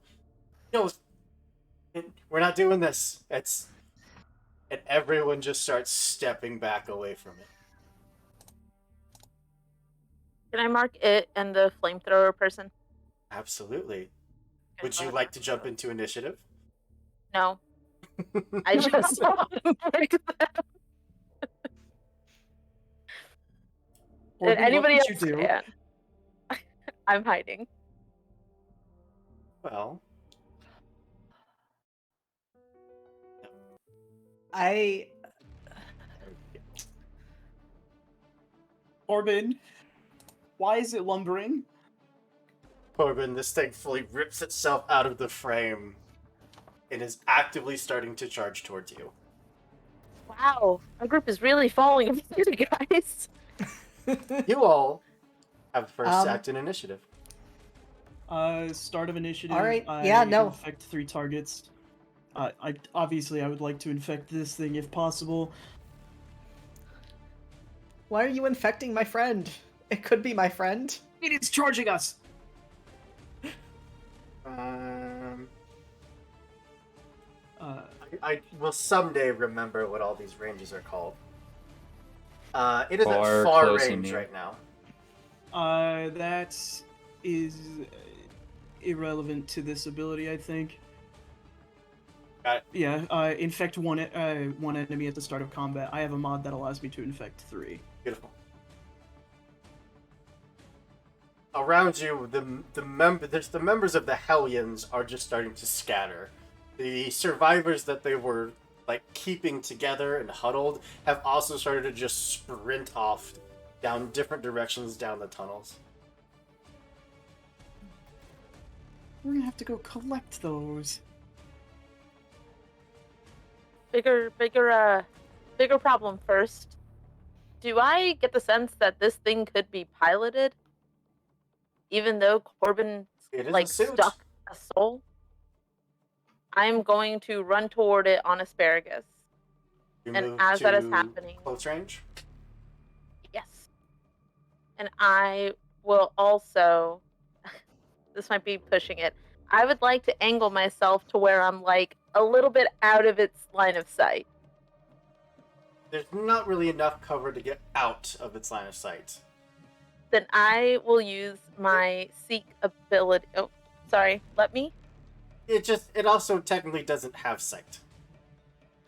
No, we're not doing this. And everyone just starts stepping back away from it. Can I mark it and the flamethrower person? Absolutely. Okay, Would go you ahead, like mark to it. jump into initiative? No, I just saw them break them. Did Corbin, anybody what else did you do? can? I'm hiding. Well, I Corbin, why is it lumbering? Corbin, this thing fully rips itself out of the frame and is actively starting to charge towards you. Wow, our group is really falling apart, guys. You all have first Um, act in initiative. Start of initiative. Alright, I yeah, no. infect 3 targets. I would like to infect this thing if possible. Why are you infecting my friend? It could be my friend. It is charging us! I will someday remember what all these ranges are called. It is Far, at far close, and range near. right now. That is irrelevant to this ability, I think. Got it. Yeah, infect one enemy at the start of combat. I have a mod that allows me to infect 3. Beautiful. Around you, the members of the Hellions are just starting to scatter. The survivors that they were like keeping together and huddled have also started to just sprint off down different directions down the tunnels. We're gonna have to go collect those. Bigger problem first. do I get the sense that this thing could be piloted, even though Corbin It is a like suit. stuck a soul? I'm going to run toward it on asparagus, You and move as that is to happening, close range. yes, and I will also. This might be pushing it. I would like to angle myself to where I'm like a little bit out of its line of sight. There's not really enough cover to get out of its line of sight. Then I will use my seek ability. Oh, sorry. Let me. It also technically doesn't have sight.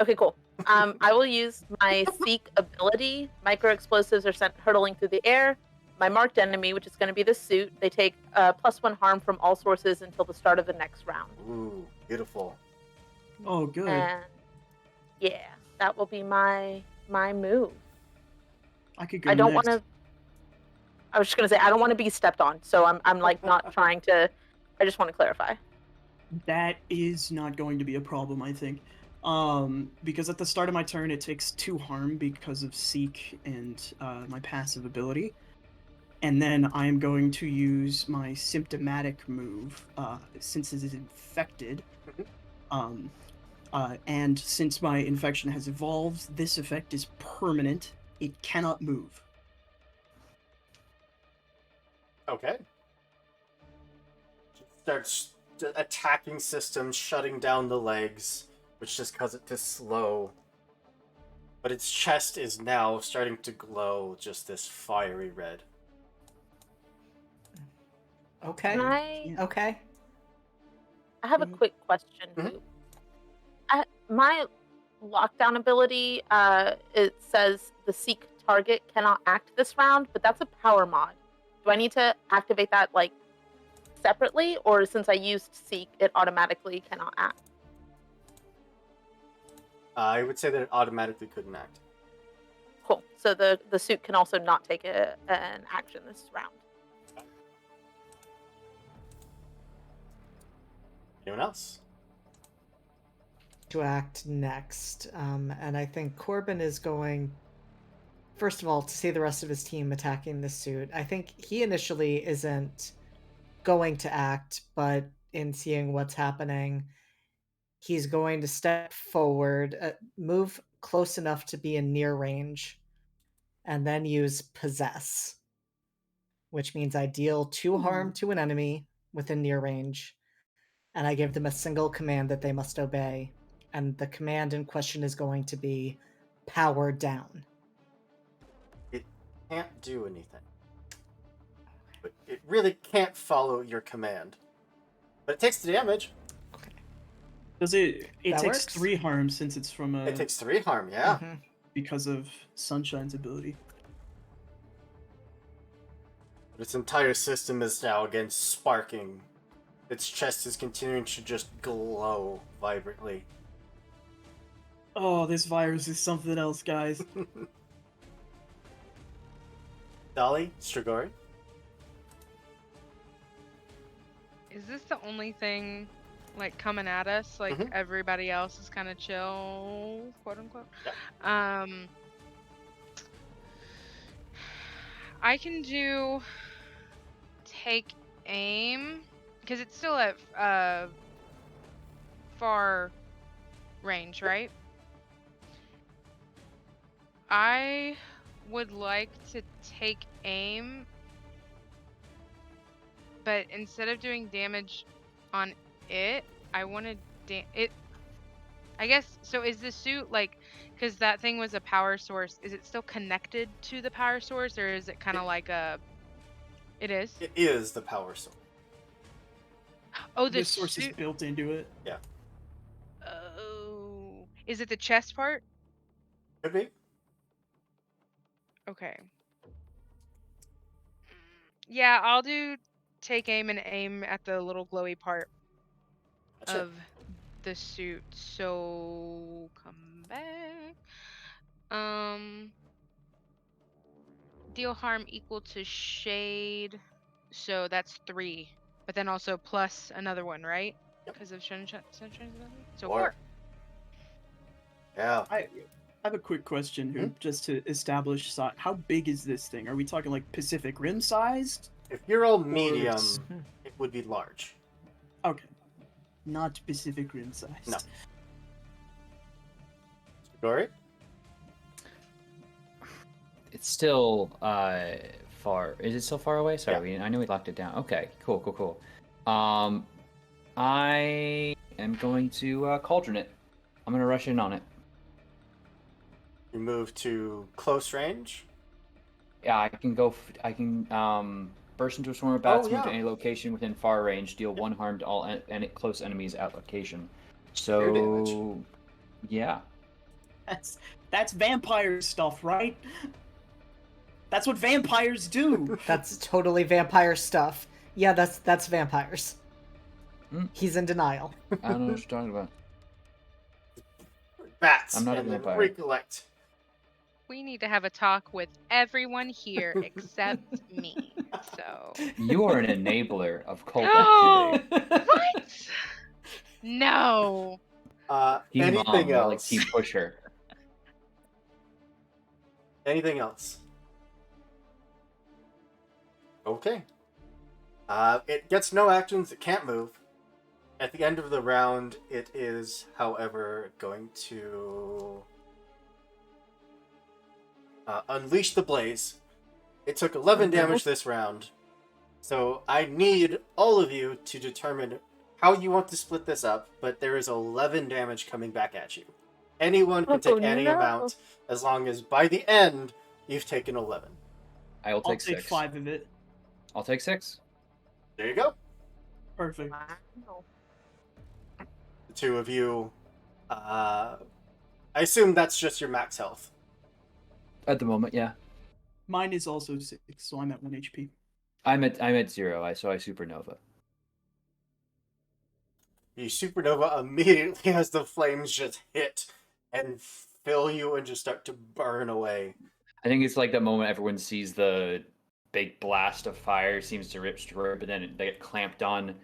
Okay, cool. I will use my seek ability. Micro explosives are sent hurtling through the air. My marked enemy, which is going to be the suit, they take +1 harm from all sources until the start of the next round. Ooh, beautiful. Oh, good. And yeah, that will be my move. I could go I don't next. want to. I was just gonna say I don't want to be stepped on, so I'm like not trying to. I just want to clarify. That is not going to be a problem, I think. Because at the start of my turn, it takes 2 harm because of Seek and my passive ability. And then I am going to use my symptomatic move, since it is infected. And since my infection has evolved, this effect is permanent. It cannot move. Okay. Starts attacking systems, shutting down the legs, which just causes it to slow. But its chest is now starting to glow just this fiery red. Okay. Can I Okay. have a Mhm. quick question. Mhm. My lockdown ability, it says the seek target cannot act this round, but that's a power mod. Do I need to activate that like separately, or since I used seek, it automatically cannot act? I would say that it automatically couldn't act. Cool. So the suit can also not take an action this round. Anyone else? To act next. And I think Corbin is going, first of all, to see the rest of his team attacking the suit. I think he initially isn't going to act, but in seeing what's happening, he's going to step forward, move close enough to be in near range, and then use Possess, which means I deal 2 harm to an enemy within near range, and I give them a single command that they must obey. And the command in question is going to be power down. It can't do anything. But it really can't follow your command. But it takes the damage. Okay. Does it? It That takes works? 3 harm since it's from It takes 3 harm, yeah. Mhm. because of Sunshine's ability. But its entire system is now again sparking. Its chest is continuing to just glow vibrantly. Oh, this virus is something else, guys. Dolly, Strigori. Is this the only thing like coming at us? Like Mhm. everybody else is kind of chill, quote unquote. Yeah. I can do take aim because it's still at far range, right? I would like to take aim, but instead of doing damage on it, I want to it. I guess so. Is the suit like, because that thing was a power source? Is it still connected to the power source, or is it kind of like a? It is. It is the power source. Oh, the This source is suit. built into it. Yeah. Oh, is it the chest part? Could be. Okay. Yeah, I'll do take aim and aim at the little glowy part Gotcha. of the suit. So come back. Deal harm equal to shade. So that's 3. But then also plus another one, right? Yep. Because of Sunshine's ability. So 4. 4. Yeah. I have a quick question here, Hmm? just to establish size. How big is this thing? Are we talking like Pacific Rim sized? If you're all Or medium, it would be large. Okay, not Pacific Rim sized. No. Dory? It's still far. Is it still far away? Yeah. Sorry, I know we locked it down. Okay, cool. I am going to cauldron it. I'm gonna rush in on it. You move to close range. Yeah, I can go. I can burst into a swarm of bats, move to yeah. any location within far range, deal 1 harm to all close enemies at location. Air damage. So, yeah. That's vampire stuff, right? That's what vampires do. That's totally vampire stuff. Yeah, that's vampires. He's in denial. I don't know what you're talking about. Bats. I'm not a and then vampire. recollect. We need to have a talk with everyone here except me. So. You are an enabler of cult No! activity. What? No. Team Anything mom, more like else? team pusher. Anything else? Okay. It gets no actions. It can't move. At the end of the round, it is, however, going to unleash the blaze. It took 11 damage this round. So I need all of you to determine how you want to split this up, but there is 11 damage coming back at you. Anyone can take any amount, as long as by the end, you've taken 11. I will I'll take take 6. 5 of it. I'll take 6. There you go. Perfect. Wow. The two of you, I assume that's just your max health. At the moment, yeah. Mine is also 6, so I'm at 1 HP. I'm at 0, so I supernova. You supernova immediately as the flames just hit and fill you and just start to burn away. I think it's like that moment everyone sees the big blast of fire seems to rip through, but then they get clamped on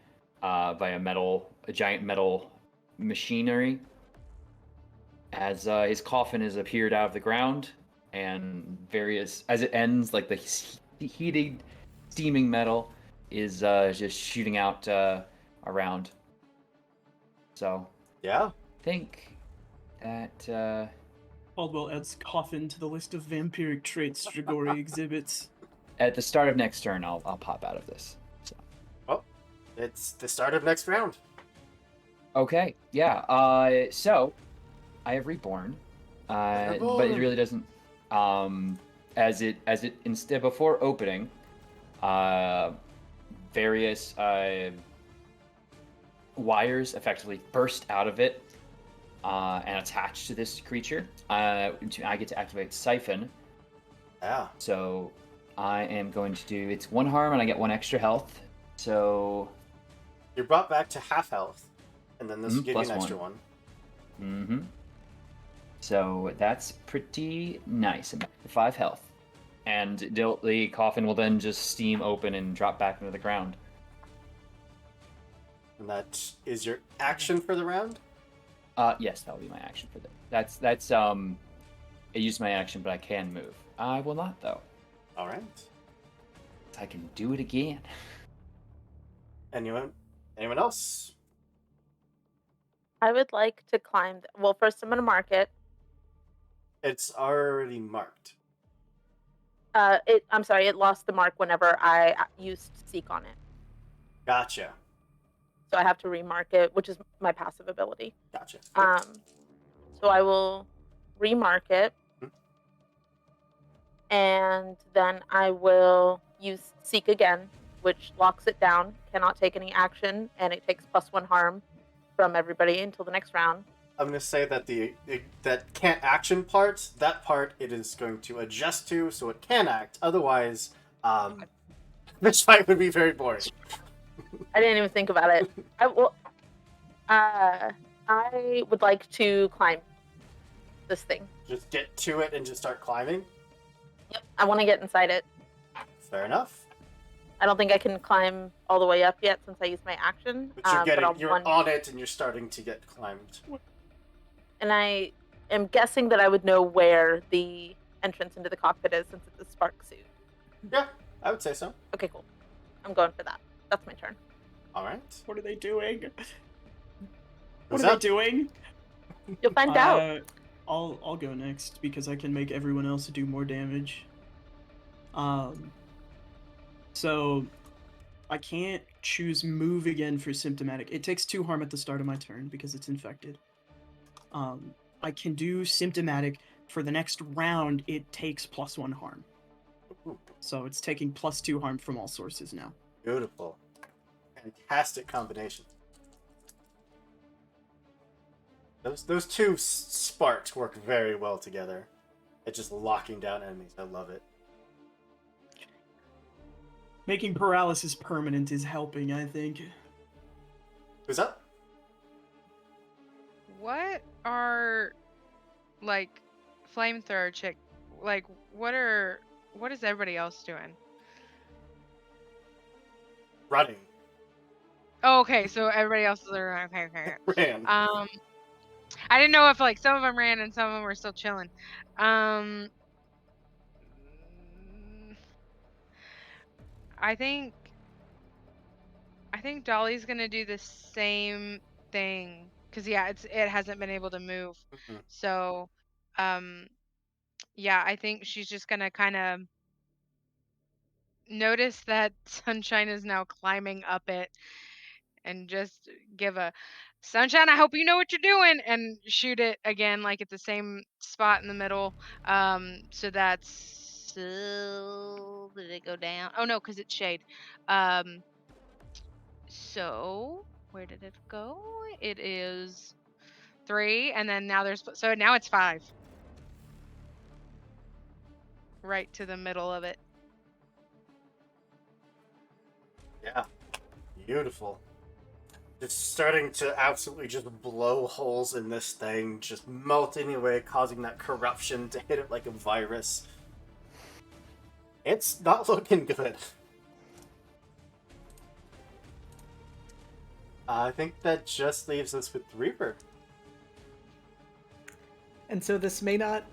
by a giant metal machinery. As his coffin has appeared out of the ground, and as it ends, like the heated, steaming metal is just shooting out around. So, Yeah. I think that Caldwell adds coffin to the list of vampiric traits Strigori exhibits. at the start of next turn, I'll pop out of this. So. Well, it's the start of next round. Okay, yeah. So I have reborn, but it really doesn't. As it instead before opening, various wires effectively burst out of it and attach to this creature. I get to activate Siphon. Yeah. So I am going to do it's 1 harm and I get 1 extra health. So You're brought back to half health, and then this will give you plus an extra 1. one. So that's pretty nice. I'm back to 5 health. And the coffin will then just steam open and drop back into the ground. And that is your action for the round? Yes, that'll be my action for that. That's I used my action, but I can move. I will not though. All right. I can do it again. Anyone else? I would like to climb. Well, first I'm going to mark it. It's already marked. I'm sorry, it lost the mark whenever I used Seek on it. Gotcha. So I have to remark it, which is my passive ability. Gotcha. So I will remark it. And then I will use Seek again, which locks it down, cannot take any action, and it takes +1 harm from everybody until the next round. I'm going to say that that can't action part, that part it is going to adjust to, so it can act. Otherwise, this fight would be very boring. I didn't even think about it. I would like to climb this thing. Just get to it and just start climbing. Yep, I want to get inside it. Fair enough. I don't think I can climb all the way up yet since I used my action. But you're on it and you're starting to get climbed. And I am guessing that I would know where the entrance into the cockpit is since it's a spark suit. Yeah, I would say so. Okay, cool. I'm going for that. That's my turn. All right. What are they doing? Who's What are they up? doing? You'll find out. I'll go next because I can make everyone else do more damage. So I can't choose move again for symptomatic. It takes 2 harm at the start of my turn because it's infected. I can do symptomatic for the next round. It takes +1 harm. Ooh, So it's taking +2 harm from all sources now. beautiful. Fantastic combination. Those two sparks work very well together. It's just locking down enemies. I love it. Making paralysis permanent is helping, I think. Who's up? What are like flamethrower chick? Like what is everybody else doing? Running. Oh, okay, so everybody else is around. Okay. Ran. I didn't know if like some of them ran and some of them were still chilling. Mm, I think Dolly's gonna do the same thing because yeah, it hasn't been able to move. Mhm. So, yeah, I think she's just gonna kind of notice that Sunshine is now climbing up it and just give a Sunshine, I hope you know what you're doing, and shoot it again, like at the same spot in the middle. So that's did it go down? Oh no, because it's shade. Um, so where did it go? It is 3, and then now so now it's 5. Right to the middle of it. Yeah. Beautiful. Just starting to absolutely just blow holes in this thing, just melting away, causing that corruption to hit it like a virus. It's not looking good. I think that just leaves us with Reaper. And so this may not.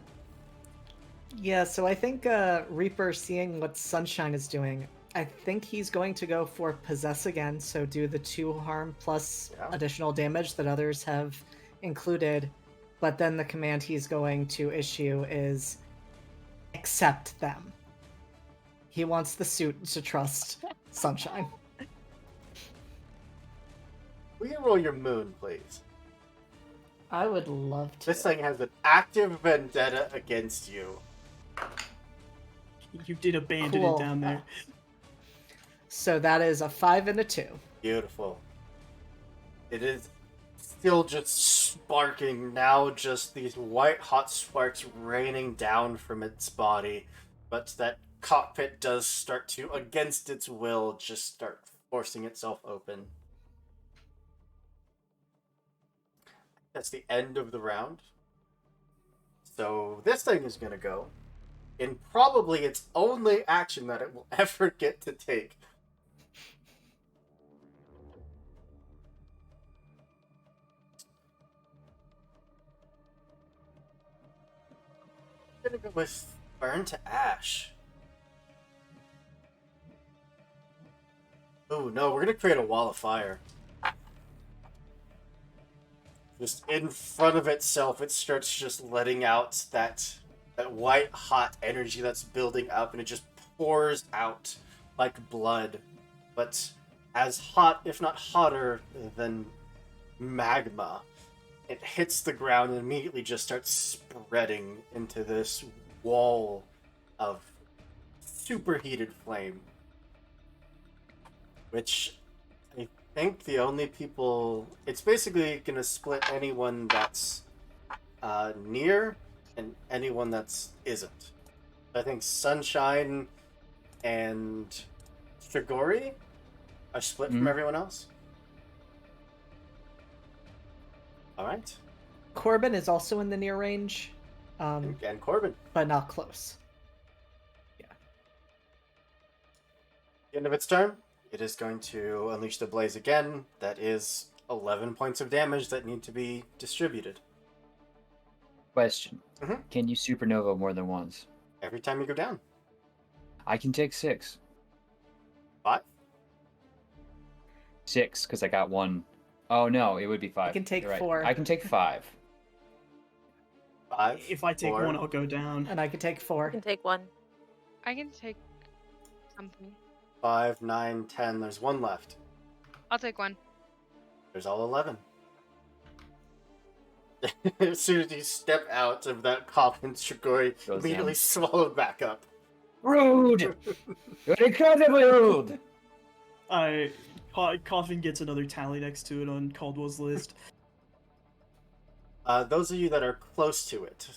Yeah, so I think Reaper, seeing what Sunshine is doing, I think he's going to go for Possess again, so do the 2 harm plus additional damage that others have included. But then the command he's going to issue is accept them. He wants the suit to trust Sunshine. Will you roll your moon, please? I would love to. This thing has an active vendetta against you. You did abandon Cool. it down there. So that is a 5 and a 2. Beautiful. It is still just sparking, now just these white hot sparks raining down from its body, but that cockpit does start to, against its will, just start forcing itself open. That's the end of the round. So this thing is going to go in probably its only action that it will ever get to take. I'm going to go with Burn to Ash. Oh no, we're going to create a wall of fire. Just in front of itself, it starts just letting out that white hot energy that's building up, and it just pours out like blood, but as hot, if not hotter, than magma. It hits the ground and immediately just starts spreading into this wall of superheated flame, which I think the only people... It's basically going to split anyone that's near and anyone that's isn't. I think Sunshine and Shigori are split from everyone else. Alright. Corbin is also in the near range. And Corbin. But not close. Yeah. The end of its turn, it is going to unleash the blaze again. That is 11 points of damage that need to be distributed. Question. Mhm. Can you supernova more than once? Every time you go down. I can take 6. 5? 6, because I got 1. Oh, no, it would be 5. I can take You're right. 4. I can take 5. 5. If I take 4. one, I'll go down. And I can take I 4. can take one. I can take something. 5, 9, 10. There's 1 left. I'll take one. There's all 11. As soon as you step out of that coffin, Shigori Goes immediately down. swallowed back up. Rude! You're incredibly rude! Coffin gets another tally next to it on Caldwell's list. Those of you that are close to it,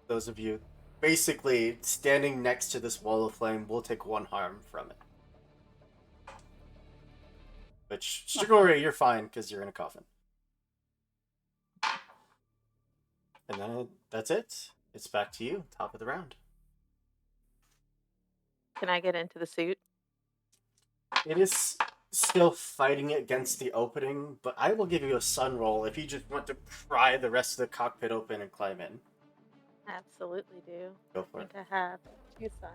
those of you basically standing next to this wall of flame will take 1 harm from it. Which, Shigori, you're fine because you're in a coffin. And then that's it. It's back to you, top of the round. Can I get into the suit? It is still fighting against the opening, but I will give you a sun roll if you just want to pry the rest of the cockpit open and climb in. Absolutely do. Go I for it. think I have 2 sun.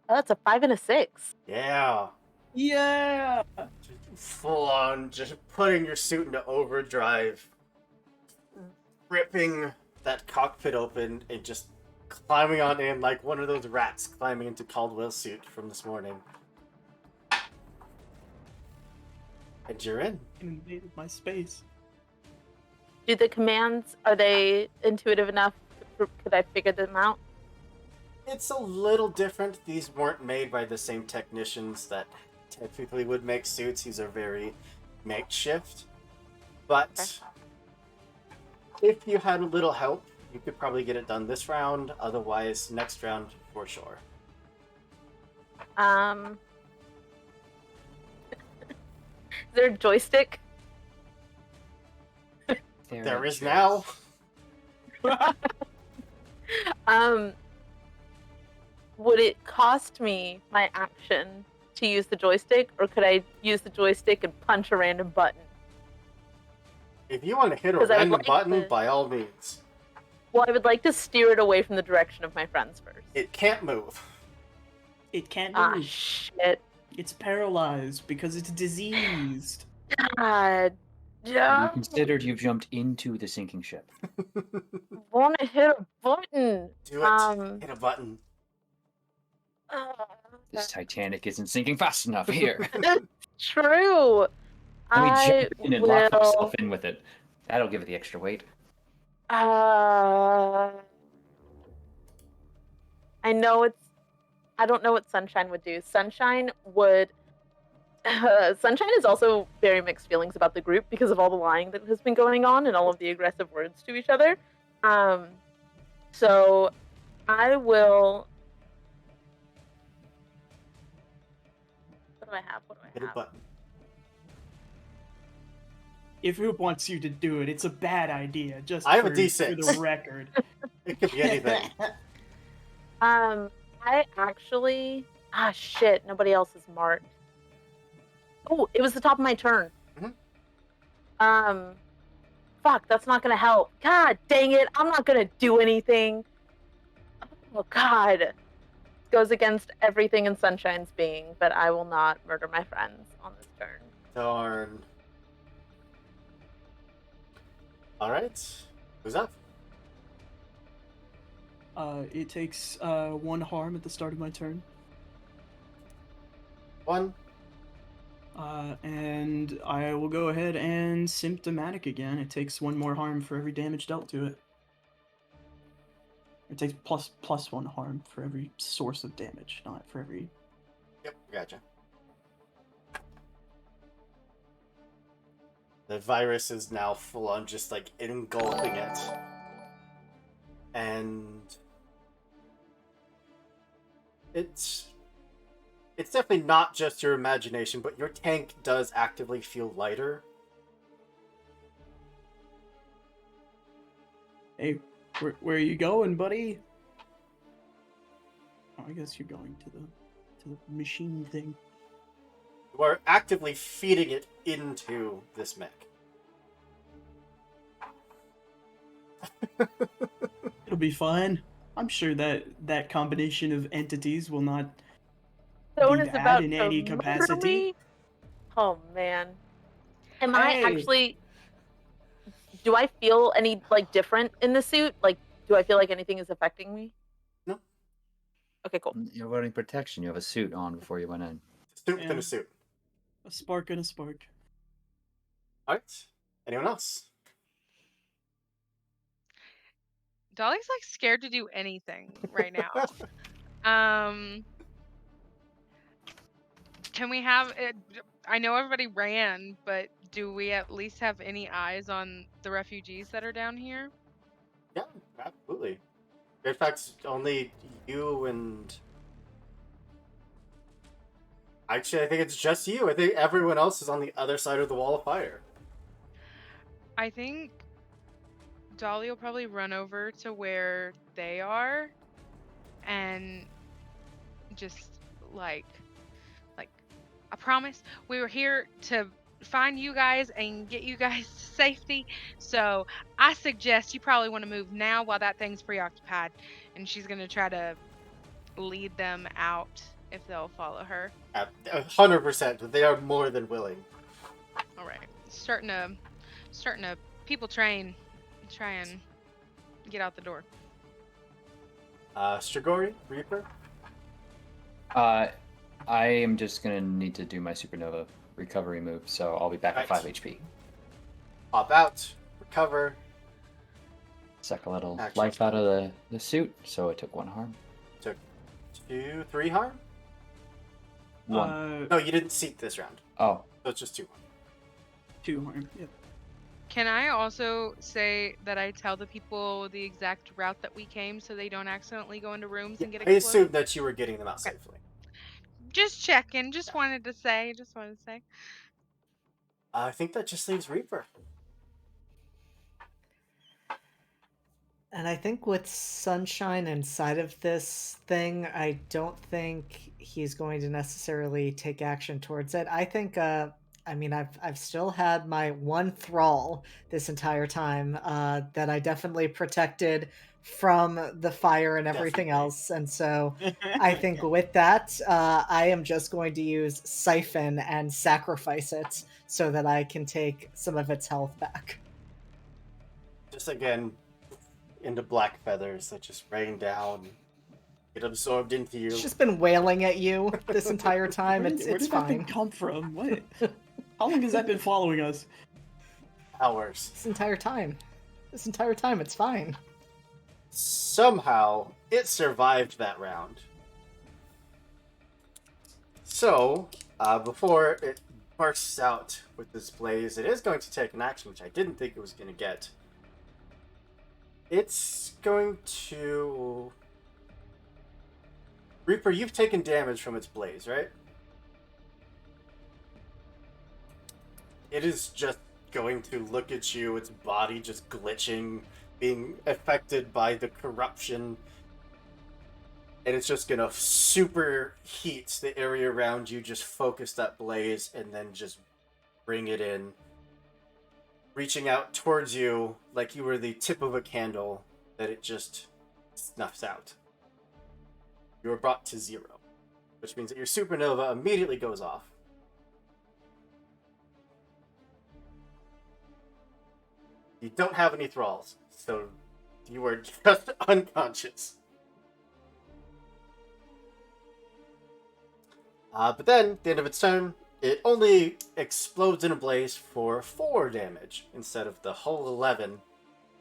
Oh, that's a 5 and a 6. Yeah. Yeah! Full on, just putting your suit into overdrive, ripping that cockpit open, and just climbing on in like one of those rats climbing into Caldwell's suit from this morning. And you're in. Invaded my space. Do the commands, are they intuitive enough? Could I figure them out? It's a little different. These weren't made by the same technicians that typically would make suits. These are very makeshift. But if you had a little help, you could probably get it done this round. Otherwise, next round for sure. Is there a joystick? There is now. Would it cost me my action to use the joystick, or could I use the joystick and punch a random button? If you want to hit a 'Cause I would random like button, to- by all means. Well, I would like to steer it away from the direction of my friends first. It can't move. It can't Ah, move. shit. It's paralyzed because it's diseased. God. Have you Yeah. considered you've jumped into the sinking ship? Want to hit a button? Do it. Hit a button. This Titanic isn't sinking fast enough here. True. Let me I jump in and lock will. myself in with it. That'll give it the extra weight. I know it's. I don't know what Sunshine would do. Sunshine would. Sunshine has also very mixed feelings about the group because of all the lying that has been going on and all of the aggressive words to each other. So I will. What do I have? What do Hit I a have? button. If it wants you to do it, it's a bad idea. Just I have a for D6. the record. It could be anything. I actually. Ah, shit. Nobody else is marked. Oh, it was the top of my turn. Mhm. Fuck, that's not gonna help. God dang it, I'm not gonna do anything. Oh, God. Goes against everything in Sunshine's being, but I will not murder my friends on this turn. Darn. Alright. Who's up? It takes 1 harm at the start of my turn. 1. And I will go ahead and symptomatic again. It takes 1 more harm for every damage dealt to it. It takes plus 1 harm for every source of damage, not for every. Yep, gotcha. The virus is now full on just like engulfing it. And it's definitely not just your imagination, but your tank does actively feel lighter. Hey, where are you going, buddy? Oh, I guess you're going to the machine thing. You are actively feeding it into this mech. It'll be fine. I'm sure that combination of entities will not Stone be is bad about in to any murder capacity. me. Oh man. Am I Hey. actually? Do I feel any like different in the suit? Like, do I feel like anything is affecting me? No. Okay, cool. You're wearing protection. You have a suit on before you went in. Suit within Yeah. a suit. A spark and a spark. Alright. Anyone else? Dolly's like scared to do anything right now. Um, can we have it? I know everybody ran, but do we at least have any eyes on the refugees that are down here? Yeah, absolutely. In fact, only you and... Actually, I think it's just you. I think everyone else is on the other side of the wall of fire. I think Dolly will probably run over to where they are and just like I promise we were here to find you guys and get you guys to safety. So I suggest you probably want to move now while that thing's preoccupied. And she's gonna try to lead them out if they'll follow her. 100%. They are more than willing. All right, starting to people train, try and get out the door. Strigori, Reaper. I am just gonna need to do my supernova recovery move, so I'll be back at Right. 5 HP. Pop out, recover. Suck a little Action. life out of the suit, so it took 1 harm. Took 2, 3 harm? 1. No, you didn't seek this round. Oh, So it's just 2 harm. 2 harm. Yep. Can I also say that I tell the people the exact route that we came so they don't accidentally go into rooms and get I exploded? assumed that you were getting them out Okay. safely. Just checking. Just wanted to say. I think that just leaves Reaper. And I think with Sunshine inside of this thing, I don't think he's going to necessarily take action towards it. I think, I mean, I've still had my one thrall this entire time that I definitely protected from the fire and everything Definitely. else. And so I think with that, I am just going to use Siphon and sacrifice it so that I can take some of its health back. Just again, into black feathers that just rain down, get absorbed into you. It's just been wailing at you this entire time. Where It's did that fine. thing come from? What? How long has that been following us? Hours. This entire time, it's fine. Somehow, it survived that round. So, before it bursts out with this blaze, it is going to take an action, which I didn't think it was going to get. It's going to... Reaper, you've taken damage from its blaze, right? It is just going to look at you, its body just glitching, being affected by the corruption. And it's just gonna super heat the area around you, just focus that blaze, and then just bring it in. Reaching out towards you like you were the tip of a candle that it just snuffs out. You are brought to 0, which means that your supernova immediately goes off. You don't have any thralls, so you are just unconscious. But then, at the end of its turn, it only explodes in a blaze for 4 damage instead of the whole 11.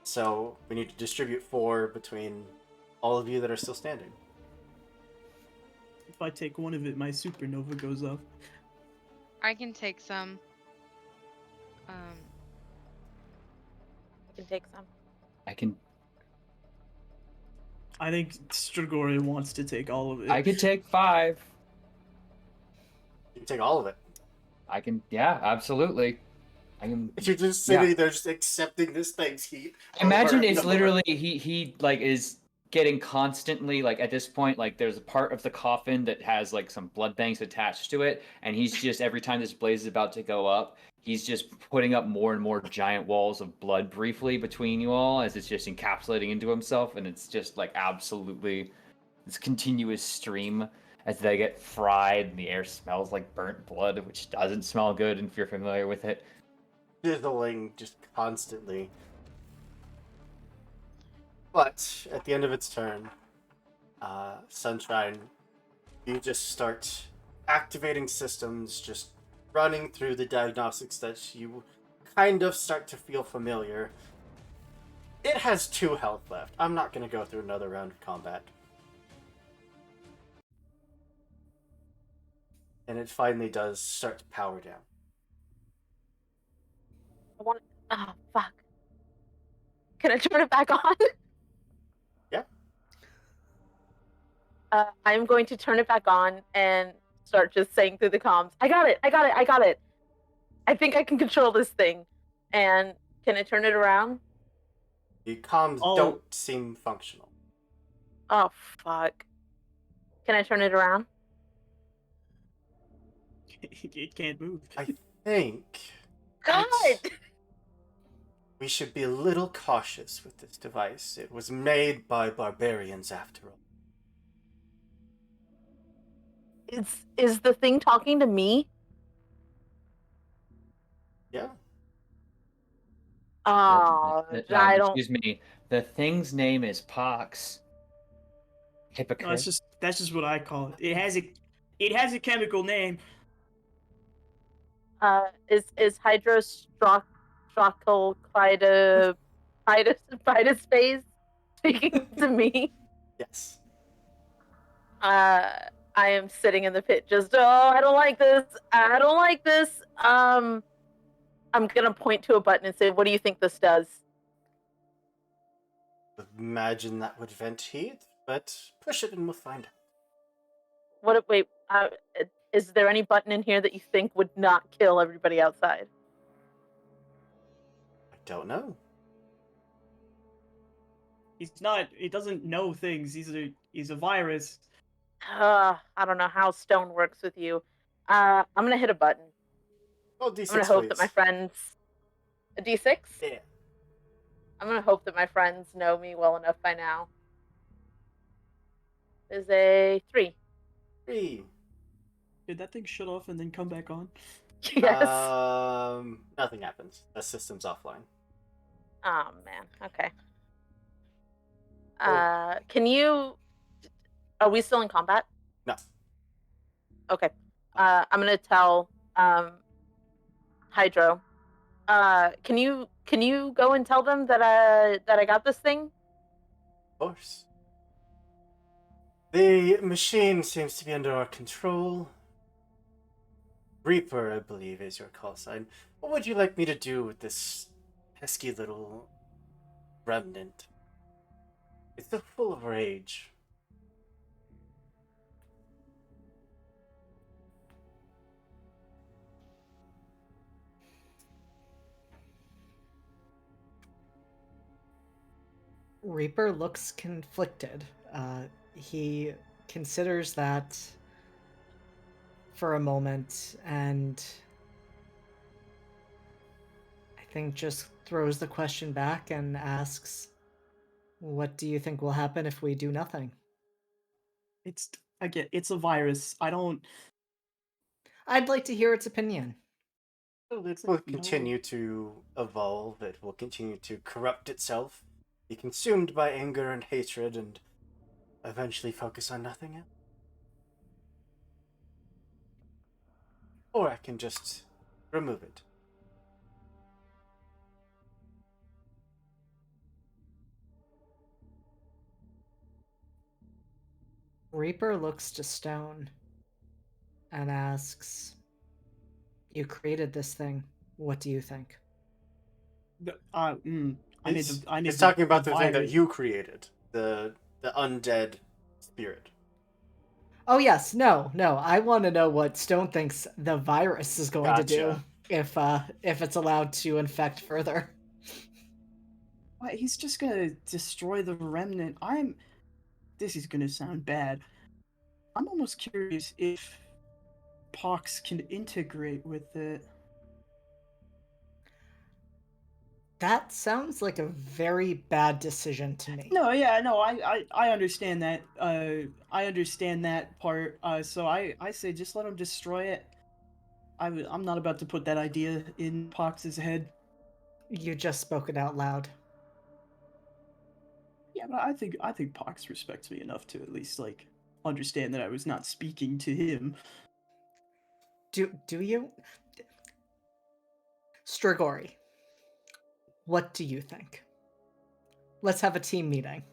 So we need to distribute 4 between all of you that are still standing. If I take one of it, my supernova goes off. I can take some. You can take some. I can I think Strigori wants to take all of it. I could take 5. You can take all of it. I can, yeah, absolutely. I can. You're just sitting there, just accepting this thing's heat. Imagine over and it's over. literally he like is getting constantly like at this point like there's a part of the coffin that has like some blood banks attached to it, and he's just every time this blaze is about to go up, he's just putting up more and more giant walls of blood briefly between you all as it's just encapsulating into himself, and it's just like absolutely this continuous stream as they get fried and the air smells like burnt blood, which doesn't smell good if you're familiar with it. Sizzling just constantly. But at the end of its turn, Sunshine, you just start activating systems, just running through the diagnostics that you kind of start to feel familiar. It has 2 health left. I'm not going to go through another round of combat. And it finally does start to power down. Oh, fuck. Can I turn it back on? Yeah. I'm going to turn it back on and start just saying through the comms, I got it. I think I can control this thing. And can I turn it around? The comms don't seem functional. Oh, fuck. Can I turn it around? It can't move. I think God! we should be a little cautious with this device. It was made by barbarians after all. Is the thing talking to me? Yeah. Oh, I don't. Excuse me. The thing's name is Pox. Hypocrite. No, that's just what I call it. It has a chemical name. Is hydrostrachyclidophytus phase speaking to me? Yes. I am sitting in the pit, just I don't like this. I'm gonna point to a button and say, "What do you think this does?" Imagine that would vent heat, but push it and we'll find out. Wait, is there any button in here that you think would not kill everybody outside? I don't know. He doesn't know things. He's a virus. I don't know how stone works with you. I'm gonna hit a button. Oh, D6, I'm gonna hope please. that my friends... A D6? Yeah. I'm gonna hope that my friends know me well enough by now. Is a 3. 3. Did that thing shut off and then come back on? Yes. Nothing happens. The system's offline. Oh, man. Okay. Oh. Can you... Are we still in combat? No. Okay. I'm gonna tell Hydro. Can you go and tell them that I got this thing? Of course. The machine seems to be under our control. Reaper, I believe, is your call sign. What would you like me to do with this pesky little remnant? It's so full of rage. Reaper looks conflicted. He considers that for a moment and I think just throws the question back and asks, what do you think will happen if we do nothing? It's a virus. I'd like to hear its opinion. Well, it will continue to evolve. It will continue to corrupt itself, be consumed by anger and hatred, and eventually focus on nothing else. Or I can just remove it. Reaper looks to Stone and asks, you created this thing. What do you think? He's talking about the thing that you created, the undead spirit. Oh yes, no. I want to know what Stone thinks the virus is going to do if it's allowed to infect further. He's just gonna destroy the remnant. this is gonna sound bad. I'm almost curious if Pox can integrate with it. That sounds like a very bad decision to me. No, yeah, no, I understand that. I understand that part. So I say just let him destroy it. I'm not about to put that idea in Pox's head. You just spoke it out loud. Yeah, but I think Pox respects me enough to at least like understand that I was not speaking to him. Do you? Strigori, what do you think? Let's have a team meeting.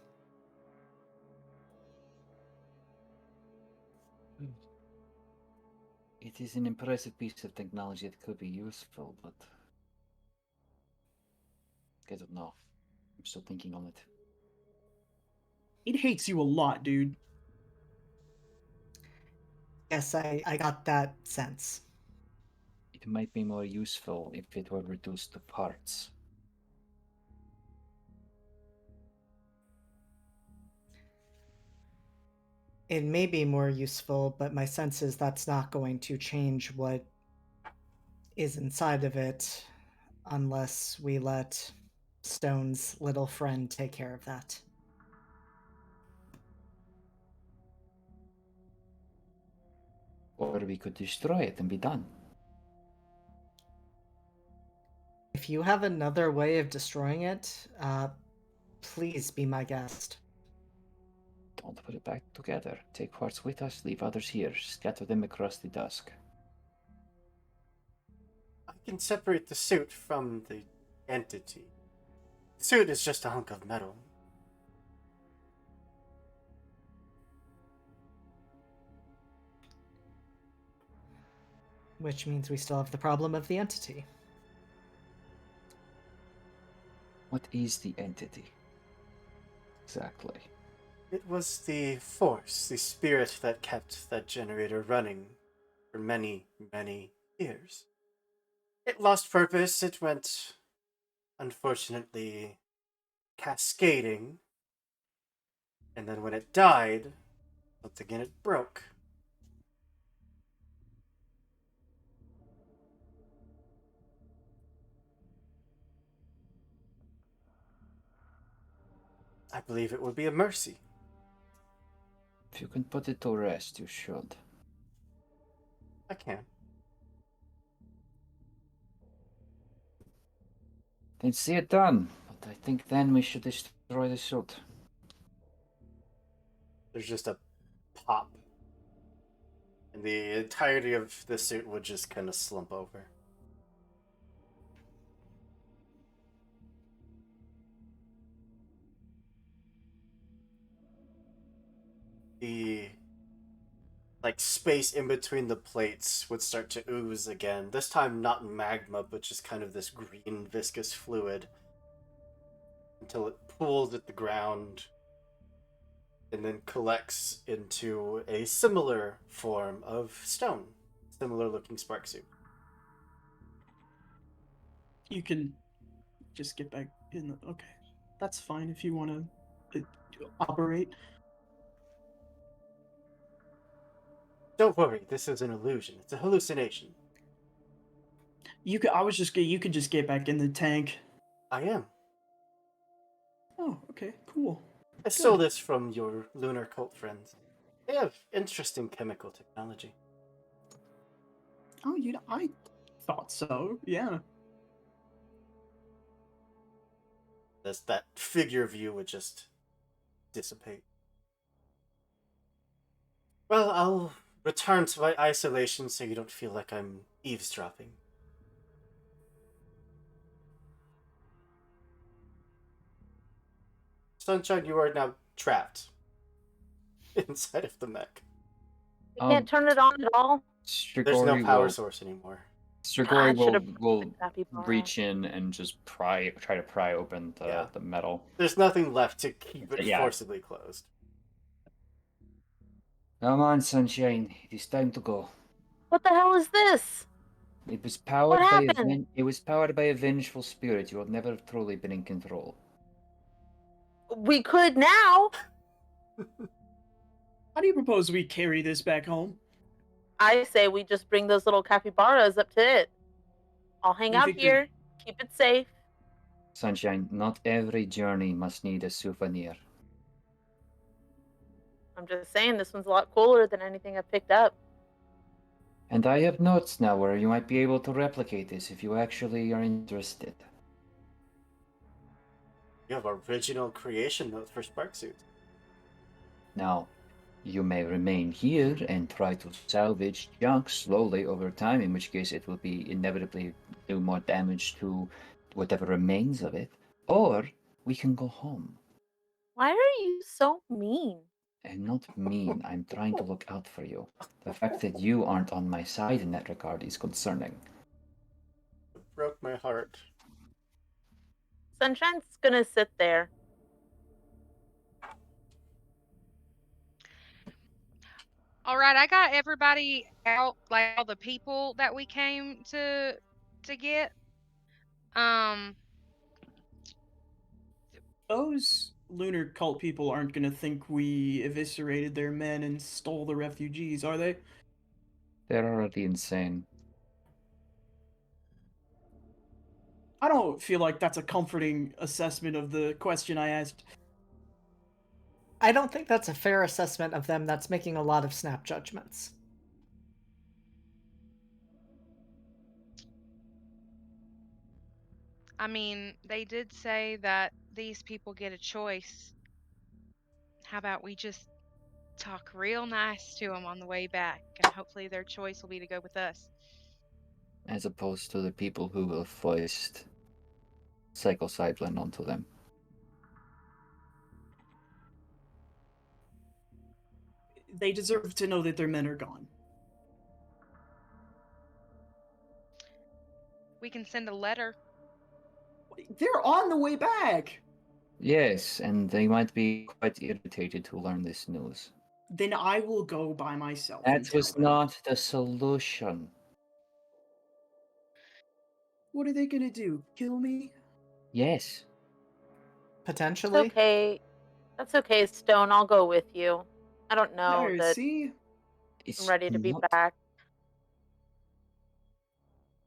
It is an impressive piece of technology that could be useful, but I don't know. I'm still thinking on it. It hates you a lot, dude. Yes, I got that sense. It might be more useful if it were reduced to parts. It may be more useful, but my sense is that's not going to change what is inside of it unless we let Stone's little friend take care of that. Or we could destroy it and be done. If you have another way of destroying it, please be my guest. Don't put it back together. Take parts with us, leave others here. Scatter them across the dusk. I can separate the suit from the entity. The suit is just a hunk of metal. Which means we still have the problem of the entity. What is the entity? Exactly. It was the force, the spirit that kept that generator running for many, many years. It lost purpose. It went, unfortunately, cascading. And then when it died, once again it broke. I believe it would be a mercy. If you can put it to rest, you should. I can. Then see it done. But I think then we should destroy the suit. There's just a pop. And the entirety of the suit would just kind of slump over. The space in between the plates would start to ooze again. This time not magma, but just kind of this green viscous fluid until it pools at the ground and then collects into a similar form of stone. Similar looking spark suit. You can just get back in the... Okay. That's fine if you want to operate. Don't worry, this is an illusion. It's a hallucination. You could you could just get back in the tank. I am. Oh, okay, cool. I stole this from your lunar cult friends. They have interesting chemical technology. Oh, I thought so. Yeah. That figure view would just dissipate. Well, I'll return to my isolation so you don't feel like I'm eavesdropping. Sunshine, you are now trapped inside of the mech. You can't turn it on at all. There's no power will, source anymore. Strigori should've will crappy bar. reach in and just try to pry open the metal. There's nothing left to keep it Yeah. forcibly closed. Come on, Sunshine. It is time to go. What the hell is this? It was powered What by happened? it was powered by a vengeful spirit. You have never truly been in control. We could now. How do you propose we carry this back home? I say we just bring those little capybaras up to it. I'll hang You out think that- here, keep it safe. Sunshine, not every journey must need a souvenir. I'm just saying this one's a lot cooler than anything I've picked up. And I have notes now where you might be able to replicate this if you actually are interested. You have original creation notes for Spark Suits. Now, you may remain here and try to salvage junk slowly over time, in which case it will be inevitably do more damage to whatever remains of it. Or we can go home. Why are you so mean? I'm not mean, I'm trying to look out for you. The fact that you aren't on my side in that regard is concerning. It broke my heart. Sunshine's gonna sit there. All right, I got everybody out, like all the people that we came to get. Um, Those lunar cult people aren't gonna think we eviscerated their men and stole the refugees, are they? They're already insane. I don't feel like that's a comforting assessment of the question I asked. I don't think that's a fair assessment of them. That's making a lot of snap judgments. I mean, they did say that these people get a choice. How about we just talk real nice to them on the way back, and hopefully their choice will be to go with us. As opposed to the people who will foist psychocycline onto them. They deserve to know that their men are gone. We can send a letter. They're on the way back! Yes, and they might be quite irritated to learn this news. Then I will go by myself and That tell was them. not the solution. What are they gonna do? Kill me? Yes. It's Potentially. okay. That's okay, Stone. I'll go with you. I don't know There, that see? I'm It's ready to be not. back.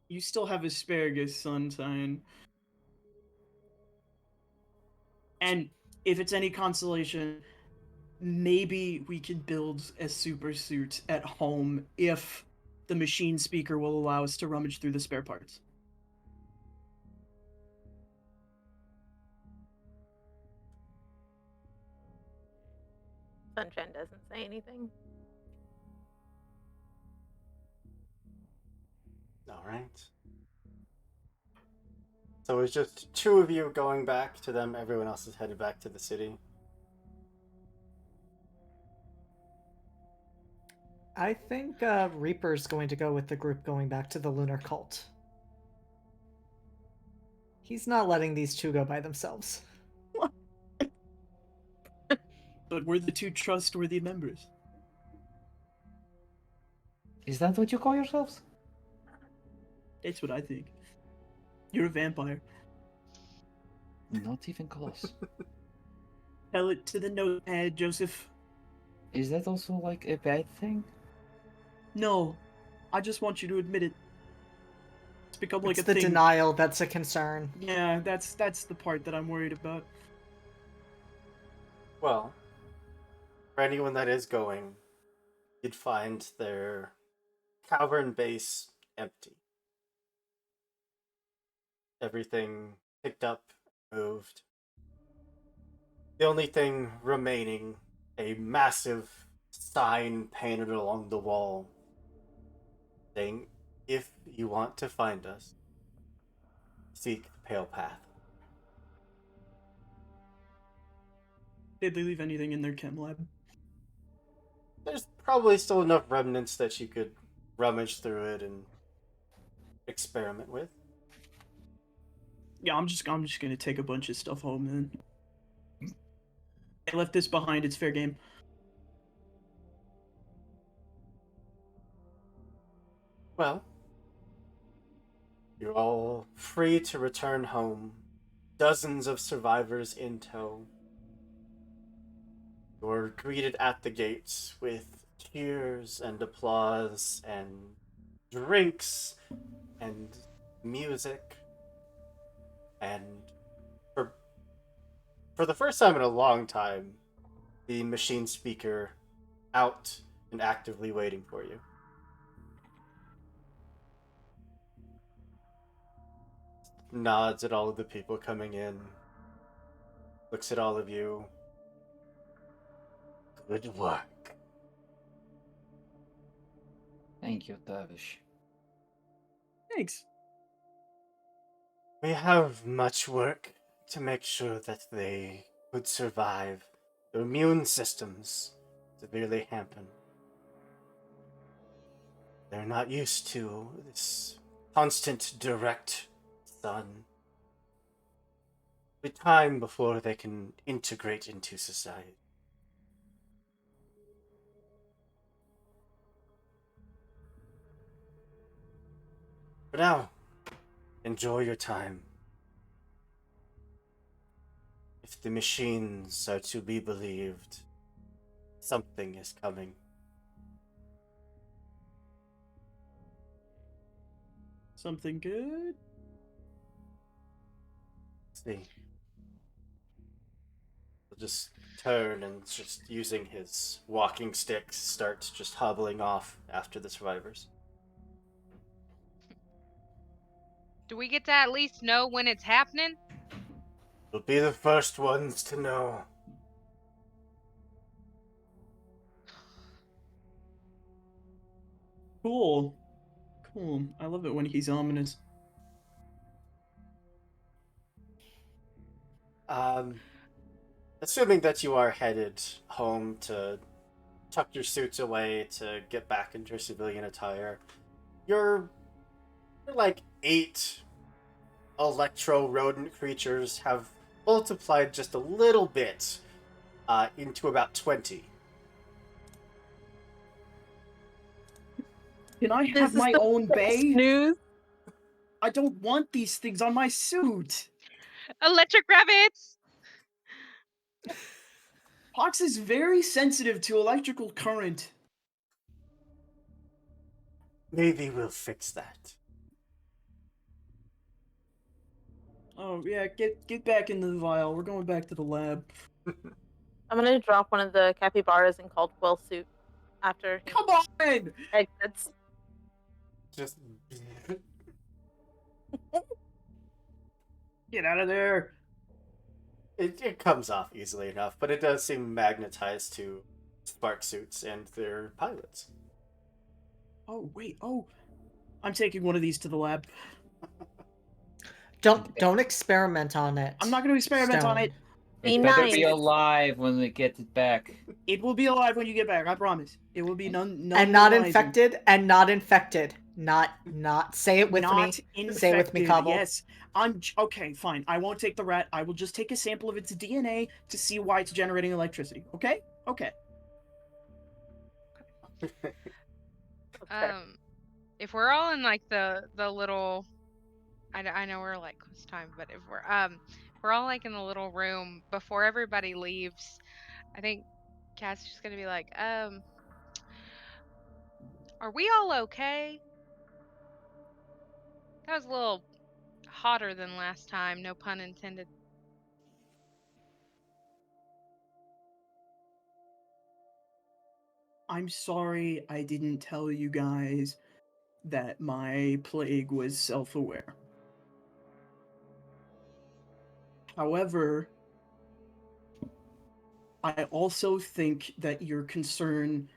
You still have asparagus, Sunshine. And if it's any consolation, maybe we could build a super suit at home if the machine speaker will allow us to rummage through the spare parts. Sunshine doesn't say anything. All right. So it's just two of you going back to them. Everyone else is headed back to the city. I think Reaper's going to go with the group going back to the lunar cult. He's not letting these two go by themselves. But we're the two trustworthy members. Is that what you call yourselves? That's what I think. You're a vampire. Not even close. Tell it to the notepad, Joseph. Is that also like a bad thing? No, I just want you to admit it. It's become like It's a the thing. denial that's a concern. Yeah, that's the part that I'm worried about. Well, for anyone that is going, you'd find their cavern base empty. Everything picked up, moved. The only thing remaining, a massive sign painted along the wall saying, "If you want to find us, seek the Pale Path." Did they leave anything in their chem lab? There's probably still enough remnants that you could rummage through it and experiment with. Yeah, I'm just gonna take a bunch of stuff home then. I left this behind, it's fair game. Well, you're all free to return home. Dozens of survivors in tow. You're greeted at the gates with cheers and applause and drinks and music. And for for the first time in a long time, the machine speaker out and actively waiting for you. Nods at all of the people coming in, looks at all of you. Good work. Thank you, Davish. Thanks. We have much work to make sure that they could survive. Their immune systems severely hampered. They're not used to this constant direct sun. Be time before they can integrate into society. For now, enjoy your time. If the machines are to be believed, something is coming. Something good? See. He'll just turn and just using his walking stick start just hobbling off after the survivors. Do we get to at least know when it's happening? You'll be the first ones to know. Cool. Cool. I love it when he's ominous. Assuming that you are headed home to tuck your suits away to get back into your civilian attire, your like 8 electro rodent creatures have multiplied just a little bit into about 20. Can I This have is my the own best bay? news. I don't want these things on my suit. Electric rabbits! Pox is very sensitive to electrical current. Maybe we'll fix that. Oh yeah, get back into the vial. We're going back to the lab. I'm gonna drop one of the capybaras in Caldwell's suit after he Come on! exits. Just Get out of there! it comes off easily enough, but it does seem magnetized to spark suits and their pilots. Oh wait, oh, I'm taking one of these to the lab. Don't experiment on it. I'm not going to experiment on Stone. it. Be It better be nice. alive when it gets it back. It will be alive when you get back. I promise. It will be none And not the wiser. infected. And not infected. Not. Say it with Not me. infected. Say it with me, Cobble. Yes. Okay, fine. I won't take the rat. I will just take a sample of its DNA to see why it's generating electricity. Okay? Okay. If we're all in like the little, I know we're like close time, but if we're all like in the little room before everybody leaves, I think Cass is just gonna be like, are we all okay? That was a little hotter than last time, no pun intended. I'm sorry I didn't tell you guys that my plague was self-aware. However, I also think that your concern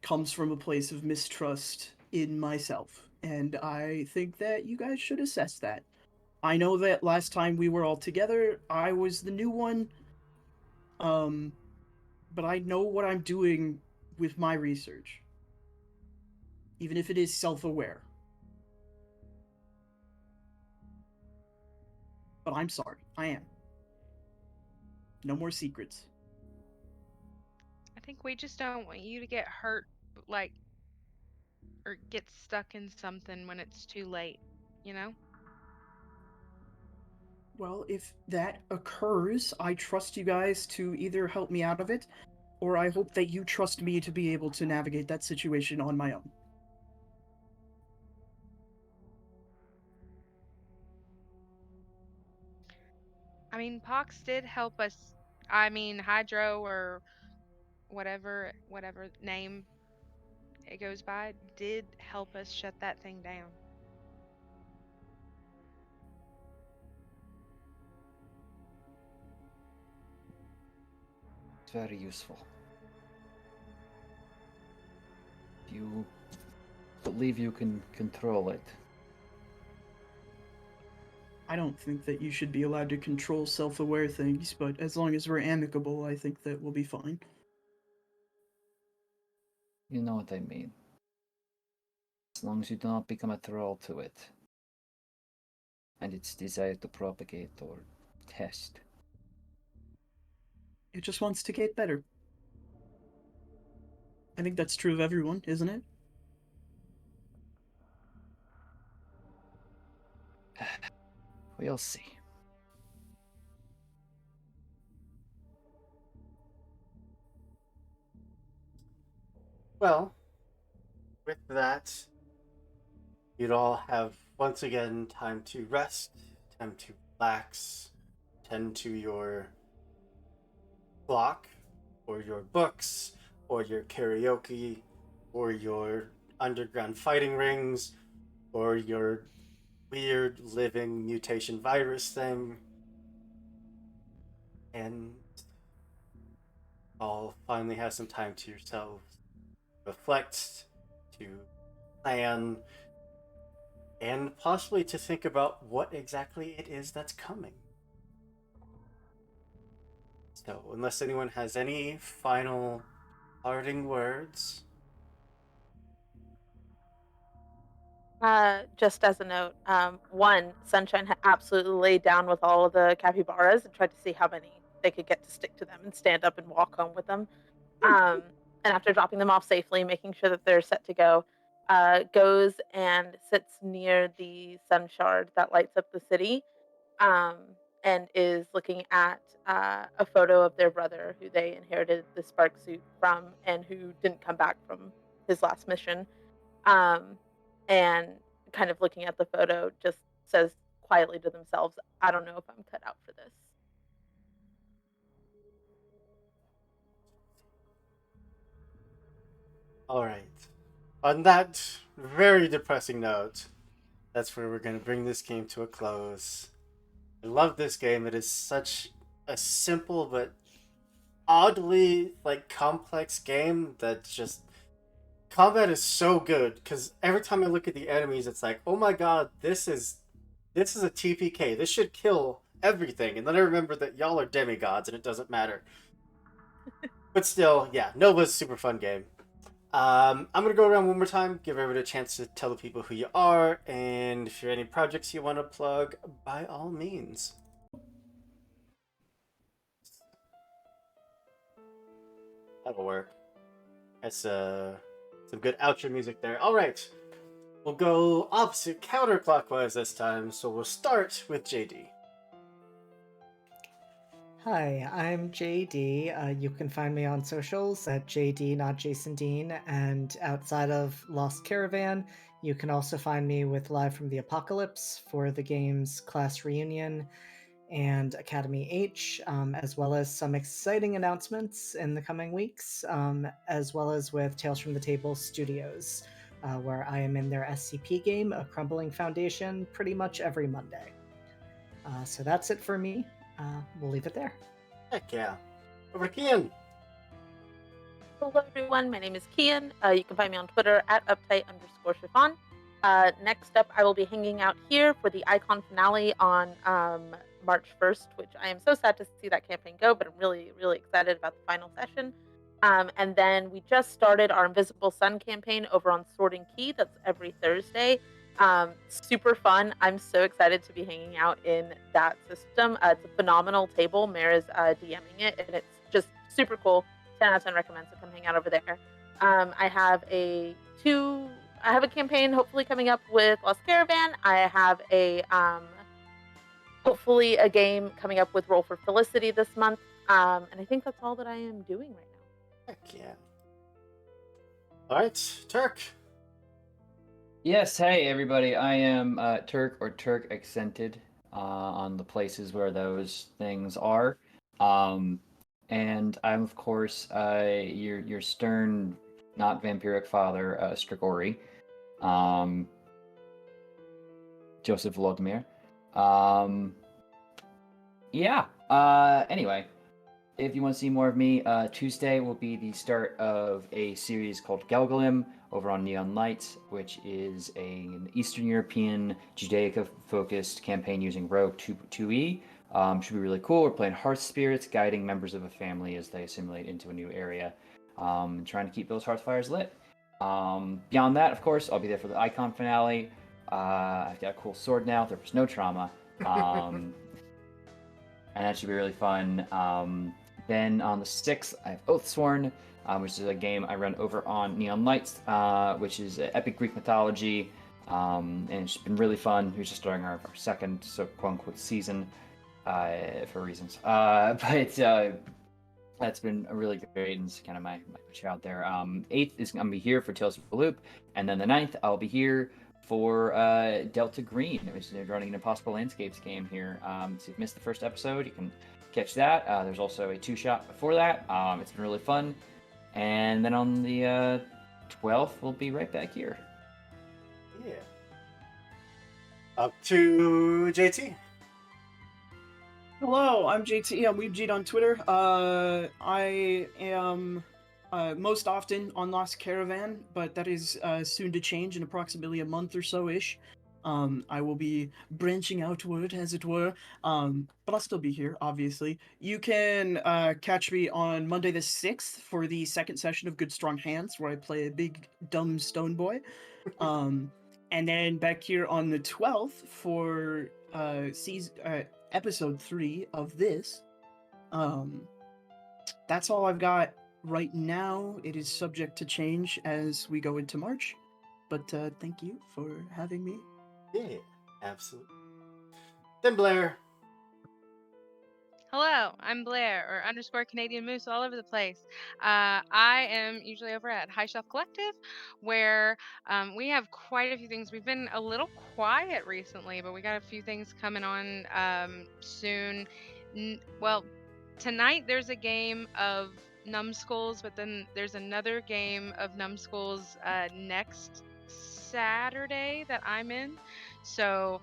comes from a place of mistrust in myself, and I think that you guys should assess that. I know that last time we were all together, I was the new one, but I know what I'm doing with my research, even if it is self-aware. But I'm sorry, I am. No more secrets. I think we just don't want you to get hurt, like, or get stuck in something when it's too late, you know? Well, if that occurs, I trust you guys to either help me out of it or I hope that you trust me to be able to navigate that situation on my own. I mean, Pox did help us. I mean, Hydro or whatever name it goes by, did help us shut that thing down. It's very useful. You believe you can control it. I don't think that you should be allowed to control self-aware things, but as long as we're amicable, I think that we'll be fine. You know what I mean. As long as you do not become a thrall to it and its desire to propagate or test. It just wants to get better. I think that's true of everyone, isn't it? We'll see. Well, with that, you'd all have once again time to rest, time to relax, tend to your clock, or your books, or your karaoke, or your underground fighting rings, or your weird living mutation virus thing, and all finally have some time to yourselves, reflect, to plan, and possibly to think about what exactly it is that's coming. So, unless anyone has any final parting words. Just as a note, one, Sunshine absolutely laid down with all of the capybaras and tried to see how many they could get to stick to them and stand up and walk home with them. And after dropping them off safely, making sure that they're set to go, goes and sits near the sun shard that lights up the city, um, and is looking at a photo of their brother who they inherited the spark suit from and who didn't come back from his last mission. Um, and kind of looking at the photo, just says quietly to themselves, I don't know if I'm cut out for this. All right. On that very depressing note, that's where we're going to bring this game to a close. I love this game. It is such a simple but oddly complex game that just combat is so good because every time I look at the enemies, it's like, oh my god, this is a TPK. This should kill everything. And then I remember that y'all are demigods and it doesn't matter. But still, yeah, Nova's a super fun game. I'm gonna go around one more time, give everybody a chance to tell the people who you are, and if you have any projects you want to plug, by all means. That'll work. That's some good outro music there. All right, we'll go opposite counterclockwise this time. So we'll start with JD. Hi, I'm JD. You can find me on socials at JD, not Jason Dean, and outside of Lost Caravan, you can also find me with Live from the Apocalypse for the games Class Reunion and Academy H, as well as some exciting announcements in the coming weeks, as well as with Tales from the Table Studios, where I am in their SCP game, A Crumbling Foundation, pretty much every Monday. So that's it for me. We'll leave it there. Heck yeah. Over to Kian. Hello, everyone. My name is Kian. You can find me on Twitter at uptight_chiffon. Next up, I will be hanging out here for the Icon finale on March 1st, which I am so sad to see that campaign go, but I'm really, really excited about the final session. And then we just started our Invisible Sun campaign over on Sword and Key. That's every Thursday. Super fun. I'm so excited to be hanging out in that system. It's a phenomenal table. Mara's DMing it, and it's just super cool. 10 out of 10 recommend, so come hang out over there. I have a campaign hopefully coming up with Lost Caravan. I have a hopefully a game coming up with Roll for Felicity this month. And I think that's all that I am doing right now. Heck yeah. Alright, Turk. Yes, hey everybody. I am Turk or Turk accented on the places where those things are. And I'm of course your stern, not vampiric father, Strigori, um, Joseph Vladimir. Um, yeah. Anyway, if you want to see more of me, Tuesday will be the start of a series called Galgalim over on Neon Lights, which is an Eastern European Judaica-focused campaign using Rogue 2E. Should be really cool. We're playing hearth spirits, guiding members of a family as they assimilate into a new area, trying to keep those hearth fires lit. Beyond that, of course, I'll be there for the Icon finale. I've got a cool sword now. There was no trauma. And that should be really fun. Then on the 6th, I have Oathsworn, which is a game I run over on Neon Lights, which is epic Greek mythology, and it's been really fun. We're just starting our second, so quote-unquote, season for reasons. But that's been really great, and it's kind of my push out there. 8th is going to be here for Tales of the Loop, and then the 9th, I'll be here for Delta Green, which is running an Impossible Landscapes game here. So if you've missed the first episode, you can catch that. There's also a 2-shot before that. It's been really fun. And then on the 12th, we'll be right back here. Yeah. Up to JT. Hello, I'm JT. I'm Weebjeet on Twitter. I am most often on Lost Caravan, but that is soon to change in approximately a month or so-ish. I will be branching outward, as it were, but I'll still be here, obviously. You can catch me on Monday the 6th for the second session of Good Strong Hands, where I play a big, dumb stone boy. And then back here on the 12th for episode 3 of this. That's all I've got right now. It is subject to change as we go into March, but thank you for having me. Yeah, absolutely. Then Blair. Hello, I'm Blair, or underscore Canadian Moose all over the place. I am usually over at High Shelf Collective, where we have quite a few things. We've been a little quiet recently, but we got a few things coming on soon. Well, tonight there's a game of Numbskulls, but then there's another game of Numbskulls next Saturday that I'm in. So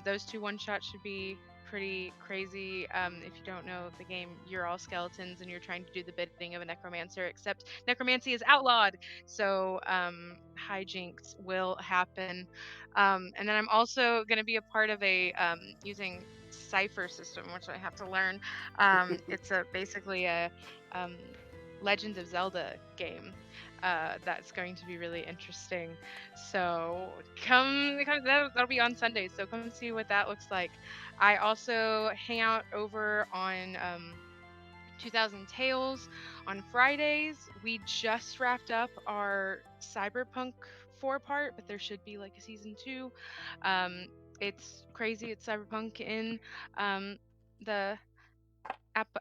those two one-shots should be pretty crazy. If you don't know the game, you're all skeletons and you're trying to do the bidding of a necromancer, except necromancy is outlawed, so hijinks will happen. And then I'm also going to be a part of a using cipher system, which I have to learn. It's basically a Legend of Zelda game. That's going to be really interesting. So that'll be on Sundays. So come see what that looks like. I also hang out over on 2000 Tales on Fridays. We just wrapped up our Cyberpunk 4-part, but there should be like a season 2. It's crazy. It's Cyberpunk in the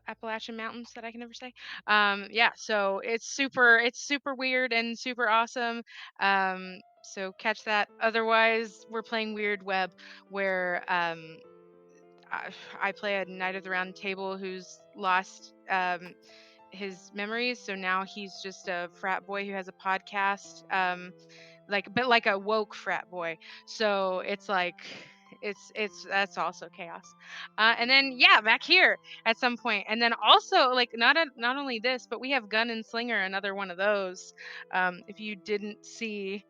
Appalachian Mountains that I can never say. Yeah, so it's super weird and super awesome. So catch that. Otherwise, we're playing Weird Web, where I play a Knight of the Round Table who's lost his memories, so now he's just a frat boy who has a podcast. Like a woke frat boy. So it's like it's that's also chaos. And then yeah, back here at some point. And then also like not only this, but we have Gun and Slinger, another one of those. If you didn't see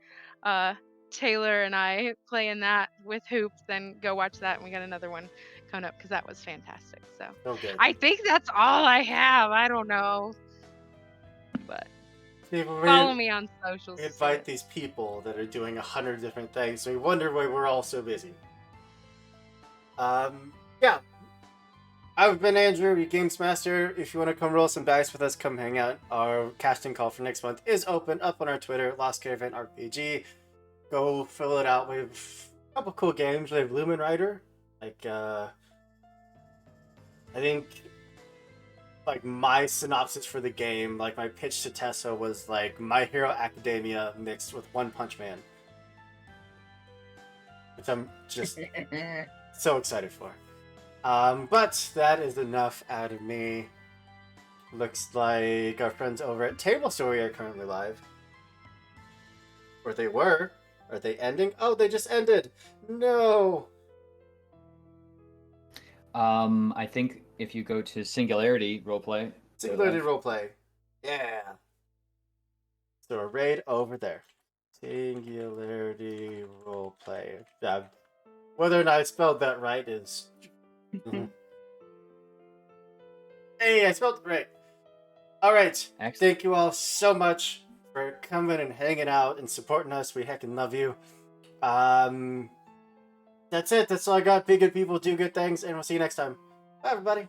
Taylor and I playing that with Hoop, then go watch that. And we got another one coming up because that was fantastic. So Oh, good. I think that's all I have. I don't know, but People, follow me on socials. we to see invite it. these people that are doing 100 different things, so we wonder why we're all so busy. Yeah. I've been Andrew, your Games Master. If you want to come roll some dice with us, come hang out. Our casting call for next month is open up on our Twitter, Lost Caravan RPG. Go fill it out. We have a couple cool games. We have Lumen Rider. I think like my synopsis for the game, like my pitch to Tessa was like My Hero Academia mixed with One Punch Man, which I'm just so excited for. But that is enough out of me. Looks like our friends over at Table Story are currently live. Or they were. Are they ending? Oh, they just ended. No. I think if you go to Singularity roleplay, Singularity roleplay. Yeah. So a raid over there. Singularity roleplay. Whether or not I spelled that right is. Hey, I spelled it right. All right. Excellent. Thank you all so much for coming and hanging out and supporting us. We heckin' love you. That's it. That's all I got. Be good people, do good things, and we'll see you next time. Bye, everybody.